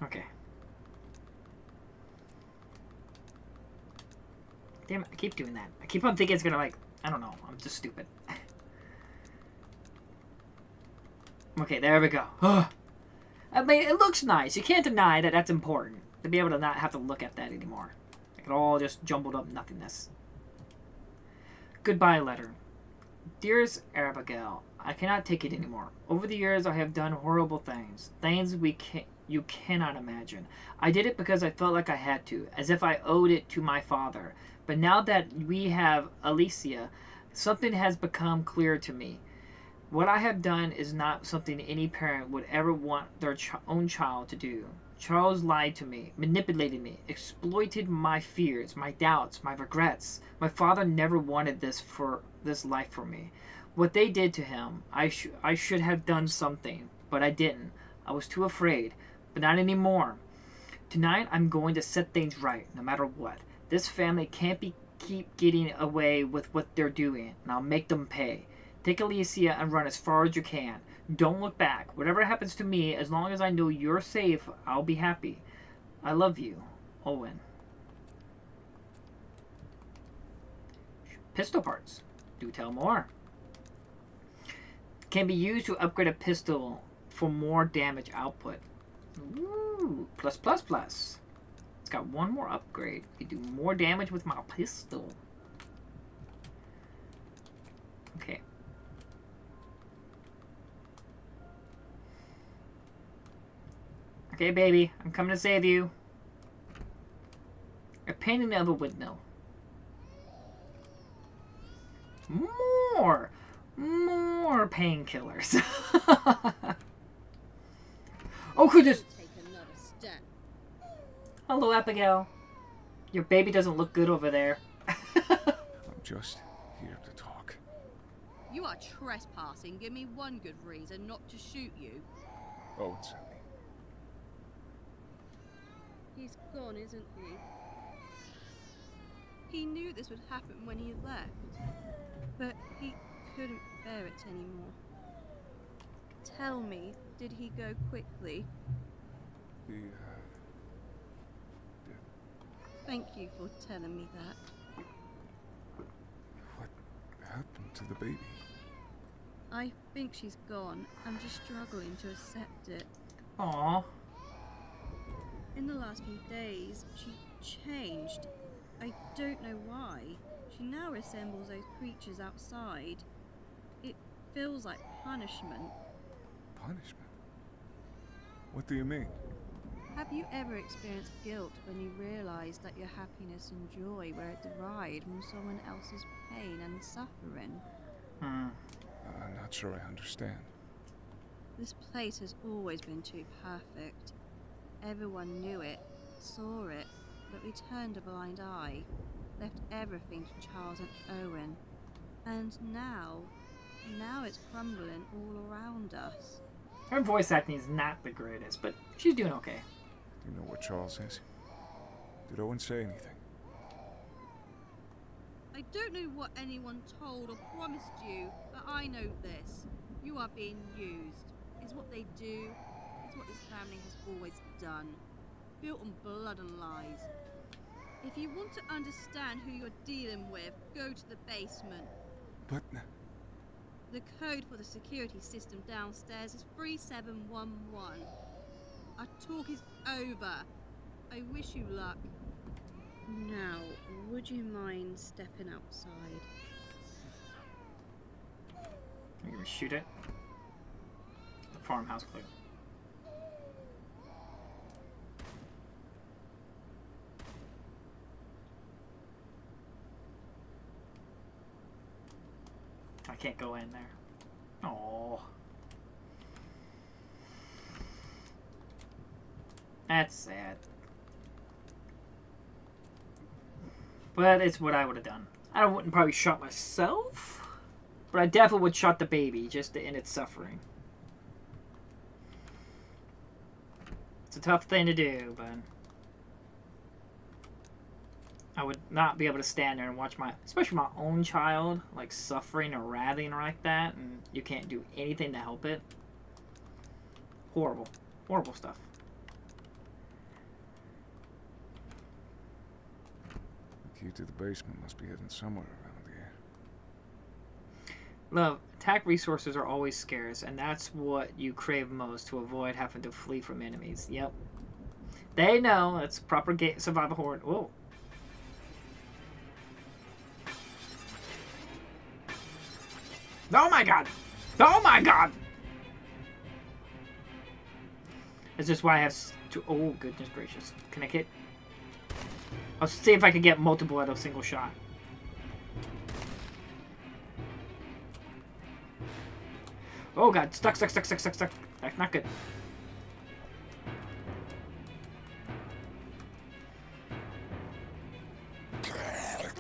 Okay. Damn it, I keep doing that. I keep on thinking it's gonna, like, I don't know. I'm just stupid. Okay, there we go. I mean, it looks nice. You can't deny that that's important. To be able to not have to look at that anymore. Like, it all just jumbled up nothingness. Goodbye letter. Dearest Abigail, I cannot take it anymore. Over the years, I have done horrible things. Things you cannot imagine. I did it because I felt like I had to, as if I owed it to my father. But now that we have Alicia, something has become clear to me. What I have done is not something any parent would ever want their own child to do. Charles lied to me, manipulated me, exploited my fears, my doubts, my regrets. My father never wanted this life for me. What they did to him, I should have done something, but I didn't. I was too afraid, but not anymore. Tonight, I'm going to set things right, no matter what. This family can't keep getting away with what they're doing, and I'll make them pay. Take Alicia and run as far as you can. Don't look back. Whatever happens to me, as long as I know you're safe, I'll be happy. I love you, Owen. Pistol parts. Do tell more. Can be used to upgrade a pistol for more damage output. Ooh, plus, plus, plus. It's got one more upgrade. You do more damage with my pistol. Okay. Okay, baby. I'm coming to save you. A painting of a windmill. More painkillers. Oh, goodness. Hello, Abigail. Your baby doesn't look good over there. I'm just here to talk. You are trespassing. Give me one good reason not to shoot you. Owen sent me. He's gone, isn't he? He knew this would happen when he left, but he couldn't bear it anymore. Tell me, did he go quickly? Thank you for telling me that. What happened to the baby? I think she's gone. I'm just struggling to accept it. Aww. In the last few days, she changed. I don't know why. She now resembles those creatures outside. It feels like punishment. Punishment? What do you mean? Have you ever experienced guilt when you realized that your happiness and joy were derived from someone else's pain and suffering? I'm not sure I understand. This place has always been too perfect. Everyone knew it, saw it, but we turned a blind eye, left everything to Charles and Owen. And now it's crumbling all around us. Her voice acting is not the greatest, but she's doing okay. Do you know what Charles is? Did Owen say anything? I don't know what anyone told or promised you, but I know this. You are being used. It's what they do. It's what this family has always done. Built on blood and lies. If you want to understand who you're dealing with, go to the basement. But... The code for the security system downstairs is 3711. Our talk is over. I wish you luck. Now, would you mind stepping outside? I'm gonna shoot it. The farmhouse clear. I can't go in there. Oh, that's sad. But it's what I would have done. I wouldn't probably shot myself, but I definitely would shot the baby just to end its suffering. It's a tough thing to do, but I would not be able to stand there and watch especially my own child, like suffering or writhing like that, and you can't do anything to help it. Horrible. Horrible stuff. The key to the basement must be hidden somewhere around here. Love, attack resources are always scarce, and that's what you crave most to avoid having to flee from enemies. Yep. They know it's proper survival horde. Whoa. Oh my god! Oh my god! Is this why I have to... Oh, goodness gracious. Can I get... I'll see if I can get multiple at a single shot. Oh god, stuck. That's not good.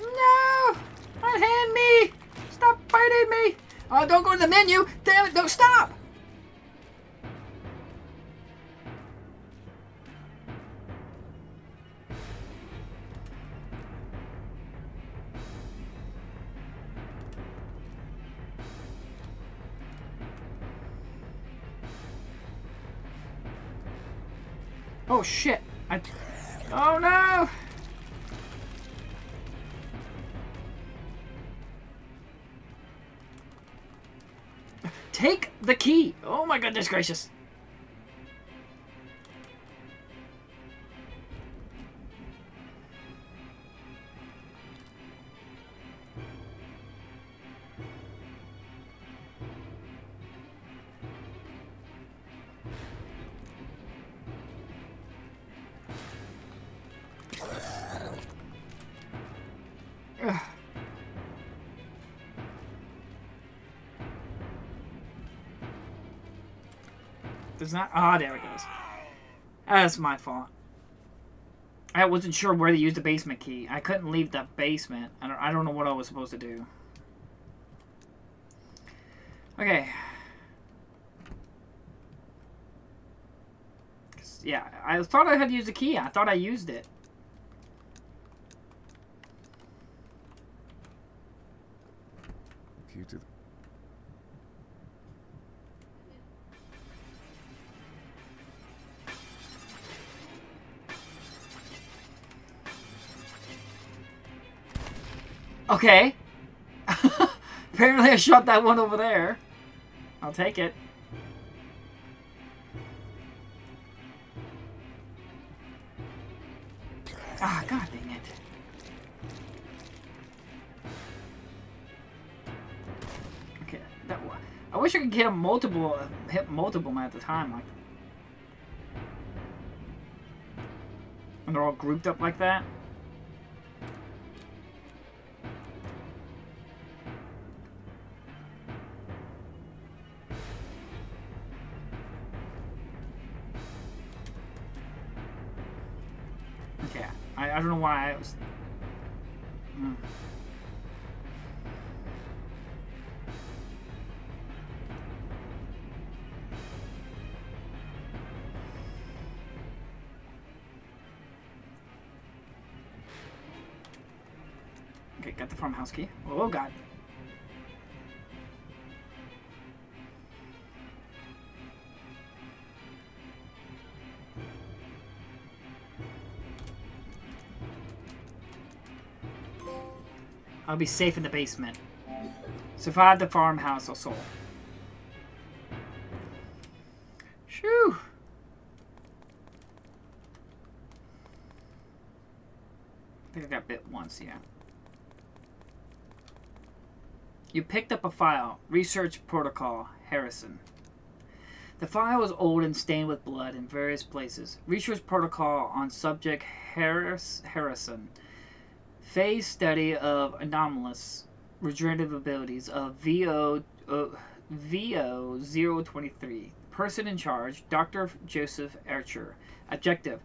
No! Unhand me! Stop biting me! Oh, don't go to the menu! Damn it, don't stop! Oh shit! Oh no! Take the key! Oh my goodness gracious! Ugh. Does not... Ah, there it goes. That's my fault. I wasn't sure where to use the basement key. I couldn't leave the basement. I don't know what I was supposed to do. Okay. Yeah, I thought I had used the key. I thought I used it. Key to the... Okay. Apparently I shot that one over there. I'll take it. Ah, god dang it. Okay, I wish I could hit multiple at the time, like. And they're all grouped up like that. Okay, I don't know why I was... Okay, got the farmhouse key. Oh god. I'll be safe in the basement. Survive the farmhouse assault. Shoo! I think I got bit once, yeah. You picked up a file. Research protocol. Harrison. The file was old and stained with blood in various places. Research protocol on subject Harrison. Phase study of anomalous regenerative abilities of VO023. Person in charge, Dr. Joseph Archer. Objective: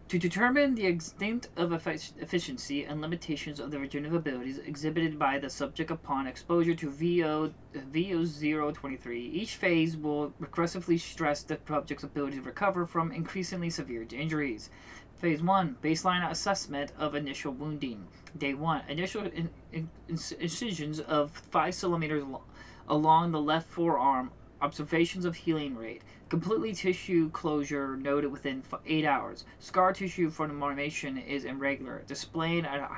to determine the extent of efficiency and limitations of the regenerative abilities exhibited by the subject upon exposure to VO023. Each phase will recursively stress the subject's ability to recover from increasingly severe injuries. Phase 1. Baseline assessment of initial wounding. Day 1. Initial incisions of 5 centimeters along the left forearm. Observations of healing rate. Completely tissue closure noted within 8 hours. Scar tissue formation is irregular, displaying a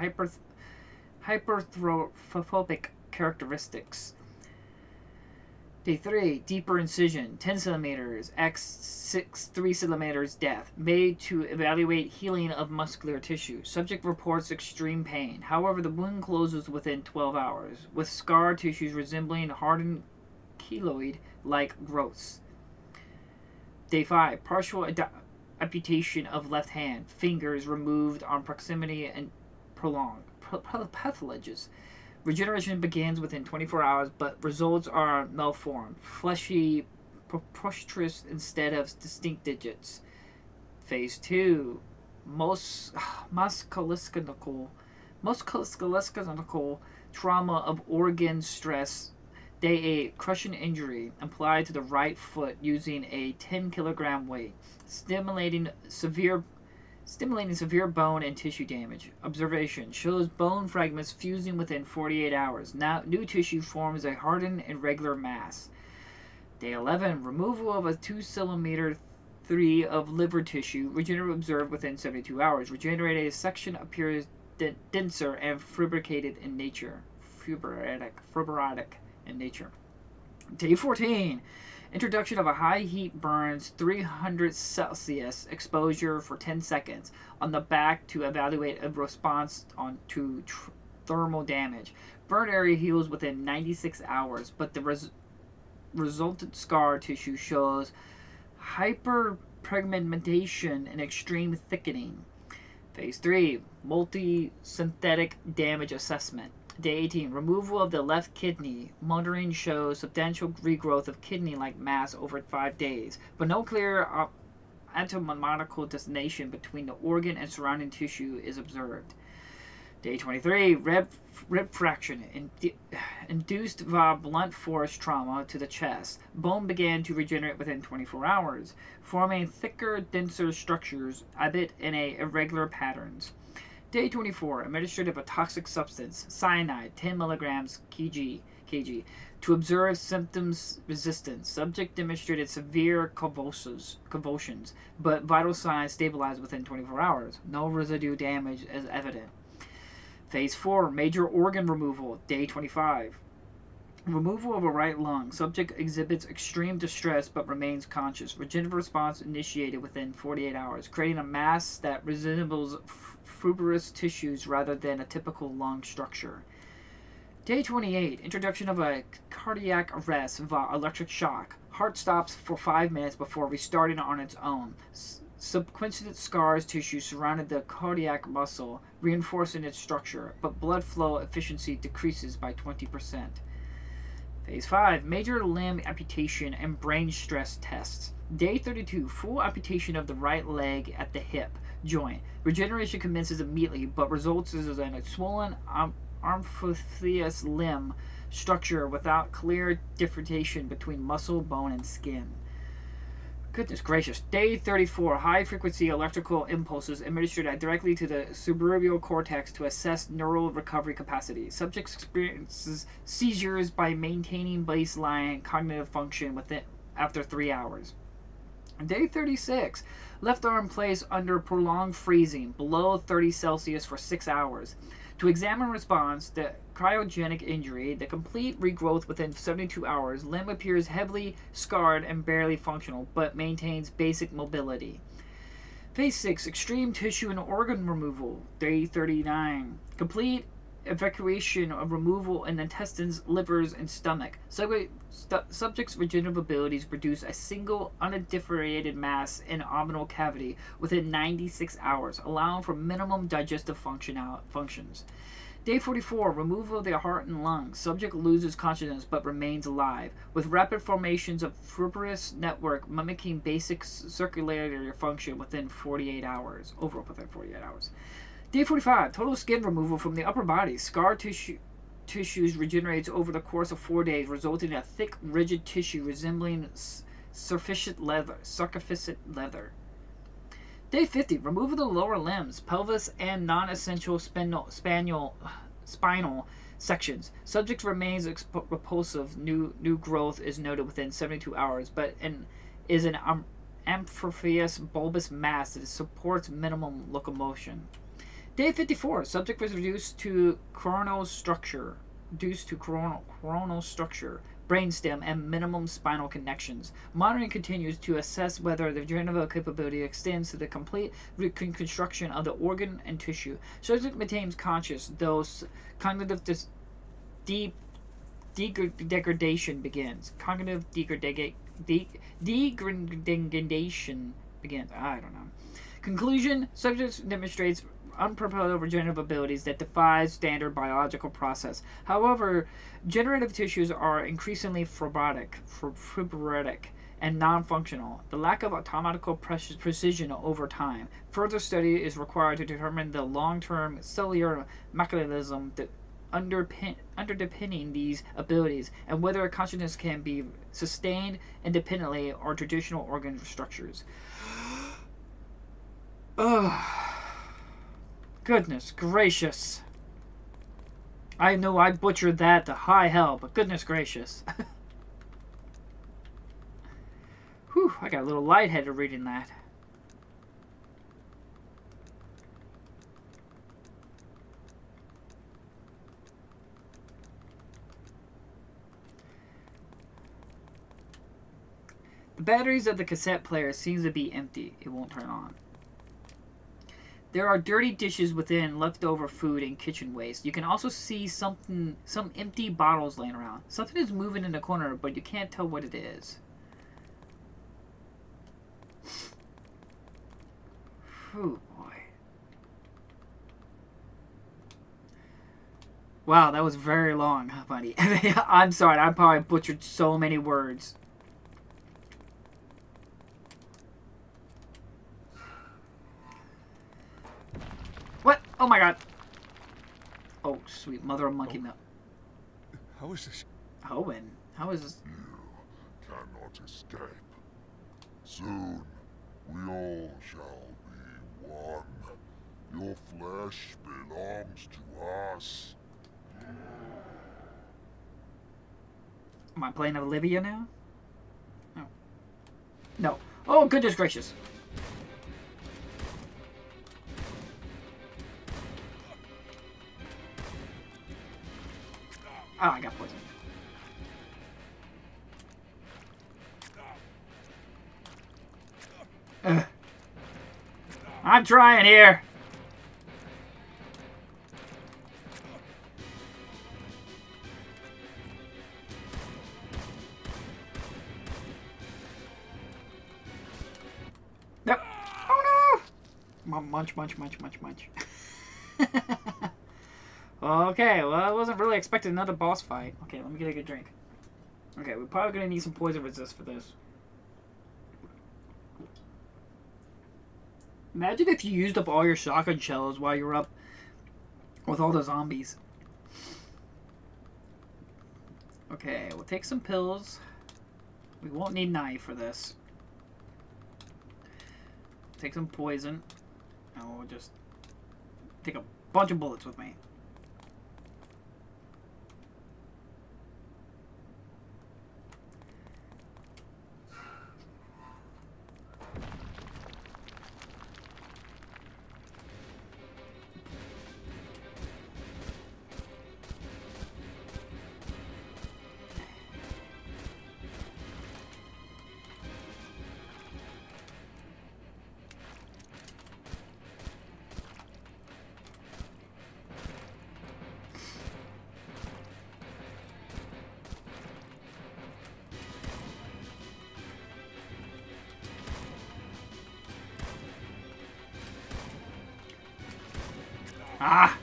hypertrophic characteristics. Day 3. Deeper incision, 10 centimeters, x 3 centimeters depth, made to evaluate healing of muscular tissue. Subject reports extreme pain. However, the wound closes within 12 hours, with scar tissues resembling hardened keloid-like growths. Day 5. Partial amputation of left hand. Fingers removed on proximity and prolonged. Pathologies. Regeneration begins within 24 hours, but results are malformed. Fleshy preposterous instead of distinct digits. Phase 2. Musculoskeletal trauma of organ stress. Day 8. Crushing injury applied to the right foot using a 10-kilogram weight, stimulating severe bone and tissue damage. Observation shows bone fragments fusing within 48 hours. Now, new tissue forms a hardened, irregular mass. Day 11. Removal of a 2 centimeter 3 of liver tissue. Regenerative observed within 72 hours. Regenerated section appears denser and fibrated in nature. Fibrotic in nature. Day 14. Introduction of a high heat burns 300 Celsius exposure for 10 seconds on the back to evaluate a response to thermal damage. Burn area heals within 96 hours, but the resultant scar tissue shows hyperpigmentation and extreme thickening. Phase 3. Multi-synthetic damage assessment. Day 18. Removal of the left kidney. Monitoring shows substantial regrowth of kidney-like mass over 5 days, but no clear anatomical destination between the organ and surrounding tissue is observed. Day 23. Rib fraction induced via blunt force trauma to the chest. Bone began to regenerate within 24 hours, forming thicker, denser structures, albeit in irregular patterns. Day 24. Administrative of a toxic substance, cyanide, 10 milligrams kg, to observe symptoms resistance. Subject demonstrated severe convulsions, but vital signs stabilized within 24 hours. No residue damage is evident. Phase 4. Major organ removal. Day 25. Removal of a right lung. Subject exhibits extreme distress but remains conscious. Regenerative response initiated within 48 hours, creating a mass that resembles fibrous tissues rather than a typical lung structure. Day 28. Introduction of a cardiac arrest via electric shock. Heart stops for 5 minutes before restarting on its own. Subsequent scars tissue surrounded the cardiac muscle, reinforcing its structure, but blood flow efficiency decreases by 20%. Phase 5. Major limb amputation and brain stress tests. Day 32. Full amputation of the right leg at the hip joint. Regeneration commences immediately, but results in a swollen amorphous limb structure without clear differentiation between muscle, bone, and skin. Goodness gracious. Day 34. High-frequency electrical impulses administered directly to the cerebral cortex to assess neural recovery capacity. Subject experiences seizures by maintaining baseline cognitive function after 3 hours. Day 36. Left arm placed under prolonged freezing, below 30 Celsius for 6 hours. To examine response, the cryogenic injury, the complete regrowth within 72 hours, limb appears heavily scarred and barely functional, but maintains basic mobility. Phase 6, extreme tissue and organ removal. Day 39. Complete evacuation of removal in intestines, livers, and stomach. Subject's regenerative abilities produce a single undifferentiated mass in abdominal cavity within 96 hours, allowing for minimum digestive functions. Day 44, removal of the heart and lungs. Subject loses consciousness but remains alive, with rapid formations of fibrous network mimicking basic circulatory function within 48 hours. Within 48 hours. Day 45, total skin removal from the upper body. Scar tissues regenerates over the course of 4 days, resulting in a thick, rigid tissue resembling surfactant leather. Day 50, removal of the lower limbs, pelvis, and non-essential spinal sections. Subject remains repulsive. New growth is noted within 72 hours, but is an amorphous bulbous mass that supports minimum locomotion. Day 54, subject was reduced to coronal structure, brainstem, and minimum spinal connections. Monitoring continues to assess whether the regenerative capability extends to the complete reconstruction of the organ and tissue. Subject maintains conscious, though cognitive degradation begins. Cognitive degradation begins. I don't know. Conclusion: subject demonstrates unparalleled regenerative abilities that defies standard biological process. However, generative tissues are increasingly fibrotic and non-functional. The lack of automatical precision over time. Further study is required to determine the long-term cellular mechanism that underpinning these abilities and whether consciousness can be sustained independently or traditional organ structures. Ugh. Goodness gracious. I know I butchered that to high hell, but goodness gracious. Whew, I got a little lightheaded reading that. The batteries of the cassette player seems to be empty. It won't turn on. There are dirty dishes within, leftover food, and kitchen waste. You can also see some empty bottles laying around. Something is moving in the corner, but you can't tell what it is. Oh boy. Wow, that was very long, buddy. I'm sorry, I probably butchered so many words. What? Oh my god. Oh, sweet mother of monkey milk. How is this? Owen, how is this? You cannot escape. Soon, we all shall be one. Your flesh belongs to us. Am I playing Olivia now? No. No. Oh, goodness gracious. Oh, I got poisoned. Ugh. I'm trying here. No. Oh no! Munch, munch, munch, munch, munch. Okay, well, I wasn't really expecting another boss fight. Okay, let me get a good drink. Okay, we're probably going to need some poison resist for this. Imagine if you used up all your shotgun shells while you were up with all the zombies. Okay, we'll take some pills. We won't need knife for this. Take some poison. And we'll just take a bunch of bullets with me. Ah!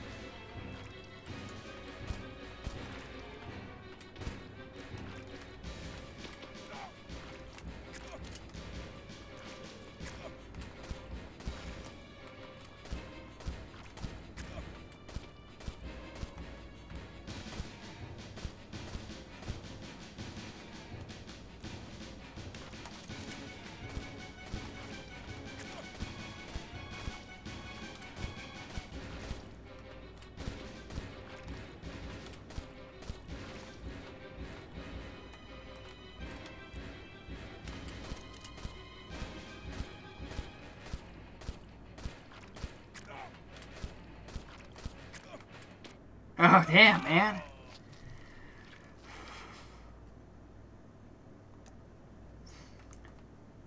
Oh, damn, man.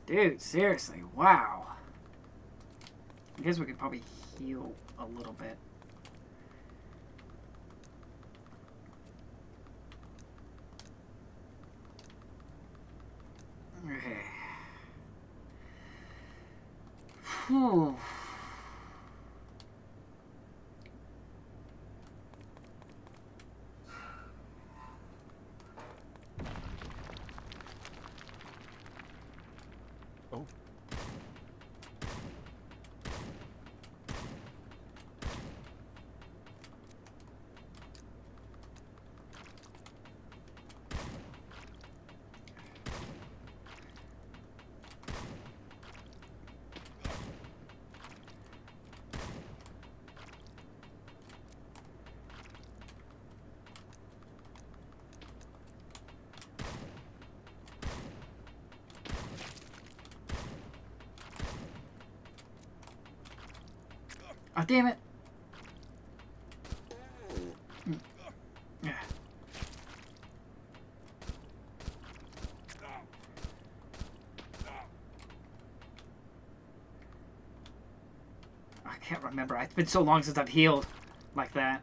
Dude, seriously, wow. I guess we could probably heal a little bit. Okay. Whew. Oh. Oh, damn it. Yeah. I can't remember. It's been so long since I've healed like that.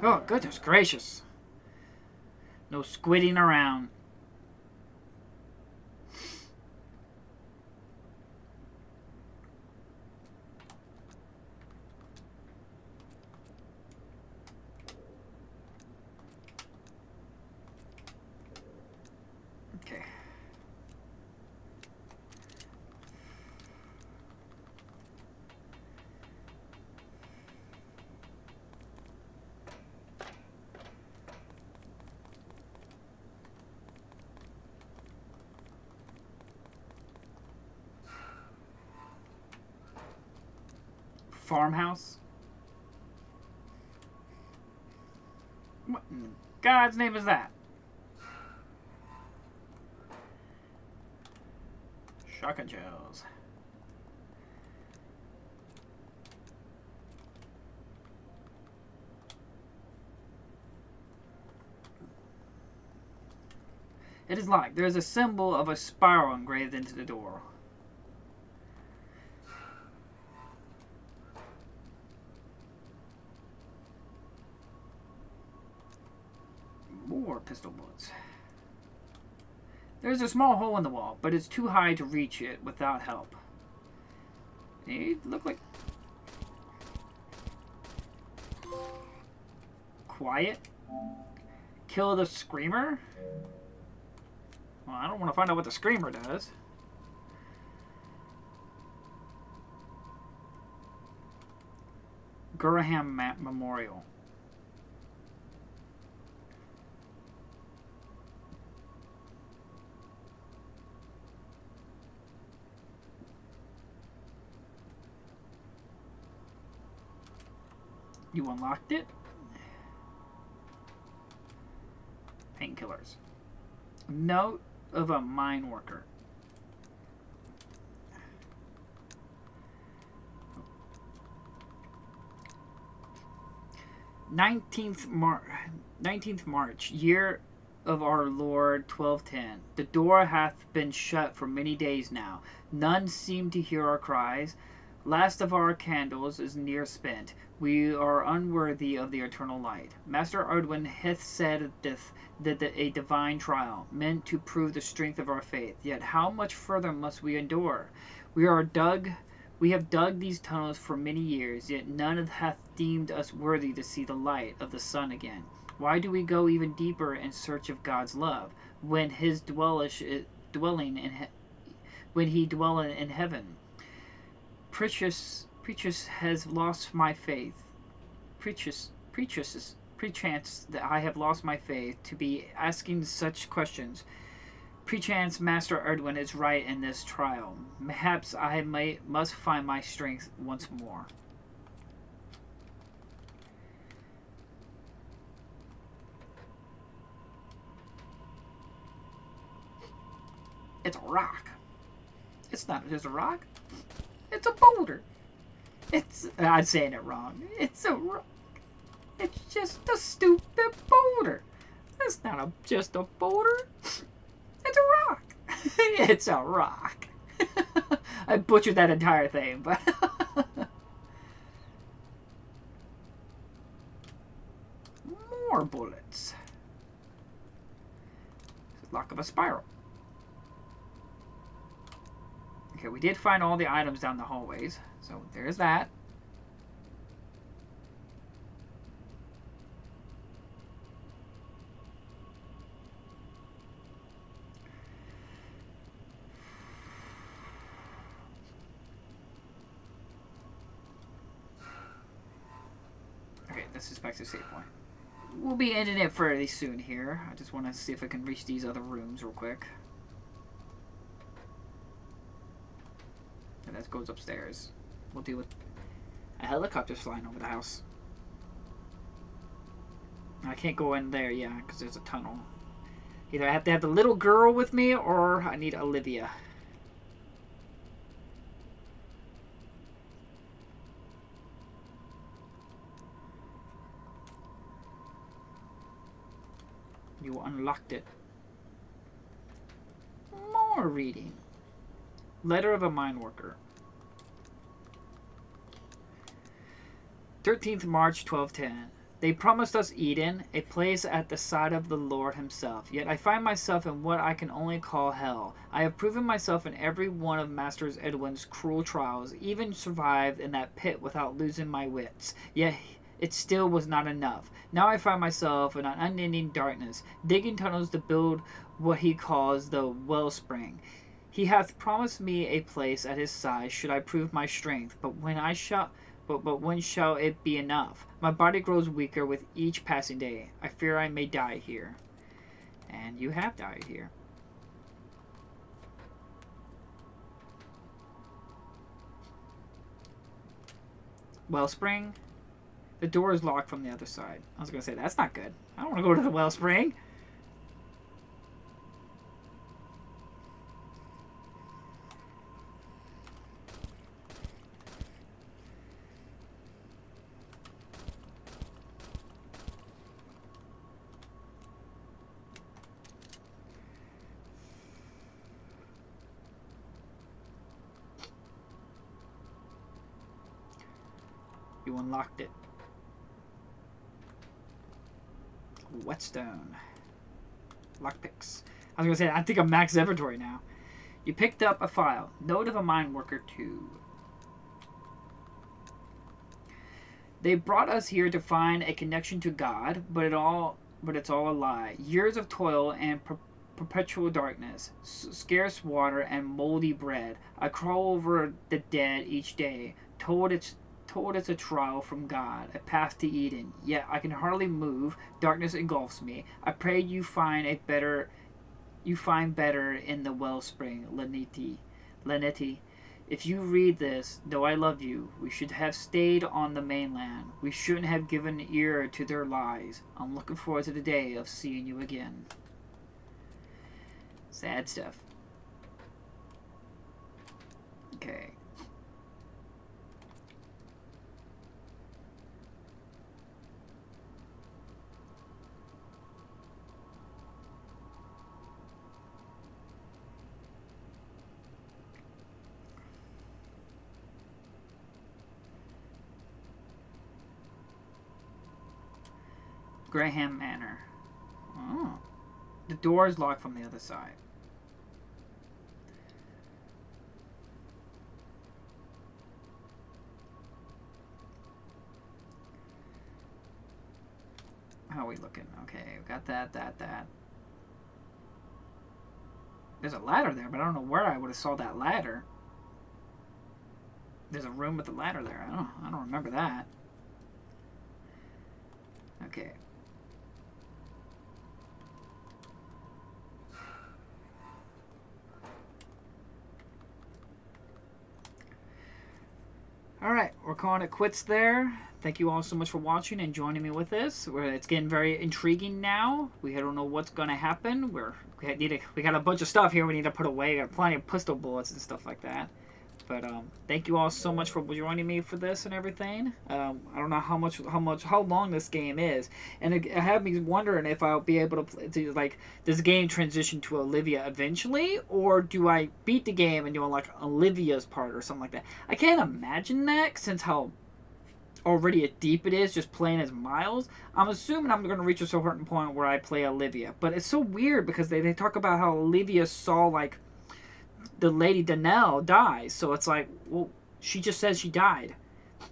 Oh, goodness gracious. No squidding around. Okay. Farmhouse? What in God's name is that? Shotgun shells. It is locked. There is a symbol of a spiral engraved into the door. More pistol bullets. There's a small hole in the wall, but it's too high to reach it without help. It look like... Quiet? Kill the screamer? Well, I don't want to find out what the screamer does. Guraham Memorial. You unlocked it? Painkillers. Note of a mine worker. Nineteenth March, year of our Lord 1210. The door hath been shut for many days now. None seem to hear our cries. Last of our candles is near spent. We are unworthy of the eternal light. Master Ardwin hath said that a divine trial, meant to prove the strength of our faith. Yet how much further must we endure? We have dug these tunnels for many years, yet none hath deemed us worthy to see the light of the sun again. Why do we go even deeper in search of God's love, when His dwelling in heaven? Preachus has lost my faith. Perchance that I have lost my faith to be asking such questions. Perchance Master Erdwin is right in this trial. Perhaps I must find my strength once more. It's a rock. It's not just a rock. It's a boulder. I'm saying it wrong. It's a rock. It's just a stupid boulder. It's not just a boulder. It's a rock. It's a rock. I butchered that entire thing, but... More bullets. Lock of a spiral. Okay, we did find all the items down the hallways, so there's that. Okay, this is back to save point. We'll be ending it fairly soon here. I just want to see if I can reach these other rooms real quick. And that goes upstairs. We'll deal with a helicopter flying over the house. I can't go in there, yeah, because there's a tunnel. Either I have to have the little girl with me, or I need Olivia. You unlocked it. More reading. Letter of a mine worker. 13th March 1210. They promised us Eden, a place at the side of the Lord himself. Yet I find myself in what I can only call hell. I have proven myself in every one of Master Edwin's cruel trials, even survived in that pit without losing my wits. Yet it still was not enough. Now I find myself in an unending darkness, digging tunnels to build what he calls the wellspring. He hath promised me a place at his side should I prove my strength, but when shall it be enough? My body grows weaker with each passing day. I fear I may die here. And you have died here. Wellspring? The door is locked from the other side. I was going to say, that's not good. I don't want to go to the wellspring. You unlocked it. Whetstone. Lockpicks. I was going to say, I think I'm max inventory now. You picked up a file. Note of a mine worker 2. They brought us here to find a connection to God, but it's all a lie. Years of toil and perpetual darkness, scarce water and moldy bread. I crawl over the dead each day, told it's a trial from God, a path to Eden. Yet I can hardly move. Darkness engulfs me. I pray you find better in the wellspring, Lenity. If you read this, though I love you, we should have stayed on the mainland. We shouldn't have given ear to their lies. I'm looking forward to the day of seeing you again. Sad stuff. Okay. Graham Manor. Oh. The door is locked from the other side. How are we looking? Okay, we got that. There's a ladder there, but I don't know where I would have saw that ladder. There's a room with a ladder there. I don't remember that. Okay. Alright, we're calling it quits there. Thank you all so much for watching and joining me with this. It's getting very intriguing now. We don't know what's going to happen. We got a bunch of stuff here we need to put away. We got plenty of pistol bullets and stuff like that. But thank you all so much for joining me for this and everything. I don't know how long this game is, and it had me wondering if I'll be able to like, does the game transition to Olivia eventually, or do I beat the game and do like Olivia's part or something like that? I can't imagine that since how already deep it is just playing as Miles. I'm assuming I'm going to reach a certain point where I play Olivia, but it's so weird because they talk about how Olivia saw like the lady Danelle dies, so it's like, well, she just says she died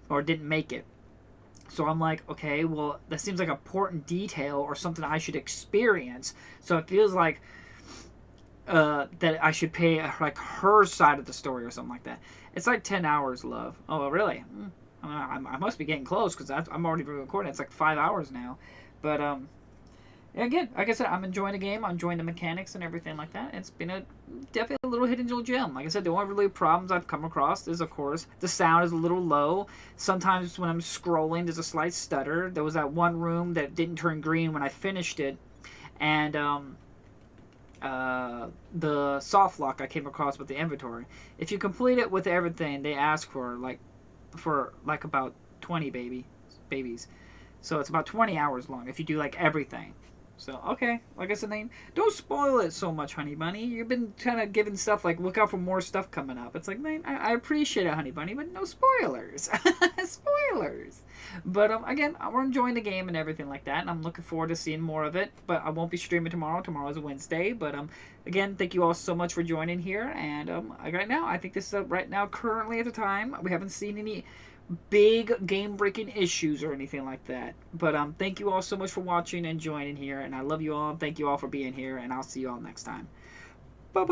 or didn't make it. So I'm like, okay, well, that seems like an important detail or something I should experience. So it feels like that I should pay like her side of the story or something like that. It's like 10 hours, love. Oh, really? I must be getting close because I'm already recording. It's like 5 hours now, but again, like I said, I'm enjoying the game. I'm enjoying the mechanics and everything like that. It's been definitely a little hidden gem. Like I said, the only really problems I've come across is, of course, the sound is a little low. Sometimes when I'm scrolling, there's a slight stutter. There was that one room that didn't turn green when I finished it. And the soft lock I came across with the inventory. If you complete it with everything, they ask for about 20 babies. So it's about 20 hours long if you do like everything. So, okay, like I said, don't spoil it so much, Honey Bunny. You've been kind of giving stuff like, look out for more stuff coming up. It's like, man, I appreciate it, Honey Bunny, but no spoilers. Spoilers. But, again, we're enjoying the game and everything like that, and I'm looking forward to seeing more of it. But I won't be streaming tomorrow. Tomorrow's Wednesday. But, again, thank you all so much for joining here. And, right now, I think this is, right now, currently at the time, we haven't seen any big game-breaking issues or anything like that. But thank you all so much for watching and joining here, and I love you all. Thank you all for being here, and I'll see you all next time. Bye-bye.